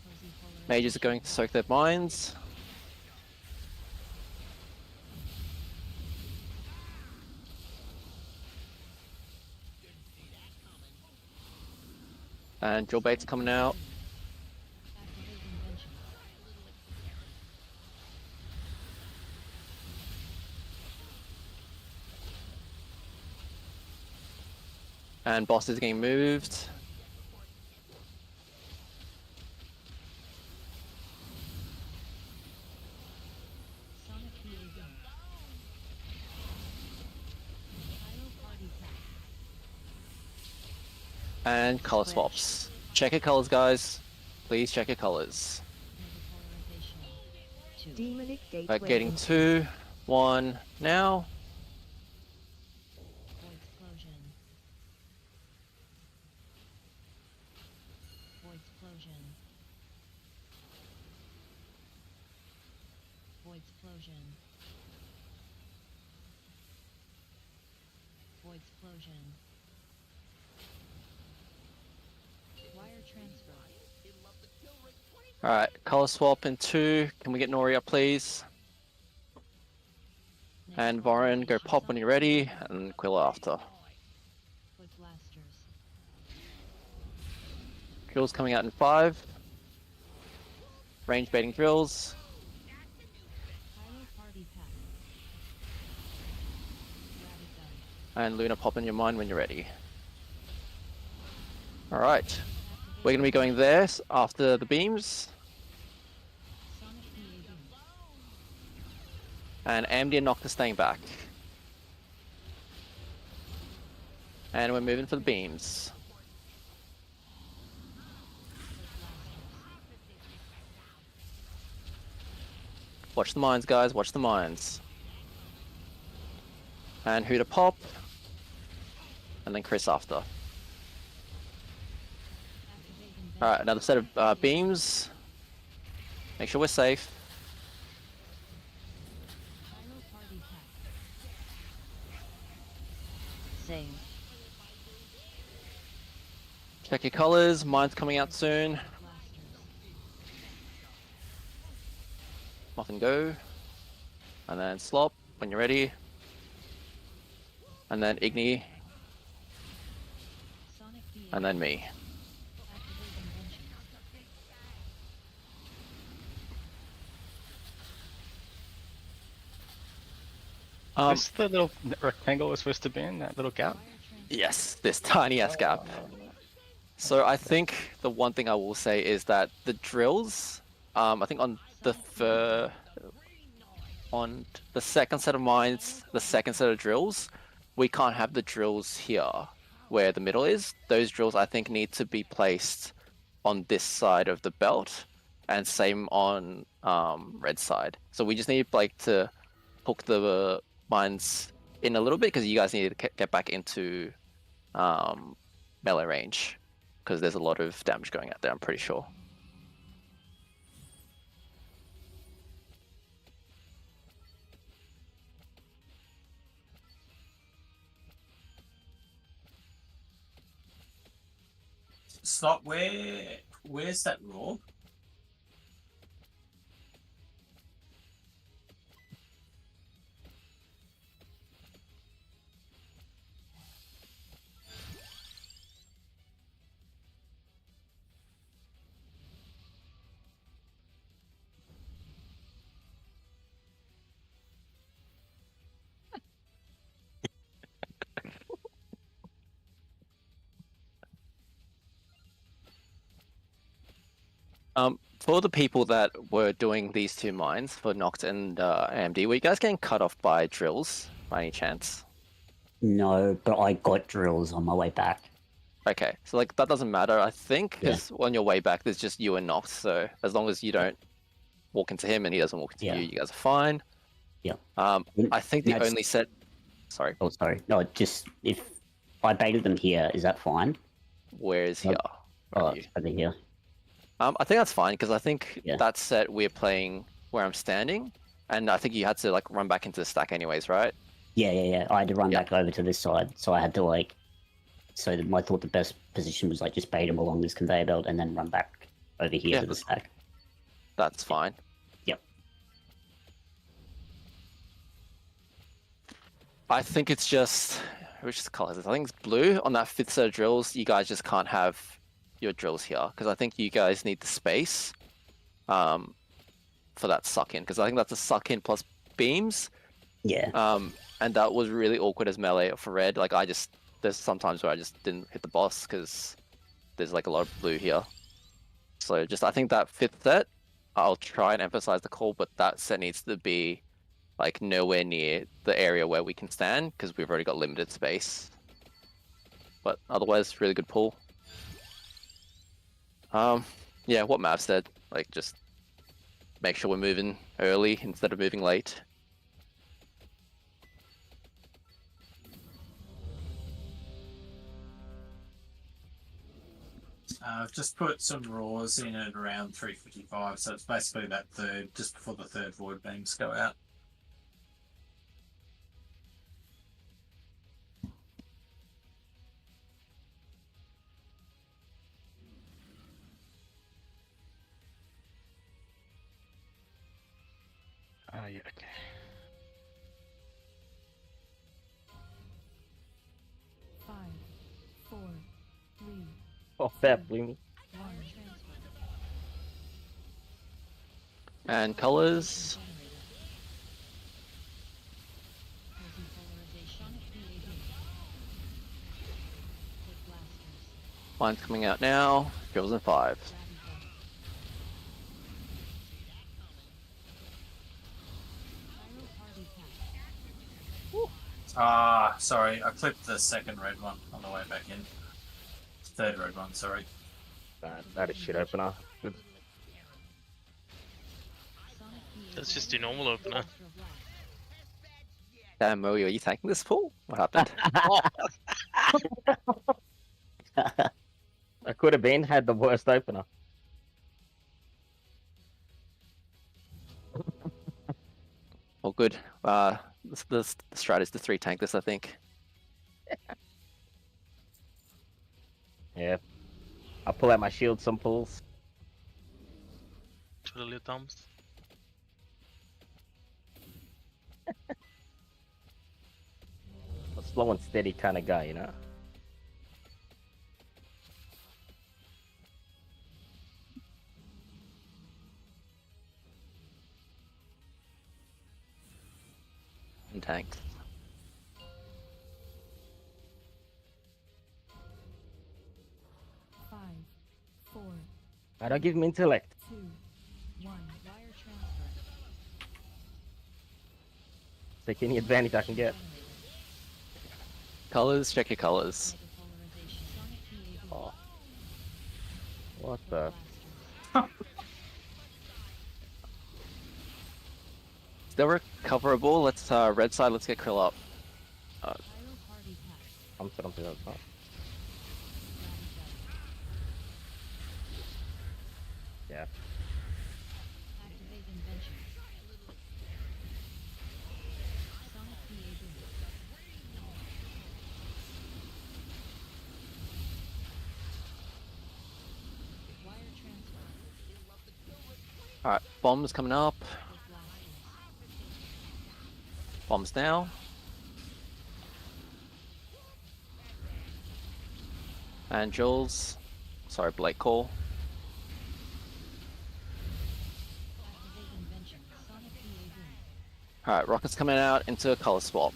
Speaker 7: Cozy polarization.
Speaker 5: Mages are going to soak their mines. And drill baits coming out.
Speaker 7: Activate invention.
Speaker 5: And boss is getting moved.
Speaker 7: Sonic PAB. Pyro party pack.
Speaker 5: And color swaps. Check your colors, guys. Please check your colors.
Speaker 7: Demonic
Speaker 5: We're getting 2, 1 now.
Speaker 7: Explosion. Void explosion. Wire transfer.
Speaker 5: Alright, color swap in 2. Can we get Nori up, please? And Varun, go pop when you're ready, and Quill after.
Speaker 7: Void blasters.
Speaker 5: Drills coming out in 5. Range baiting drills.
Speaker 7: Pyro party pack. Rabbit gun.
Speaker 5: And Luna, pop in your mind when you're ready. Alright. We're going to be going there after the beams.
Speaker 7: Sonic PA beam.
Speaker 5: And AMD and Noctis staying back. And we're moving for the beams. Watch the mines, guys. Watch the mines. And who to pop. And then Chris after. Alright, another set of beams. Make sure we're safe.
Speaker 7: Pyro party pack. Same.
Speaker 5: Check your colors. Mine's coming out soon.
Speaker 7: Blasters.
Speaker 5: Muffin go. And then slop when you're ready. And then Igni.
Speaker 7: Sonic PA.
Speaker 5: And then me.
Speaker 7: Activate invention.
Speaker 14: Is this the little rectangle we're supposed to be in, that little gap?
Speaker 7: Wire transfer.
Speaker 5: Yes, this tiny ass gap. So I think the one thing I will say is that the drills, I think on the second set of mines, the second set of drills, we can't have the drills here where the middle is. Those drills I think need to be placed on this side of the belt, and same on red side. So we just need like to hook the mines in a little bit because you guys need to get back into melee range because there's a lot of damage going out there, I'm pretty sure.
Speaker 4: Stop. Where's that raw?
Speaker 5: For the people that were doing these 2 mines for Noct and AMD, were you guys getting cut off by drills by any chance?
Speaker 3: No, but I got drills on my way back.
Speaker 5: Okay, so like that doesn't matter, I think, because on your way back there's just you and Noct, so as long as you don't walk into him and he doesn't walk into you, you guys are fine.
Speaker 3: Yeah.
Speaker 5: I think the
Speaker 3: That's-
Speaker 5: only set... Sorry,
Speaker 3: Oh, sorry. No, just if I baited them here, is that fine?
Speaker 5: where is here?
Speaker 3: Oh, over here.
Speaker 5: I think that's fine, because I think
Speaker 3: Yeah.
Speaker 5: that set we're playing where I'm standing, and I think you had to like run back into the stack anyways, right?
Speaker 3: Yeah. I had to run back over to this side, so I had to like. So I thought the best position was like just bait them along this conveyor belt and then run back over here to the stack.
Speaker 5: That's fine.
Speaker 3: Yep.
Speaker 5: I think it's just... Which color is this? I think it's blue. On that 5th set of drills, you guys just can't have your drills here, because I think you guys need the space for that suck-in, because I think that's a suck-in plus beams.
Speaker 3: Yeah.
Speaker 5: And that was really awkward as melee for red. Like, there's sometimes where I just didn't hit the boss, because there's like a lot of blue here. So just, I think that 5th set, I'll try and emphasize the call, but that set needs to be like nowhere near the area where we can stand, because we've already got limited space. But otherwise, really good pull. Yeah, what Mav said, like just make sure we're moving early instead of moving late.
Speaker 4: I've just put some raws in at around 3:55, so it's basically that third, just before the third void beams go out.
Speaker 14: Yeah, okay.
Speaker 7: Five, four, three,
Speaker 2: Oh, that blew me.
Speaker 7: wire transfer.
Speaker 5: And colors.
Speaker 7: Multi-polarization. PAB. Hit blasters.
Speaker 5: Mine's coming out now. Goes in 5.
Speaker 7: Pyro party pack.
Speaker 4: Ah, sorry, I clipped the second red one on the way back in. Third red one, sorry.
Speaker 2: That is shit opener. Good.
Speaker 1: Let's just do normal opener.
Speaker 5: Damn, Moyo, are you taking this pull? What happened?
Speaker 2: I could have been had the worst opener.
Speaker 5: All good. The strat is to 3 tank this, I think.
Speaker 2: Yeah. I'll pull out my shield some pulls.
Speaker 1: Twiddle your thumbs.
Speaker 2: A slow and steady kind of guy, you know?
Speaker 5: And tanks.
Speaker 7: Five, four,
Speaker 2: I don't give him intellect.
Speaker 7: 2, 1. Wire transfer.
Speaker 2: Take any advantage I can get.
Speaker 5: Colors, check your colors.
Speaker 7: Multi-polarization. Sonic PAB.
Speaker 2: Oh. What the?
Speaker 5: Still recoverable. Let's red side. Let's get Krill up.
Speaker 7: Pyro party pack.
Speaker 2: I'm set up to that spot. Yeah.
Speaker 7: Activate invention. Sonic PAB. Wire transfer.
Speaker 5: Alright, bombs coming up.
Speaker 7: Hit blasters.
Speaker 5: Bombs now. And Jules. Sorry, Blake call.
Speaker 7: Activate invention. Sonic PAB.
Speaker 5: Alright, rockets coming out into a color swap.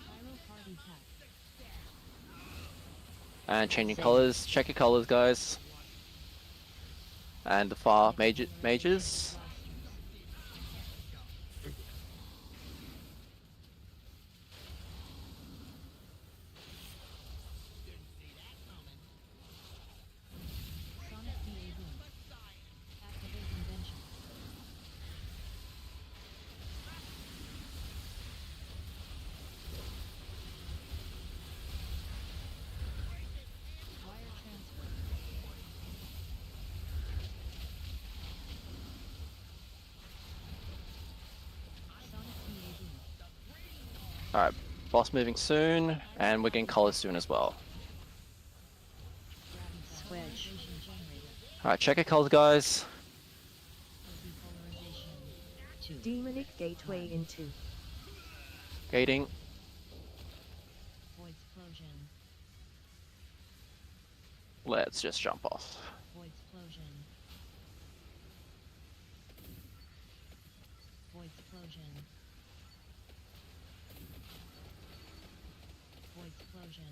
Speaker 7: Pyro party pack.
Speaker 5: And changing colors. Check your colors, guys. And the far mages.
Speaker 7: Blasters. Sonic PAB. Activate invention. Wire transfer. Sonic PAB.
Speaker 5: Alright, boss moving soon. And we're getting colors soon as well.
Speaker 7: Switch.
Speaker 5: Alright, check your colors, guys.
Speaker 7: Multi-polarization. 2.
Speaker 16: Demonic Gateway into.
Speaker 5: Gating.
Speaker 7: Void explosion.
Speaker 5: Let's just jump off.
Speaker 7: Void explosion. Void explosion. Void explosion.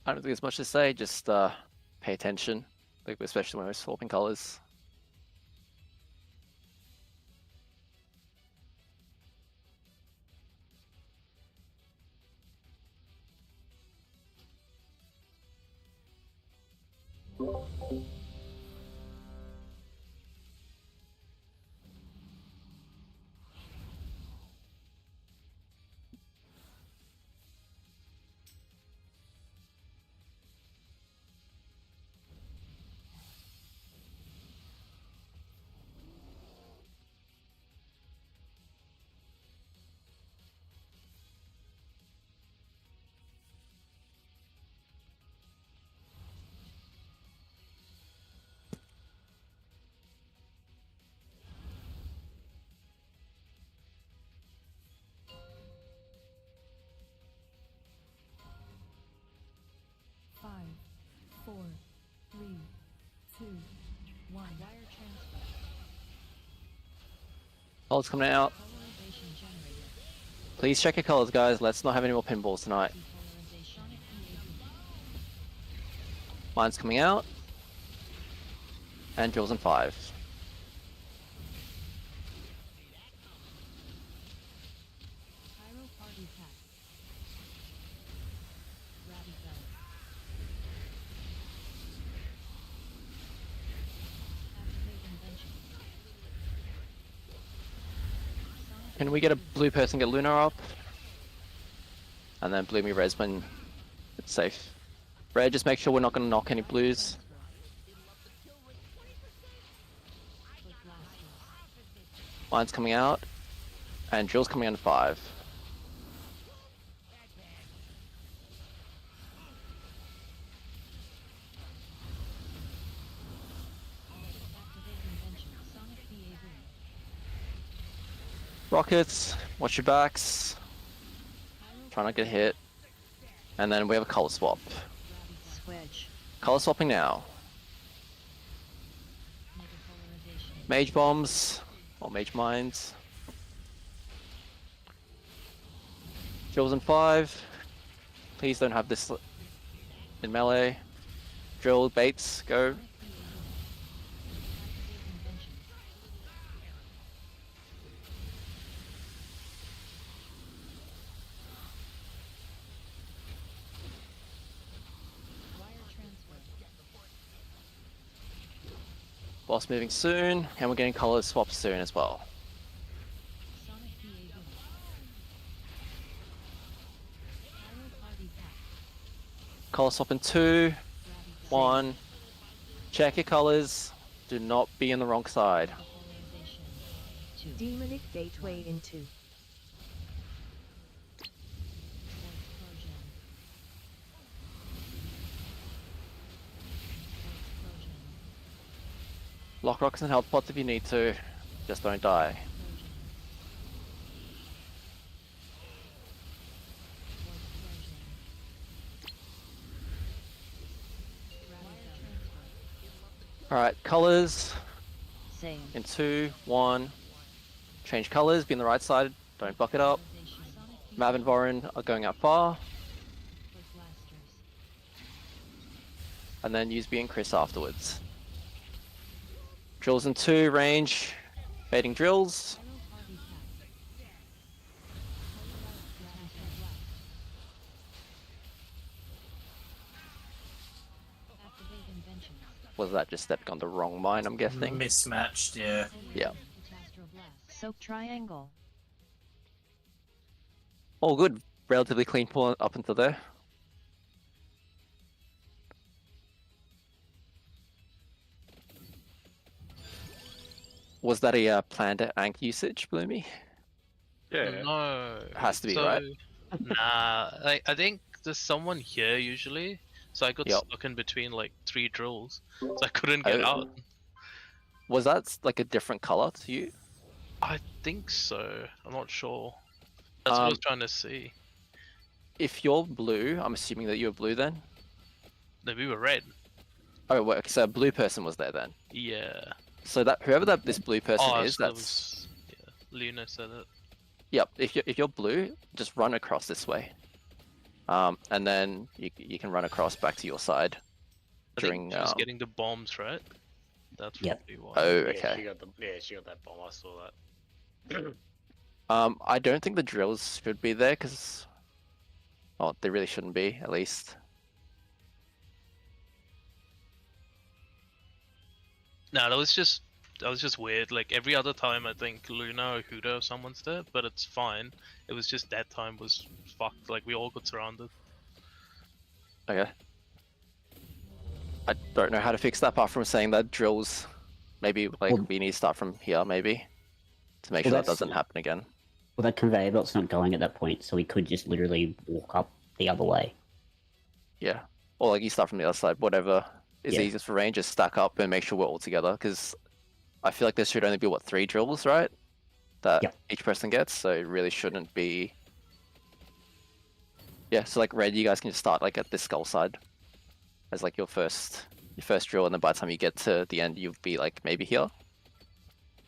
Speaker 5: I don't think there's much to say, just pay attention, like especially when we're swapping colors. Colors coming out. Please check your colors, guys. Let's not have any more pinballs tonight. Mine's coming out. And drills in 5. Can we get a blue person get Luna up? And then blue me res when it's safe. Red, just make sure we're not going to knock any blues. Mine's coming out. And drill's coming in 5. Rockets, watch your backs. Try not to get hit. And then we have a color swap.
Speaker 7: Switch.
Speaker 5: Color swapping now. Mage bombs, or mage mines. Drills in 5. Please don't have this in melee. Drill, baits, go. Boss moving soon, and we're getting colors swapped soon as well. Color swap in 2, 1. Check your colors. Do not be in the wrong side.
Speaker 16: Demonic Gateway in 2.
Speaker 5: Lock rocks and health pots if you need to. Just don't die. Alright, colors.
Speaker 7: Same.
Speaker 5: In 2, 1. Change colors, be on the right side, don't buck it up. Mav and Vorin are going out far. And then use B and Chris afterwards. Drills in 2, range. Baiting drills. Was that just stepping on the wrong mine, I'm guessing?
Speaker 4: Mismatched, yeah.
Speaker 5: Yeah.
Speaker 7: Soap triangle.
Speaker 5: All good. Relatively clean pull up until there. Was that a planned ank usage, Bloomy?
Speaker 12: Yeah.
Speaker 1: No.
Speaker 5: Has to be,
Speaker 1: So,
Speaker 5: right?
Speaker 1: Nah, I think there's someone here usually. So I got
Speaker 5: Yep.
Speaker 1: stuck in between like 3 drills. So I couldn't get
Speaker 5: Oh.
Speaker 1: out.
Speaker 5: Was that like a different color to you?
Speaker 1: I think so. I'm not sure. That's what I was trying to see.
Speaker 5: If you're blue, I'm assuming that you're blue then?
Speaker 1: No, we were red.
Speaker 5: Oh, well, so a blue person was there then?
Speaker 1: Yeah.
Speaker 5: So that whoever this blue person is,
Speaker 1: so that
Speaker 5: that's...
Speaker 1: was, yeah. Luna said it.
Speaker 5: Yep, if you're blue, just run across this way. And then you can run across back to your side.
Speaker 1: I think she was getting the bombs, right? That's probably why.
Speaker 5: Oh,
Speaker 8: Yeah,
Speaker 5: okay.
Speaker 8: she got that bomb. I saw that.
Speaker 5: I don't think the drills should be there because, oh, they really shouldn't be, at least.
Speaker 1: No, that was just weird. Like every other time, I think Luna or Huda or someone's there, but it's fine. It was just that time was fucked. Like we all got surrounded.
Speaker 5: Okay. I don't know how to fix that apart from saying that drills, maybe like we need to start from here, maybe, to make sure that doesn't happen again.
Speaker 3: Well, that conveyor belt's not going at that point, so we could just literally walk up the other way.
Speaker 5: Yeah. Or like you start from the other side, whatever is easiest for range, just stack up and make sure we're all together, because I feel like there should only be, what, 3 drills, right? That each person gets, so it really shouldn't be... Yeah, so like red, you guys can just start like at this skull side as like your first drill, and then by the time you get to the end, you'll be like maybe here.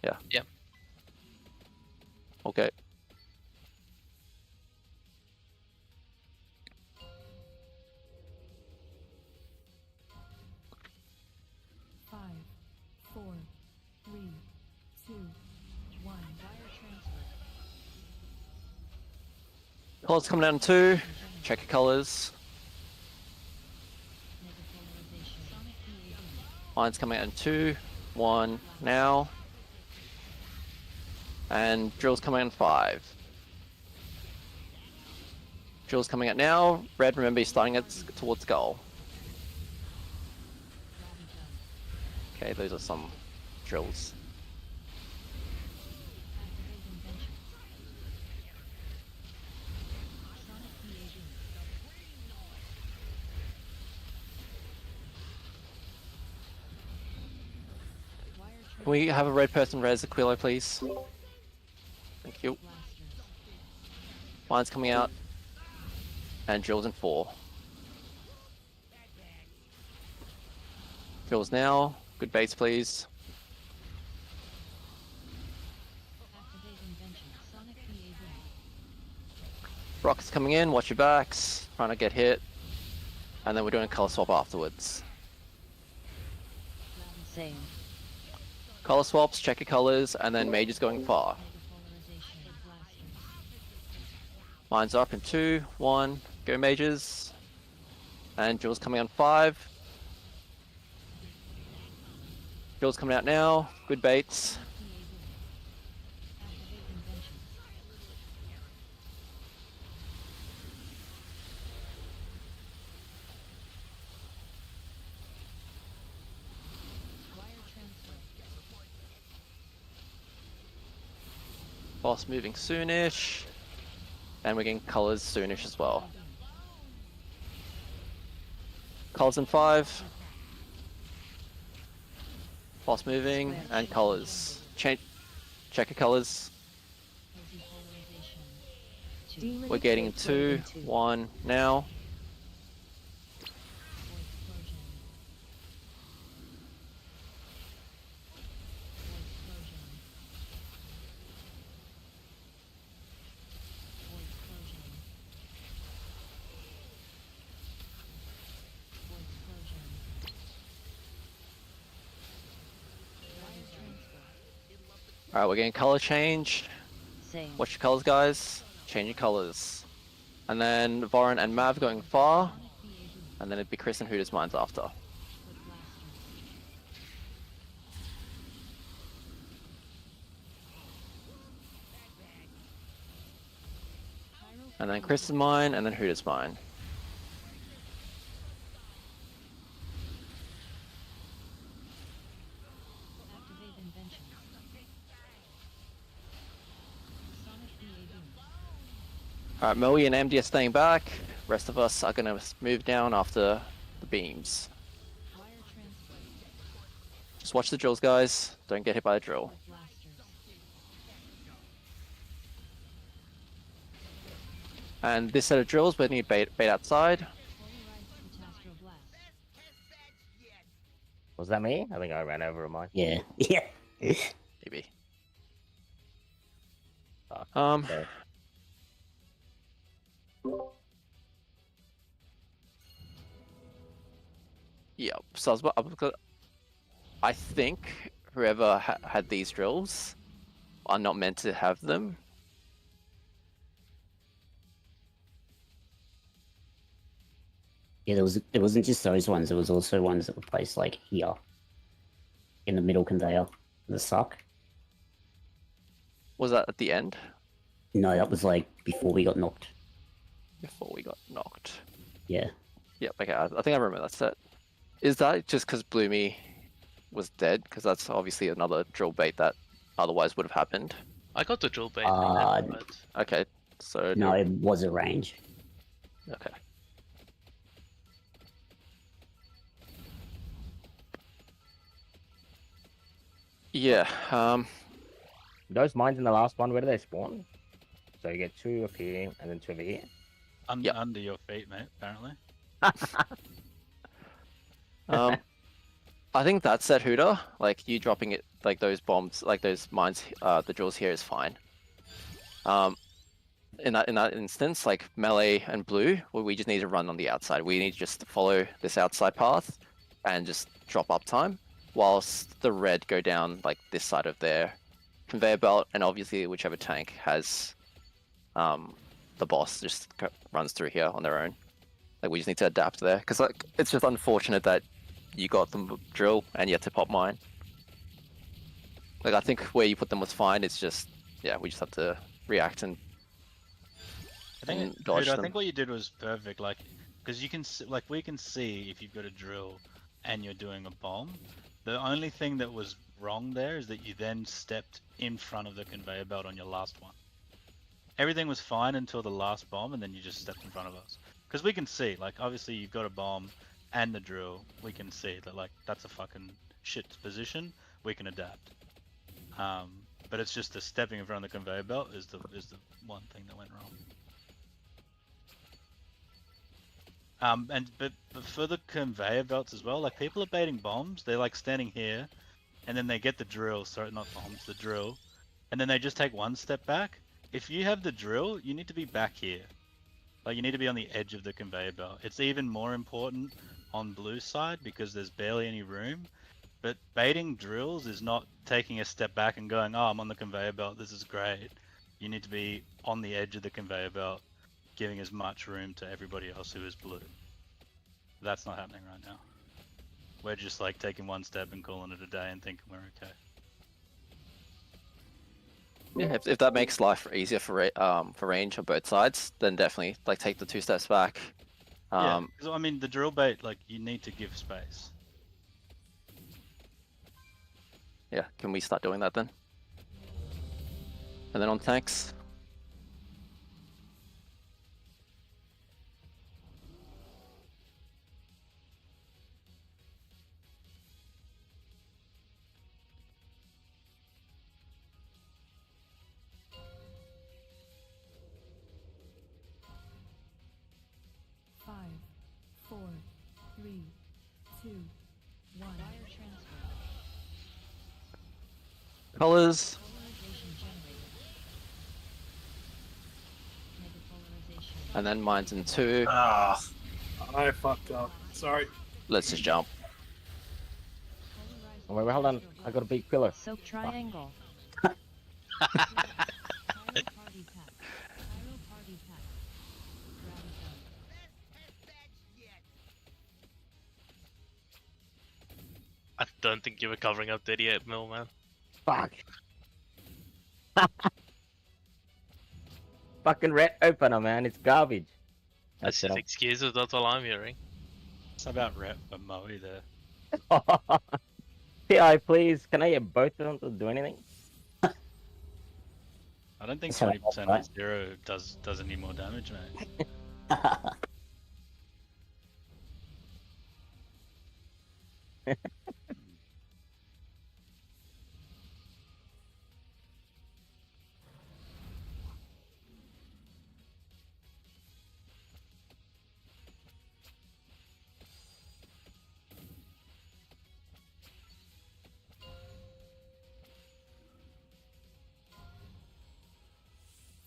Speaker 5: Yeah.
Speaker 1: Yeah.
Speaker 5: Okay.
Speaker 7: Five, four, three, two, one. Wire transfer.
Speaker 5: Colors coming down in 2. Check your colors. Mine's coming out in 2, 1 now. And drill's coming out in 5. Drill's coming out now. Red, remember you're starting it towards goal. Okay, those are some drills. Can we have a red person res Aquilo, please? Thank you. Mine's coming out. And drill's in 4. Drills now. Good base, please. Rocket's coming in. Watch your backs. Trying to get hit. And then we're doing a color swap afterwards.
Speaker 16: Same.
Speaker 5: Color swaps, check your colors, and then Mage is going far. Mine's up in 2, 1, go Mages. And Jill's coming on 5. Jill's coming out now, good baits. Boss moving soonish, and we're getting colors soonish as well. Colors in 5. Boss moving and colors. Check your colors. We're getting 2, 1 now. Alright, we're getting color change.
Speaker 16: Same.
Speaker 5: Watch your colors, guys. Change your colors. And then Voron and Mav going far. And then it'd be Chris and Hooters Mines after. And then Chris is mine, and then Hooters mine. Alright, Moe and MD are staying back. Rest of us are gonna move down after the beams. Just watch the drills, guys. Don't get hit by the drill. And this set of drills, we need bait outside.
Speaker 2: Was that me? I think I ran over mine.
Speaker 3: Yeah. Yeah.
Speaker 5: Maybe.
Speaker 2: Okay.
Speaker 5: Yeah, so I think whoever had these drills are not meant to have them.
Speaker 3: Yeah, there wasn't just those ones. There was also ones that were placed like here, in the middle conveyor, the suck.
Speaker 5: Was that at the end?
Speaker 3: No, that was like before we got knocked.
Speaker 5: Before we got knocked.
Speaker 3: Yeah.
Speaker 5: Yep. Okay, I think I remember that set. Is that just because Bloomy was dead? Because that's obviously another drill bait that otherwise would have happened.
Speaker 1: I got the drill bait.
Speaker 5: Okay, so
Speaker 3: No, it was a range.
Speaker 5: Okay. Yeah.
Speaker 2: Those mines in the last one, where do they spawn? So you get 2 up here and then 2 over here.
Speaker 17: Under your feet, mate. Apparently.
Speaker 5: I think that set Hooter, like you dropping it, like those bombs, like those mines, the drills here is fine. In that instance, like melee and blue, we just need to run on the outside. We need to just follow this outside path and just drop uptime, whilst the red go down like this side of their conveyor belt, and obviously whichever tank has the boss just runs through here on their own. Like we just need to adapt there, because like it's just unfortunate that you got them drill and you had to pop mine. Like I think where you put them was fine. It's just yeah, we just have to react and dodge
Speaker 17: I
Speaker 5: them.
Speaker 17: think what you did was perfect, like, because you can like we can see if you've got a drill and you're doing a bomb. The only thing that was wrong there is that you then stepped in front of the conveyor belt on your last one. Everything was fine until the last bomb, and then you just stepped in front of us. Because we can see, like, obviously you've got a bomb and the drill. We can see that, like, that's a fucking shit position. We can adapt. But it's just the stepping in front of the conveyor belt is the one thing that went wrong. But for the conveyor belts as well, like people are baiting bombs. They're like standing here, and then they get the drill. Sorry, not bombs, the drill, and then they just take one step back. If you have the drill, you need to be back here. Like you need to be on the edge of the conveyor belt. It's even more important on blue side because there's barely any room. But baiting drills is not taking a step back and going, oh, I'm on the conveyor belt, this is great. You need to be on the edge of the conveyor belt, giving as much room to everybody else who is blue. That's not happening right now. We're just like taking one step and calling it a day and thinking we're okay.
Speaker 5: Yeah, if that makes life easier for range on both sides, then definitely like take the 2 steps back.
Speaker 17: Yeah, 'cause, I mean the drill bait, like you need to give space.
Speaker 5: Yeah, can we start doing that then? And then on tanks.
Speaker 7: Five, 4, 3, 2, 1. Wire transfer.
Speaker 5: Colors.
Speaker 7: Polarization generated. Negative polarization.
Speaker 5: And then mine's in 2.
Speaker 10: Ah, I fucked up. Sorry.
Speaker 5: Let's just jump.
Speaker 2: Oh, wait, hold on. I got a big pillar.
Speaker 7: Soak triangle.
Speaker 1: I don't think you were covering up 38 mil, man.
Speaker 2: Fuck. Fucking red opener, man. It's garbage.
Speaker 1: That's just excuses, that's all I'm hearing.
Speaker 17: It's about rep for Moe there.
Speaker 2: PI, please. Can I get both of them to do anything?
Speaker 17: I don't think 20% on 0 does any more damage, mate.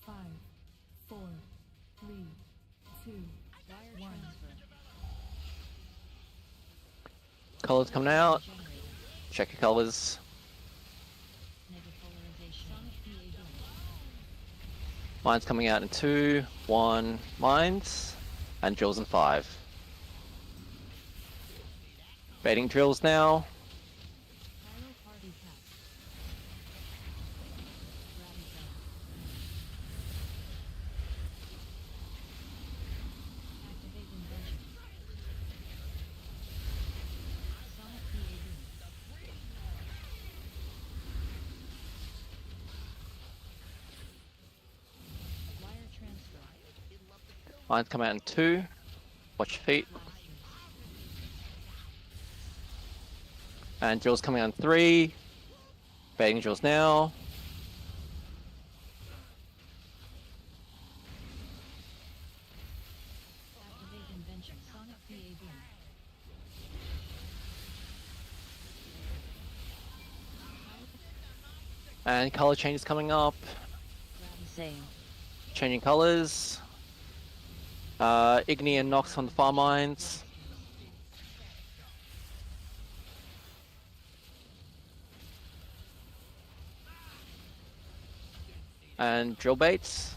Speaker 7: Five, 4, 3, 2, 1.
Speaker 5: Colors coming out. Check your colors. Mine's coming out in 2, 1, mines, and drills in 5. Baiting drills now. Mine's come out in 2. Watch your feet. And drills coming out in 3. Baiting drills now.
Speaker 7: Activate invention. Sonic PAB.
Speaker 5: And color change is coming up.
Speaker 7: Same.
Speaker 5: Changing colors. Igni and Nox on the farm mines. And drill baits.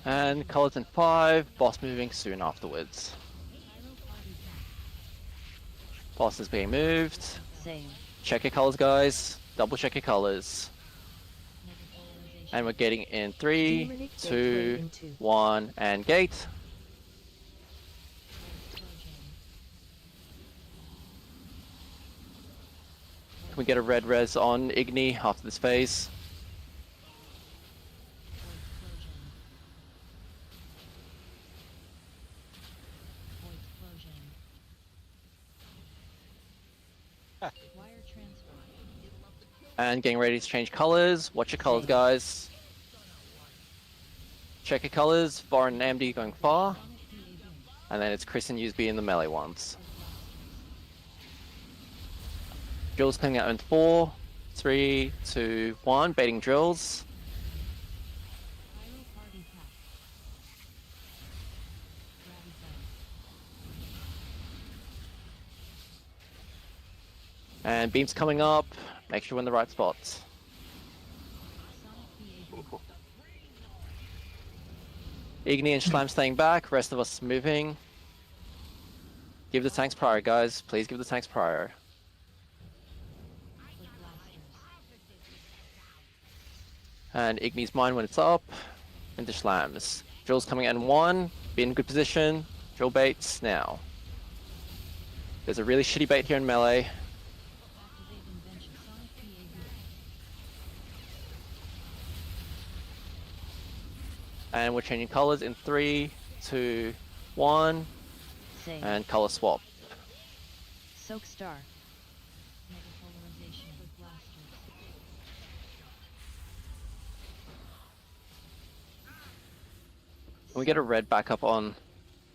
Speaker 5: And colors in 5, boss moving soon afterwards. Boss is being moved.
Speaker 7: Same.
Speaker 5: Check your colors, guys. Double check your colors. And we're getting in 3, 2, 1, and gate. Can we get a red res on Igni after this phase? And getting ready to change colors. Watch your colors, guys. Check your colors. Varn and AMD going far. And then it's Chris and Usby in the melee ones. Drills coming out in 4, 3, 2, 1. Baiting drills. And beams coming up. Make sure we're in the right spots. Igni and Schlam staying back, rest of us moving. Give the tanks prior, guys. Please give the tanks prior. And Igni's mine when it's up. Into Schlam's. Drill's coming in 1. Be in good position. Drill baits now. There's a really shitty bait here in melee. And we're changing colors in 3, 2, 1.
Speaker 7: Same.
Speaker 5: And color swap.
Speaker 7: Soak star. Polarization with blasters.
Speaker 5: Can we get a red backup on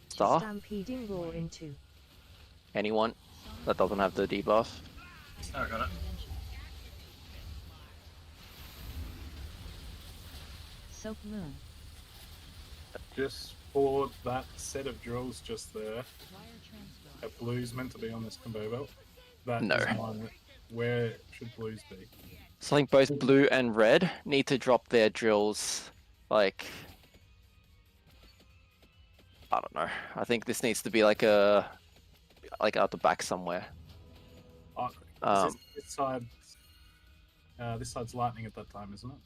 Speaker 5: Star?
Speaker 7: Stampeding roar into.
Speaker 5: Anyone that doesn't have the debuff?
Speaker 4: Oh, I got it.
Speaker 7: Soak moon.
Speaker 10: Just for that set of drills just there, that blue's meant to be on this conveyor belt. That
Speaker 5: No.
Speaker 10: is mine. Where should blues be?
Speaker 5: So I think both blue and red need to drop their drills, like, I don't know. I think this needs to be like a, like out the back somewhere.
Speaker 10: This side's lightning at that time, isn't it?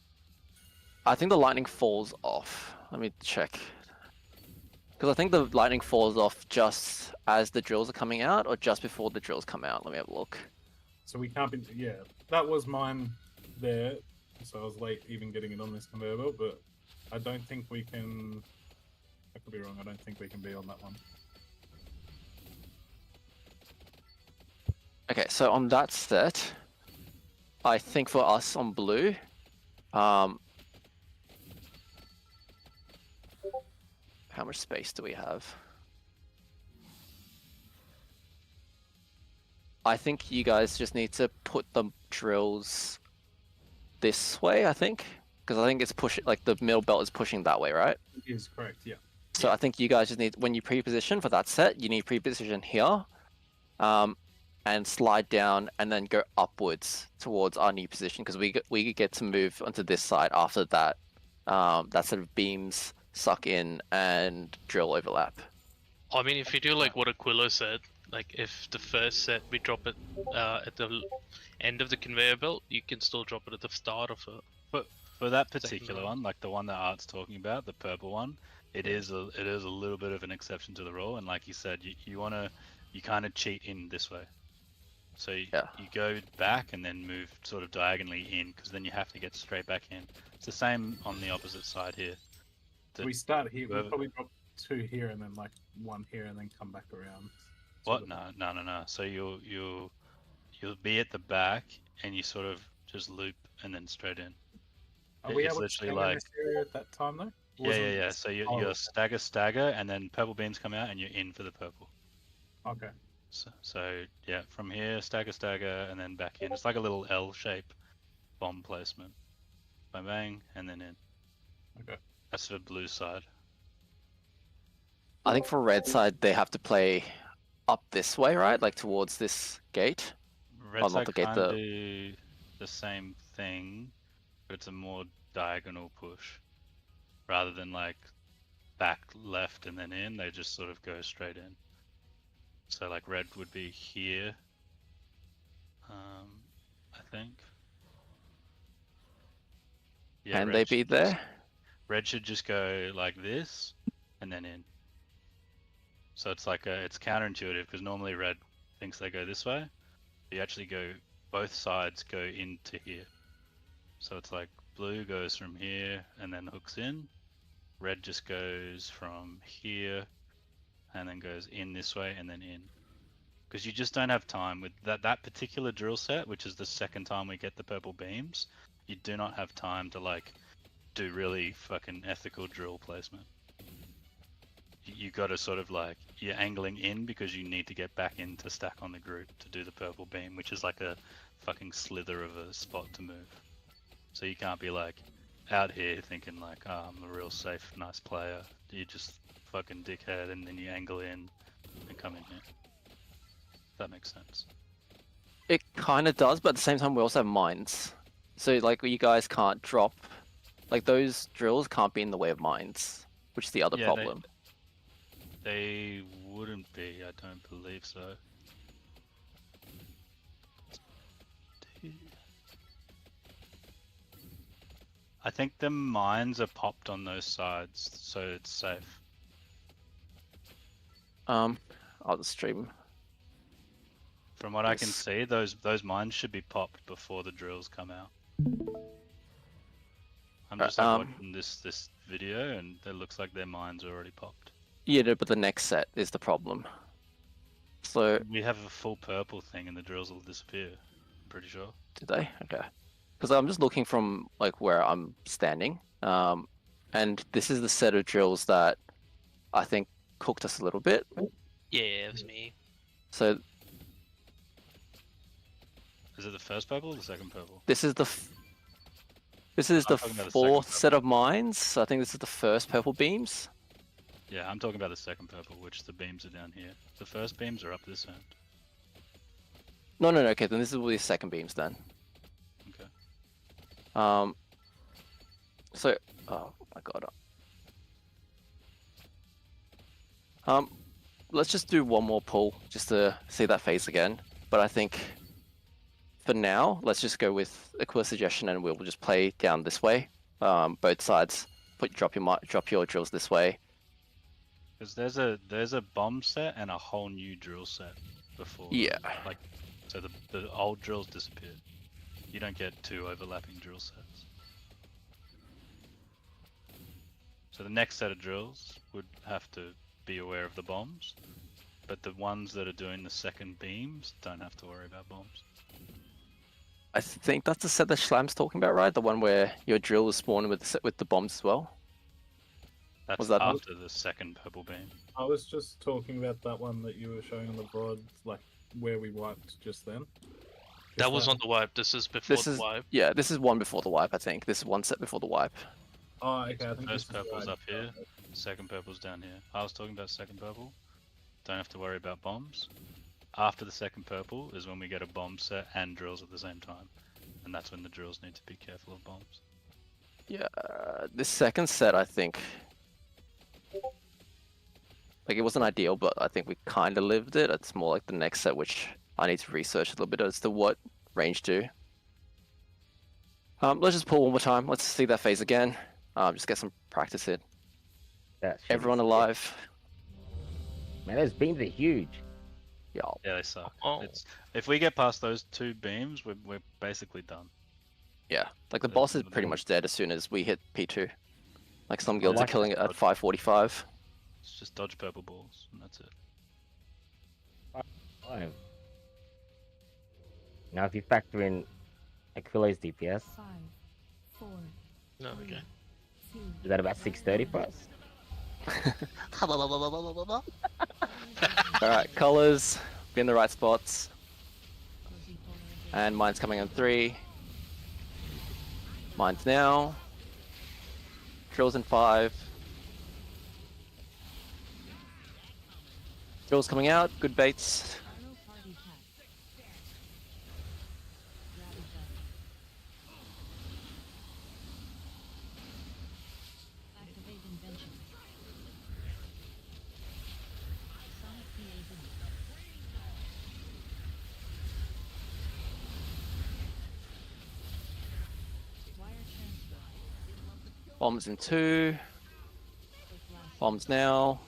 Speaker 5: I think the lightning falls off. Let me check. Because I think the lightning falls off just as the drills are coming out, or just before the drills come out. Let me have a look.
Speaker 10: So we can't be. Yeah, that was mine there. So I was late even getting it on this conveyor belt, but I don't think we can. I could be wrong. I don't think we can be on that one.
Speaker 5: Okay, so on that set, I think for us on blue, how much space do we have? I think you guys just need to put the drills this way, I think. Because I think it's pushing, like the middle belt is pushing that way, right?
Speaker 10: It is correct, yeah.
Speaker 5: So I think you guys just need, when you pre-position for that set, you need pre-position here. And slide down and then go upwards towards our new position. Because we get to move onto this side after that. That sort of beams suck in and drill overlap.
Speaker 1: I mean, if you do like what Aquilo said, like if the first set we drop it at the end of the conveyor belt, you can still drop it at the start of it.
Speaker 17: But for that particular one, like the one that Art's talking about, the purple one, it is a little bit of an exception to the rule. And like you said, you kind of cheat in this way. So you go back and then move sort of diagonally in, because then you have to get straight back in. It's the same on the opposite side here.
Speaker 10: We start here. We'll probably drop 2 here and then like 1 here and then come back around.
Speaker 17: What? No. So you'll be at the back, and you sort of just loop and then straight in.
Speaker 10: Are we
Speaker 17: It's
Speaker 10: able to
Speaker 17: literally
Speaker 10: stand in
Speaker 17: like
Speaker 10: this area at that time though?
Speaker 17: yeah. So you're stagger, and then purple beams come out, and you're in for the purple.
Speaker 10: Okay.
Speaker 17: So yeah, from here stagger, and then back in. It's like a little L shape bomb placement. Bang bang, and then in.
Speaker 10: Okay.
Speaker 17: That's for blue side.
Speaker 5: I think for red side they have to play up this way, right? Like towards this gate.
Speaker 17: Red
Speaker 5: not
Speaker 17: side
Speaker 5: the gate.
Speaker 17: can do the same thing, but it's a more diagonal push rather than like back left and then in. They just sort of go straight in. So like red would be here, I think. Yeah,
Speaker 5: Can they be there?
Speaker 17: Red should just go like this and then in. So it's like it's counterintuitive because normally red thinks they go this way. You actually go, both sides go into here. So it's like blue goes from here and then hooks in. Red just goes from here and then goes in this way and then in. Because you just don't have time with that particular drill set, which is the second time we get the purple beams. You do not have time to like do really fucking ethical drill placement. You got to sort of like, you're angling in because you need to get back in to stack on the group to do the purple beam, which is like a fucking slither of a spot to move. So you can't be like out here thinking like, oh, I'm a real safe, nice player. You just fucking dickhead and then you angle in and come in here. That makes sense.
Speaker 5: It kind of does, but at the same time we also have mines. So like you guys can't drop, like those drills can't be in the way of mines, which is the other problem.
Speaker 17: They wouldn't be, I don't believe so. I think the mines are popped on those sides, so it's safe.
Speaker 5: I'll just stream.
Speaker 17: From what I can see, those mines should be popped before the drills come out. I'm just like watching this video, and it looks like their mines are already popped.
Speaker 5: Yeah, no, but the next set is the problem. So
Speaker 17: we have a full purple thing, and the drills will disappear. I'm pretty sure.
Speaker 5: Did they? Okay. Because I'm just looking from like where I'm standing, and this is the set of drills that I think cooked us a little bit.
Speaker 1: Yeah, it was me.
Speaker 5: So
Speaker 17: is it the first purple or the second purple?
Speaker 5: This is the fourth set of mines. So I think this is the first purple beams.
Speaker 17: Yeah, I'm talking about the second purple, which the beams are down here. The first beams are up this end.
Speaker 5: No. Okay, then this is the second beams then.
Speaker 17: Okay.
Speaker 5: So, oh my god. Let's just do one more pull just to see that phase again. But I think for now, let's just go with a clear suggestion, and we'll just play down this way. Both sides. Drop your drills this way.
Speaker 17: Because there's a bomb set and a whole new drill set before.
Speaker 5: Yeah.
Speaker 17: Like, so the old drills disappeared. You don't get two overlapping drill sets. So the next set of drills would have to be aware of the bombs, but the ones that are doing the second beams don't have to worry about bombs.
Speaker 5: I think that's the set that Schlam's talking about, right? The one where your drill is spawning with the bombs as well.
Speaker 17: That's
Speaker 5: was that
Speaker 17: after the second purple beam.
Speaker 10: I was just talking about that one that you were showing on the VOD, like where we wiped just then.
Speaker 1: That was on the wipe. This is before the wipe.
Speaker 5: Yeah, this is one before the wipe, I think. This is one set before the wipe.
Speaker 10: Oh, okay. I think
Speaker 17: First purple's up here, second purple's down here. I was talking about second purple. Don't have to worry about bombs. After the second purple is when we get a bomb set and drills at the same time. And that's when the drills need to be careful of bombs.
Speaker 5: Yeah, this second set, I think... Like, it wasn't ideal, but I think we kind of lived it. It's more like the next set, which I need to research a little bit as to what range do. Let's just pull one more time. Let's see that phase again. Just get some practice in. Everyone alive.
Speaker 2: Man, those beams are huge.
Speaker 5: Yeah,
Speaker 17: they suck. If we get past those two beams, we're basically done.
Speaker 5: Yeah, like the boss is pretty much dead as soon as we hit P2. Like some guilds are killing it at 5:45.
Speaker 17: It's just dodge purple balls, and that's it.
Speaker 2: 5. Now, if you factor in Aquila's DPS,
Speaker 7: 5, 4,
Speaker 1: No, okay.
Speaker 7: 2,
Speaker 2: is that about 630 for us?
Speaker 5: Alright, colors. Be in the right spots. And mine's coming in 3. Mine's now. Drills in 5. Drills coming out. Good baits.
Speaker 7: activate invention. Sonic PAB. Wire transfer.
Speaker 5: Bombs in 2. Bombs now.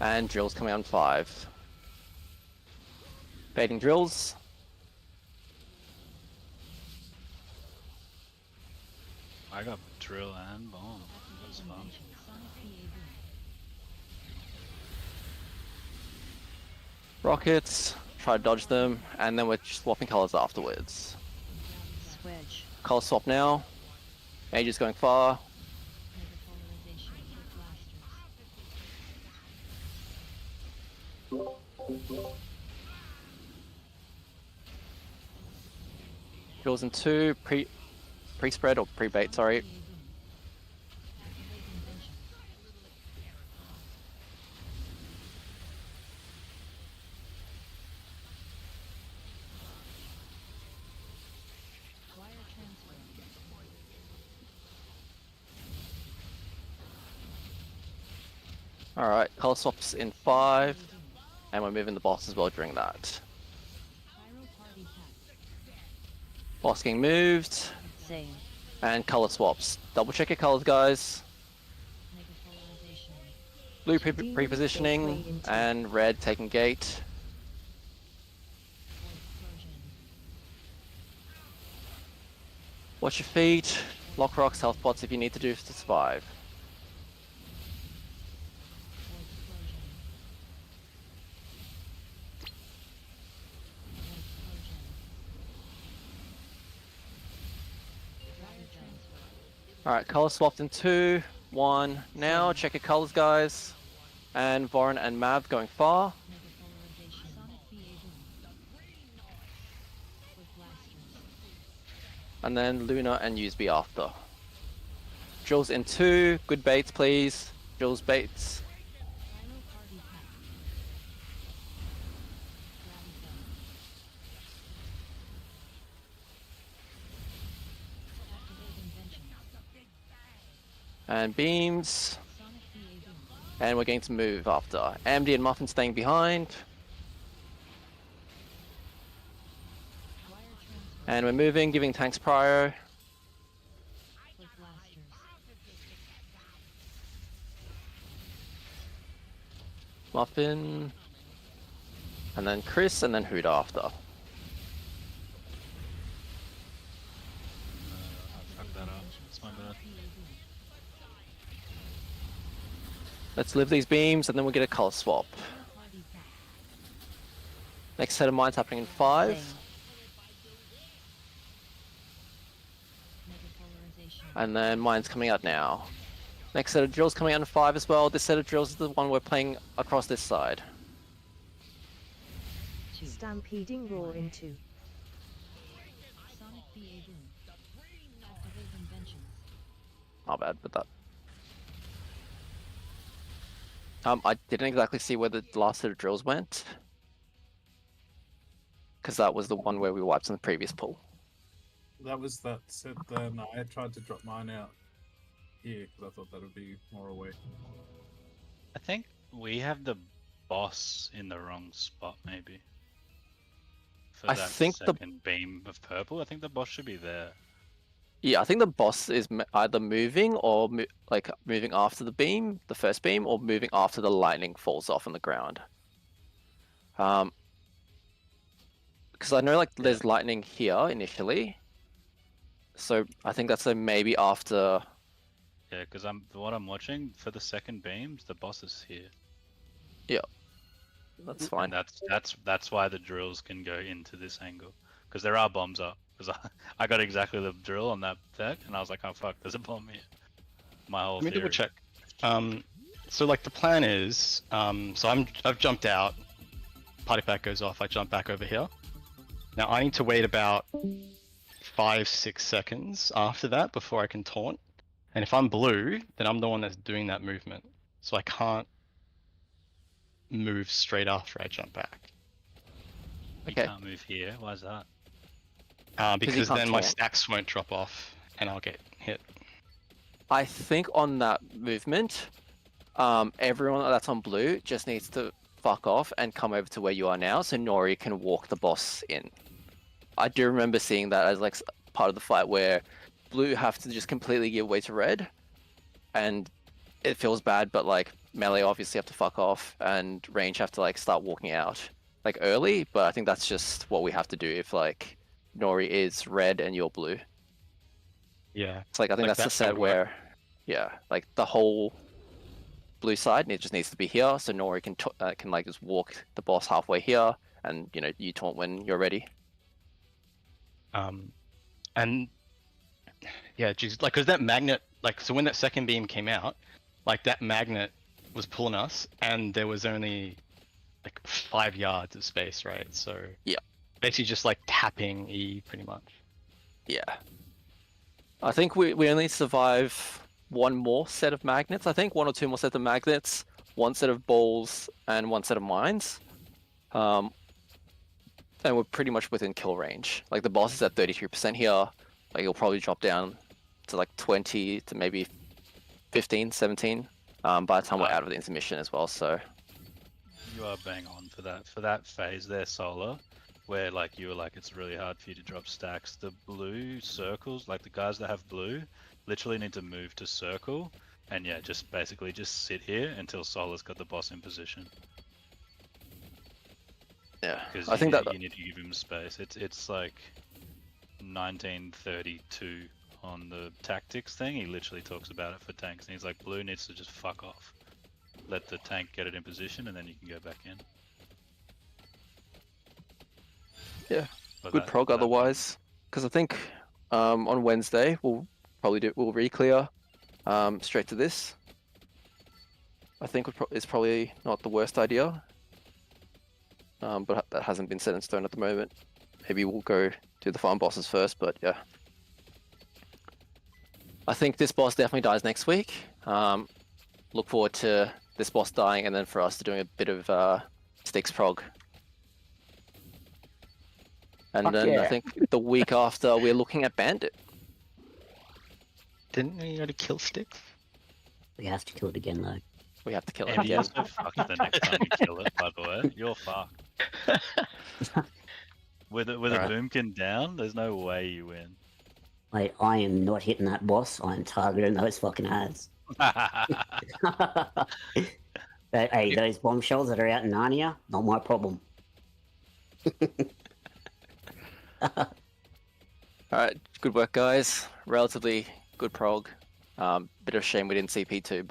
Speaker 5: And drills coming out in 5. Baiting drills.
Speaker 17: I got drill and bomb. That was fun.
Speaker 5: Rockets. Try to dodge them. And then we're swapping colors afterwards.
Speaker 7: Switch.
Speaker 5: Color swap now. Mage is going far. Drills in 2. Pre-spread or pre-bait, sorry. Alright, color swaps in 5. And we're moving the boss as well during that. Boss getting moved.
Speaker 7: Same.
Speaker 5: And color swaps. Double check your colors, guys. Blue pre-positioning and red taking gate. Watch your feet. Lock rocks, health pots if you need to do to survive. Alright, color swapped in 2, 1. Now, check your colors, guys. And Voron and Mav going far. And then Luna and Usby after. Drills in 2. Good baits, please. Drills baits. And beams. And we're going to move after. AMD and Muffin staying behind. And we're moving, giving tanks prio. Muffin. And then Chris, and then Hood after.
Speaker 17: I fucked that up. It's my bad.
Speaker 5: Let's live these beams, and then we'll get a color swap. Next set of mines happening in 5. And then mines coming out now. Next set of drills coming out in 5 as well. This set of drills is the one we're playing across this side.
Speaker 16: Stampeding roar in 2.
Speaker 7: Sonic PA boom. Activate invention.
Speaker 5: Not bad with that. I didn't exactly see where the last set of drills went. Because that was the one where we wiped in the previous pool.
Speaker 10: That was that set then. I tried to drop mine out here because I thought that would be more away.
Speaker 17: I think we have the boss in the wrong spot, maybe. For
Speaker 5: I
Speaker 17: that
Speaker 5: think the-
Speaker 17: second beam of purple, I think the boss should be there.
Speaker 5: Yeah, I think the boss is either moving or moving after the beam, the first beam, or moving after the lightning falls off on the ground. Because I know there's lightning here initially, so I think that's maybe after.
Speaker 17: Yeah, because what I'm watching for the second beams, the boss is here.
Speaker 5: Yeah. That's fine.
Speaker 17: That's why the drills can go into this angle, because there are bombs up. Because I got exactly the drill on that deck, and I was like, oh fuck, there's a bomb here. My whole
Speaker 14: Let me
Speaker 17: theory.
Speaker 14: double check. So like the plan is, so I've jumped out. Party pack goes off. I jump back over here. Now I need to wait about 5-6 seconds after that before I can taunt. And if I'm blue, then I'm the one that's doing that movement. So I can't move straight after I jump back.
Speaker 17: You can't move here. Why is that?
Speaker 14: Because then my stacks won't drop off and I'll get hit.
Speaker 5: I think on that movement, everyone that's on blue just needs to fuck off and come over to where you are now so Nori can walk the boss in. I do remember seeing that as like part of the fight where blue have to just completely give way to red, and it feels bad, but like melee obviously have to fuck off and range have to like start walking out like early, but I think that's just what we have to do if like Nori is red and you're blue.
Speaker 14: Yeah.
Speaker 5: It's like I think that's the set where, yeah, like the whole blue side it just needs to be here, so Nori can like just walk the boss halfway here, and you know you taunt when you're ready.
Speaker 14: And yeah, geez, like because that magnet, like so when that second beam came out, like that magnet was pulling us, and there was only like 5 yards of space, right? So
Speaker 5: yeah,
Speaker 14: basically just like tapping E pretty much.
Speaker 5: Yeah. I think we only survive one more set of magnets. I think 1 or 2 more sets of magnets, 1 set of balls, and 1 set of mines. And we're pretty much within kill range. Like the boss is at 33% here. Like it'll probably drop down to like 20 to maybe 15, 17 by the time we're out of the intermission as well. So
Speaker 17: You are bang on for that phase there, Solar, where like you were like it's really hard for you to drop stacks. The blue circles, like the guys that have blue, literally need to move to circle, and yeah, just basically just sit here until Solar's got the boss in position.
Speaker 5: Yeah,
Speaker 17: because
Speaker 5: I think
Speaker 17: you need to give him space. It's like 1932 on the tactics thing. He literally talks about it for tanks, and he's like, blue needs to just fuck off. Let the tank get it in position, and then you can go back in.
Speaker 5: yeah,
Speaker 17: But
Speaker 5: good prog otherwise. Because I think on Wednesday we'll Reclear straight to this. I think it's probably not the worst idea. But that hasn't been set in stone at the moment. Maybe we'll go do the farm bosses first, but yeah. I think this boss definitely dies next week. Look forward to this boss dying, and then for us to doing a bit of Styx prog. And
Speaker 2: Fuck
Speaker 5: then
Speaker 2: yeah.
Speaker 5: I think the week after we're looking at Bandit.
Speaker 14: Didn't we already kill Styx?
Speaker 3: We have to kill it again though.
Speaker 5: We have to kill it
Speaker 17: And you're
Speaker 5: again.
Speaker 17: so fucked the next time we kill it, by the way. You're fucked. With a boomkin down, there's no way you win.
Speaker 3: Like, I am not hitting that boss. I am targeting those fucking ads. Hey, those bombshells that are out in Narnia, not my problem.
Speaker 5: Alright, good work guys. Relatively good prog. Bit of a shame we didn't see P2, but